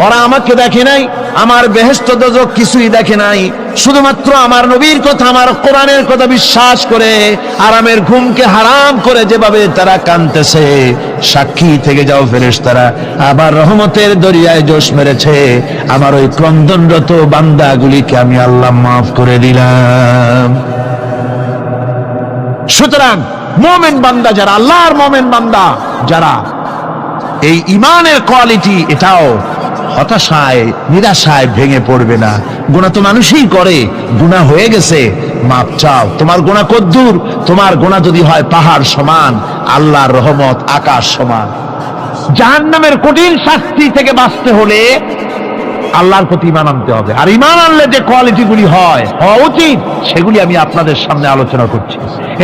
ওরা আমাকে দেখে নাই, আমার বেহেশত দোজখ কিছুই দেখে নাই, শুধুমাত্র আমার নবীর কথা, আমার কোরআনের কথা বিশ্বাস করে আরামের ঘুমকে হারাম করে যেভাবে তারা কাঁদতেছে, সাক্ষী থেকে যাও ফেরেশতারা, আবার রহমতের দরিয়ায় জোশ মেরেছে, আমার ওই ক্রন্দনরত বান্দাগুলিকে আমি আল্লাহ মাফ করে দিলাম। সুতরাং মুমিন বান্দা যারা, আল্লাহর মুমিন বান্দা যারা, এই ঈমানের কোয়ালিটি, এটাও হতাশায় নিরাশায় ভেঙে পড়বে না। গুনাহ তো মানুষই করে, গুনাহ হয়ে গেছে, মাপ চাও। তোমার গুনাহ কদ্দুর? তোমার গুনাহ যদি হয় পাহাড় সমান, আল্লাহর রহমত আকাশ সমান। জাহান্নামের কঠিন শাস্তি থেকে বাঁচতে হলে আল্লাহর প্রতি ঈমান আনতে হবে। আর ঈমান আনলে যে কোয়ালিটিগুলি হওয়া উচিত, সেগুলি আমি আপনাদের সামনে আলোচনা করছি।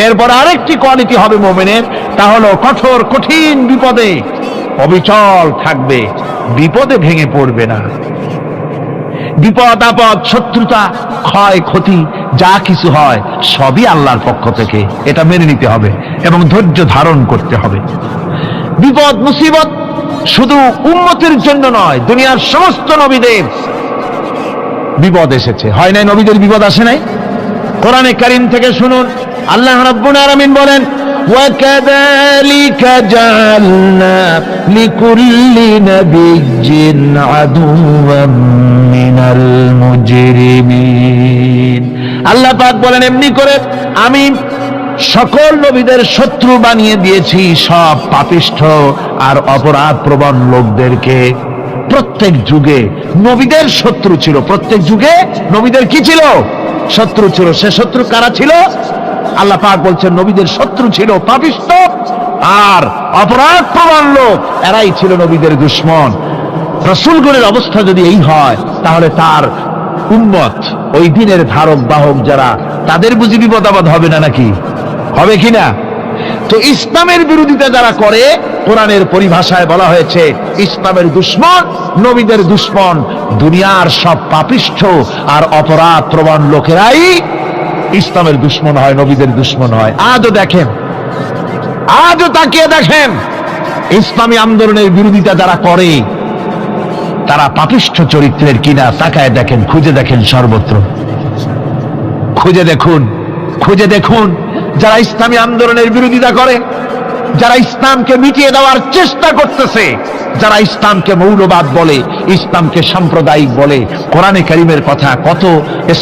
এরপর আরেকটি কোয়ালিটি হবে মুমিনের, তা হলো কঠোর কঠিন বিপদে অবিচল থাকবে, বিপদে ভেঙে পড়বে না। বিপদ আপদ, শত্রুতা, ক্ষয় ক্ষতি যা কিছু হয় সবই আল্লাহর পক্ষ থেকে, এটা মেনে নিতে হবে এবং ধৈর্য ধারণ করতে হবে। বিপদ মুসিবত শুধু উম্মতের জন্য নয়, দুনিয়ার সমস্ত নবীদের বিপদ এসেছে, হয় নাই? নবীদের বিপদ আসে নাই? কোরআনে কারীম থেকে শুনুন, আল্লাহ রাব্বুল আলামিন বলেন, وَكَذَلِكَ جَعَلْنَا لِكُلِّ نَبِيٍّ عَدُوًّا مِنَ الْمُجْرِمِينَ। আল্লাহ পাক বলেন, এমনি করে আমি সকল নবীদের শত্রু বানিয়ে দিয়েছি সব পাপিষ্ঠ আর অপরাধ প্রবণ লোকদেরকে। প্রত্যেক যুগে নবীদের শত্রু ছিল, প্রত্যেক যুগে নবীদের কি ছিল? শত্রু ছিল। সে শত্রু কারা ছিল? আল্লাহ পাক বলছেন, নবীদের শত্রু ছিল পাপিষ্ঠ আর অপরাধ প্রবণ লোক, এরাই ছিল নবীদের দুশমন। রাসূলগণের অবস্থা যদি এই হয়, তাহলে তার উম্মত, ওই দিনের ধারক বাহক যারা, তাদের বুঝি বিপদ আপদ হবে না? নাকি হবে কিনা? তো ইসলামের বিরোধিতা যারা করে, কোরআনের পরিভাষায় বলা হয়েছে ইসলামের দুশমন, নবীদের দুশমন। দুনিয়ার সব পাপিষ্ঠ আর অপরাধ প্রবণ লোকেরাই ইসলামের দুশমন হয়, নবীদের দুশমন হয়। আজও দেখেন আজও তাকিয়ে দেখেন ইসলামী আন্দোলনের বিরোধিতা যারা করে তারা পাপিষ্ঠ চরিত্রের কিনা, তাকায় দেখেন, খুঁজে দেখেন সর্বত্র, খুঁজে দেখুন যারা ইসলামী আন্দোলনের বিরোধিতা করে, যারা ইসলামকে মিটিয়ে দেওয়ার চেষ্টা করতেছে, যারা ইসলামকে মৌলবাদ বলে, ইসলামকে সাম্প্রদায়িক বলে, কোরআনে কারীমের কথা কত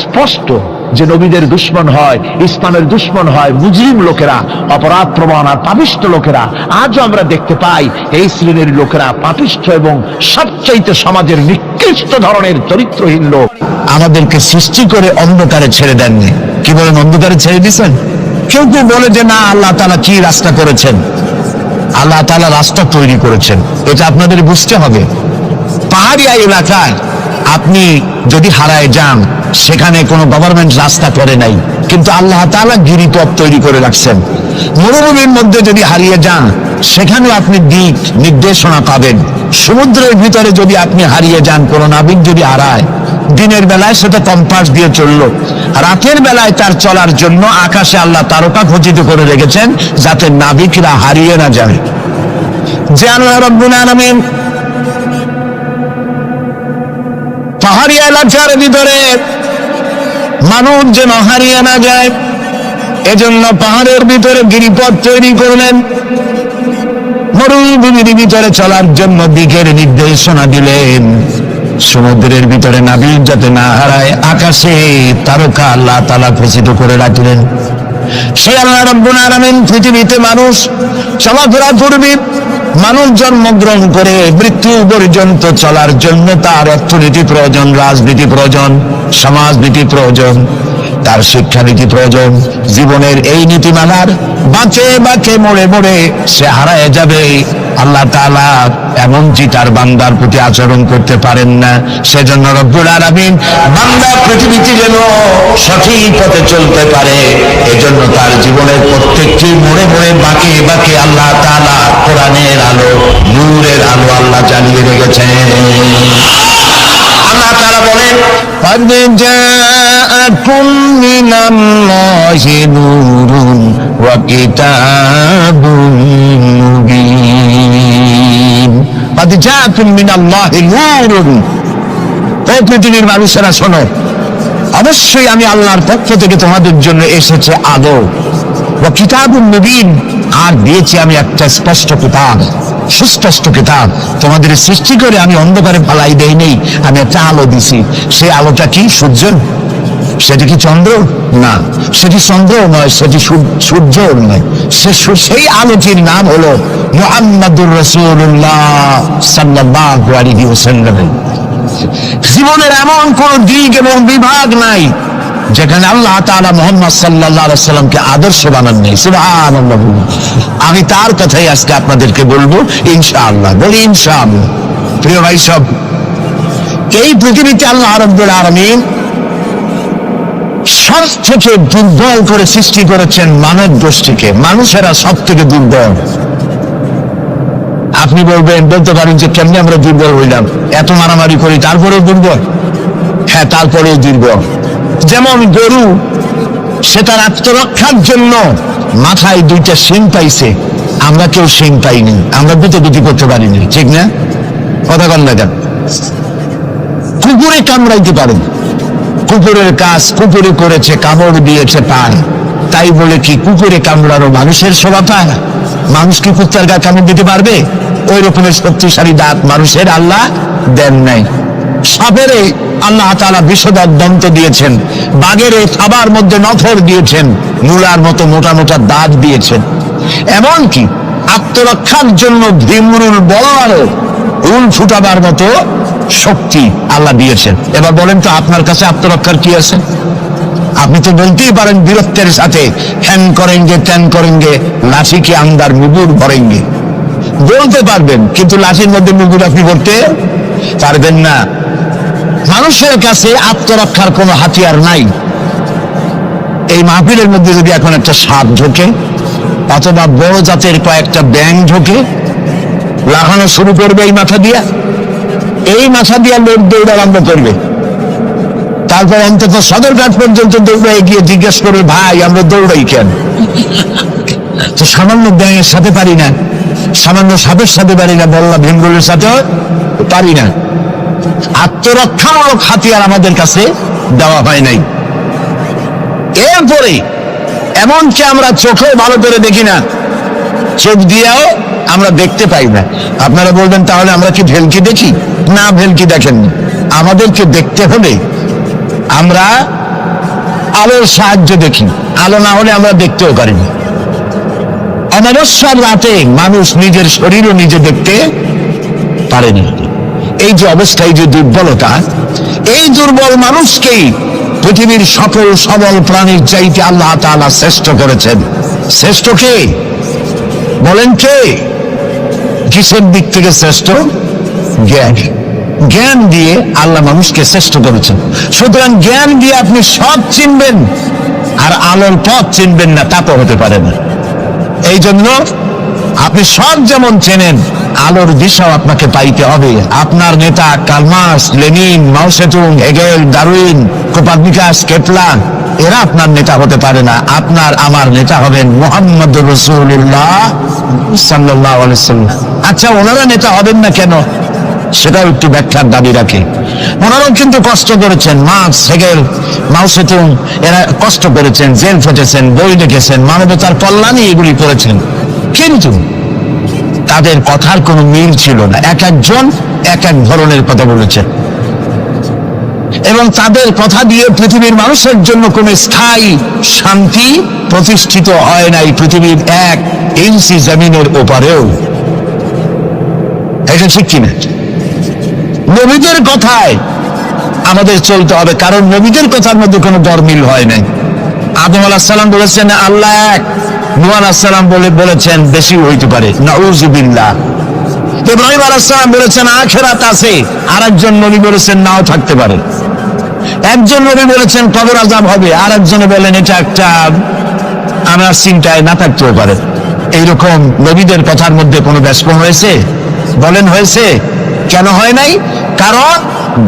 স্পষ্ট যে নবীদের দুশমন হয়, ইসলামের দুশমন হয় মুজরিম লোকেরা, অপরাধ প্রবণ আর পাপিষ্ঠ লোকেরা। আজও আমরা দেখতে পাই এই শ্রেণীর লোকেরা পাপিষ্ঠ এবং সবচাইতে সমাজের নিকৃষ্ট ধরনের চরিত্রহীন লোক। আমাদেরকে সৃষ্টি করে অন্ধকারে ছেড়ে দেননি। কি বলেন, অন্ধকারে ছেড়ে দিয়েছেন? কেউ কেউ বলে যে না, আল্লাহ তাআলা কি রাস্তা করেছেন? আল্লাহ তাআলা রাস্তা তৈরি করেছেন, এটা আপনাদের বুঝতে হবে। পাহাড়ি এলাকায় আপনি যদি হারায় যান, সেখানে কোনো গভর্নমেন্ট রাস্তা করে নাই, কিন্তু আল্লাহ তাআলা গিরিপথ তৈরি করে রাখছেন। মরুভূমির মধ্যে যদি হারিয়ে যান, সেখানে আপনি দিক নির্দেশনা পাবেন। সমুদ্রের ভিতরে যদি আপনি হারিয়ে যান, কোনো নাবিক যদি হারায়, দিনের বেলায় সেটা কম্পাস দিয়ে চললো, রাতের বেলায় তার চলার জন্য আকাশে আল্লাহ তারকা খচিত করে রেখেছেন, যাতে নাবিকরা হারিয়ে না যায়। যে আল্লাহ রাব্বুল আলামিন পাহাড়ি এলাকার ভিতরে মানুষ যেন হারিয়ে না যায়, এজন্য পাহাড়ের ভিতরে গিরিপথ তৈরি করলেন। মরুভূমির ভিতরে চলার জন্য দিকের নির্দেশনা দিলেন। সমুদ্রের ভিতরে নাবিক যাতে না হারায়, আকাশে তারকা আল্লাহ তাআলা খচিত করে রাখলেন। সে আল্লাহ রাব্বুল আলামিন পৃথিবীতে মানুষ চলাফেরা করবে, মানুষ জন্মগ্রহণ করে মৃত্যু পর্যন্ত চলার জন্য তার অর্থনীতি প্রয়োজন, রাজনীতি প্রয়োজন, সমাজনীতি প্রয়োজন, তার শিক্ষানীতি প্রয়োজন। জীবনের এই নীতিমালার বাঁকে বাঁকে মোড়ে মোড়ে সে হারায় যাবে। আল্লাহ তাআলা এমনকি তার বান্দার প্রতি আচরণ করতে পারেন না। সেজন্য রব্বুল আলামিন বান্দা পৃথিবীতে যেন সঠিক পথে চলতে পারে, এজন্য তার জীবনের প্রত্যেকটি মোড়ে মোড়ে বাঁকে বাঁকে আল্লাহ তাআলা কোরআনের আলো, নূরের আলো আল্লাহ জ্বালিয়ে রেখেছেন। আল্লাহ তাআলা বলেন, قد جاءكم من الله نور وكتاب مبين قد جاءكم من الله نور। ও পৃথিবীর মানুষেরা শোনো, অবশ্যই আমি আল্লাহর পক্ষ থেকে তোমাদের জন্য এসেছে আলো, ওয়া কিতাবুম মুবিন, আর দিয়েছি আমি একটা স্পষ্ট কিতাব, সুস্পষ্ট কিতাব। তোমাদের সৃষ্টি করে আমি অন্ধকারে ফালাই দেই নেই, আমি একটা আলো দিছি। সেই আলোটা কি? সূর্য? সেটি কি চন্দ্র? না, সেটি চন্দ্র নয়, সেটি সূর্য নয়। সেই আলোটির নাম হলো মুহাম্মাদুর রাসূলুল্লাহ সাল্লাল্লাহু আলাইহি ওয়াসাল্লাম। জীবনের এমন কোন দিক এবং বিভাগ নাই যেখানে আল্লাহ তাআলা মুহাম্মদ সাল্লাল্লাহু আলাইহি ওয়াসাল্লামকে আদর্শ বানাননি। সুবহানাল্লাহ। আমি তার কথাই আজকে আপনাদেরকে বলবো ইনশাআল্লাহ। বলি ইনশাআল্লাহ। প্রিয় ভাই সব, এই পৃথিবীতে আল্লাহ রাব্বুল আলামিন সব থেকে দুর্বল করে সৃষ্টি করেছেন মানব গোষ্ঠীকে। মানুষেরা সব থেকে দুর্বল। আপনি বলতে পারেন যে কেমনি আমরা দুর্বল হইলাম, এত মারামারি করি তারপরেও দুর্বল? হ্যাঁ, তারপরেও দুর্বল। যেমন গরু, সে তার আত্মরক্ষার জন্য মাথায় দুইটা শিং পাইছে, আমরা কেউ শিং পাইনি, আমরা গুটি করতে পারিনি, ঠিক না? কথা বল না কেন? কুকুরে কামড়াইতে পারেন, কুকুরের কাজ কুকুরে করেছে, কামড় দিয়েছে পায়, তাই বলে কি কুকুরে কামড়ানো মানুষের স্বভাব? মানুষ কি কুত্তার গায়ে কামড় দিতে পারবে? ওই রকমের শক্তিশালী দাঁত মানুষের আল্লাহ দেন নাই। সাপেরে আল্লাহ তাআলা বিষধর দন্ত দিয়েছেন, বাঘের খাবার মধ্যে নখর দিয়েছেন, মূলার মতো মোটা মোটা দাঁত দিয়েছেন। এমনকি আত্মরক্ষার জন্য ভীমরুল বলারও উল ফুটাবার মতো শক্তি আল্লাহ দিয়েছেন। এবার বলেন তো, আপনার কাছে আত্মরক্ষার কি আছে? আপনি তো বলতেই পারেন বীরত্বের সাথে, হ্যান করেঙ্গে ত্যান করেঙ্গে, লাঠি কে আন্দার মুগুর ভরেঙ্গে, বলতে পারবেন, কিন্তু লাঠির মধ্যে মুগুর আপনি ভরতে পারবেন না। মানুষের কাছে আত্মরক্ষার কোনো হাতিয়ার নাই। এই মাহফিলের মধ্যে যদি এখন একটা সাপ ঢোকে, অথবা বড় জাতের কয়েকটা ব্যাঙ ঢোকে, লাগানো শুরু করবে এই মাথা দিয়া, লোক দৌড় আরম্ভ করবে। তারপর অন্তত সদরঘাট পর্যন্ত দৌড়ে গিয়ে জিজ্ঞেস করবে, ভাই আমরা দৌড়াই কেন? তো সামান্য ব্যাঙের সাথে পারি না, সামান্য সাপের সাথে পারি না, বল্লা ভীমরুলের সাথেও পারি না। আত্মরক্ষামূলক হাতিয়ার আমাদের কাছে দেওয়া হয় নাই। এরপরে এমনকি আমরা চোখেও ভালো করে দেখি না, চোখ দিয়েও আমরা দেখতে পাই না। আপনারা বলবেন তাহলে আমরা কি ভেলকি দেখি? না, ভেলকি দেখেন। আমাদেরকে দেখতে হলে আমরা আলোর সাহায্য দেখি, আলো না হলে আমরা দেখতেও পারি না। অমাবস্যার রাতে মানুষ নিজের শরীরও নিজে দেখতে পারে না। এই যে অবস্থা, এই যে দুর্বলতা, এই দুর্বল মানুষকেই পৃথিবীর সকল সবল প্রাণীর চাইতে আল্লাহ তাআলা শ্রেষ্ঠ করেছেন। শ্রেষ্ঠ কে বলেন? কে? কিসের দিক থেকে শ্রেষ্ঠ? জ্ঞান। জ্ঞান দিয়ে আল্লাহ মানুষকে শ্রেষ্ঠ করেছেন। সুতরাং জ্ঞান দিয়ে আপনি সব চিনবেন, আর আলোর পথ চিনবেন না, তা তো হতে পারে না। এই জন্য আপনি সব যেমন চেনেন, আলোর দিশাও আপনাকে পাইতে হবে। আপনার নেতা Karl Marx, Lenin, Mao Tsetung, Hegel, Darwin, Copernicus, Kepler, এরা আপনার নেতা হতে পারে না। আপনার আমার নেতা হবেন মুহাম্মদুর রাসূলুল্লাহ সাল্লাল্লাহু আলাইহি ওয়াসাল্লাম। আচ্ছা, ওনারা নেতা হবেন না কেন? সেটাও একটু ব্যাখ্যার দাবি রাখে। ওনারাও কিন্তু কষ্ট করেছেন। মার্কস, হেগেল, মাও সেতুং, এরা কষ্ট করেছেন, জেল খেটেছেন, বই লিখেছেন, মানবতার কল্যাণে এগুলি করেছেন। কিন্তু তাদের কথার কোনো মিল ছিল না। এক একজন এক এক ধরনের কথা বলেছেন, এবং তাদের কথা দিয়ে পৃথিবীর মানুষের জন্য কোনো স্থায়ী শান্তি প্রতিষ্ঠিত হয় নাই পৃথিবীর 1 ইঞ্চি জমিনের ওপারেও। এটা ঠিক কিনা? নবীদের কথায় আমাদের চলতে হবে, কারণ নবীদের কথার মধ্যে কোনো দরমিল হয় নাই। আদম আলাইহিস সালাম বলেছেন আল্লাহ এক, নূহ আলাইহিস সালাম বলেছেন বেশি হইতে পারে, নাউযুবিল্লাহ। ইব্রাহিম আলাইহিস সালাম বলেছেন আখিরাত আছে, আরেকজন নবী বলেছেন নাও থাকতে পারে। একজন নবী বলেছেন কবর আযাব হবে, আরেকজনে বলেন এটা একটা আমার চিন্তায় না থাকতেও পারে। এইরকম নবীদের কথার মধ্যে কোনো ব্যস্কম হয়েছে? বলেন হয়েছে? কেন হয় নাই? কারণ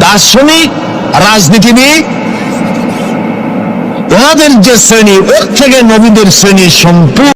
দার্শনিক, রাজনীতিবিদ, ওনাদের যে শ্রেণী, ওর থেকে নবীদের শ্রেণী সম্পূর্ণ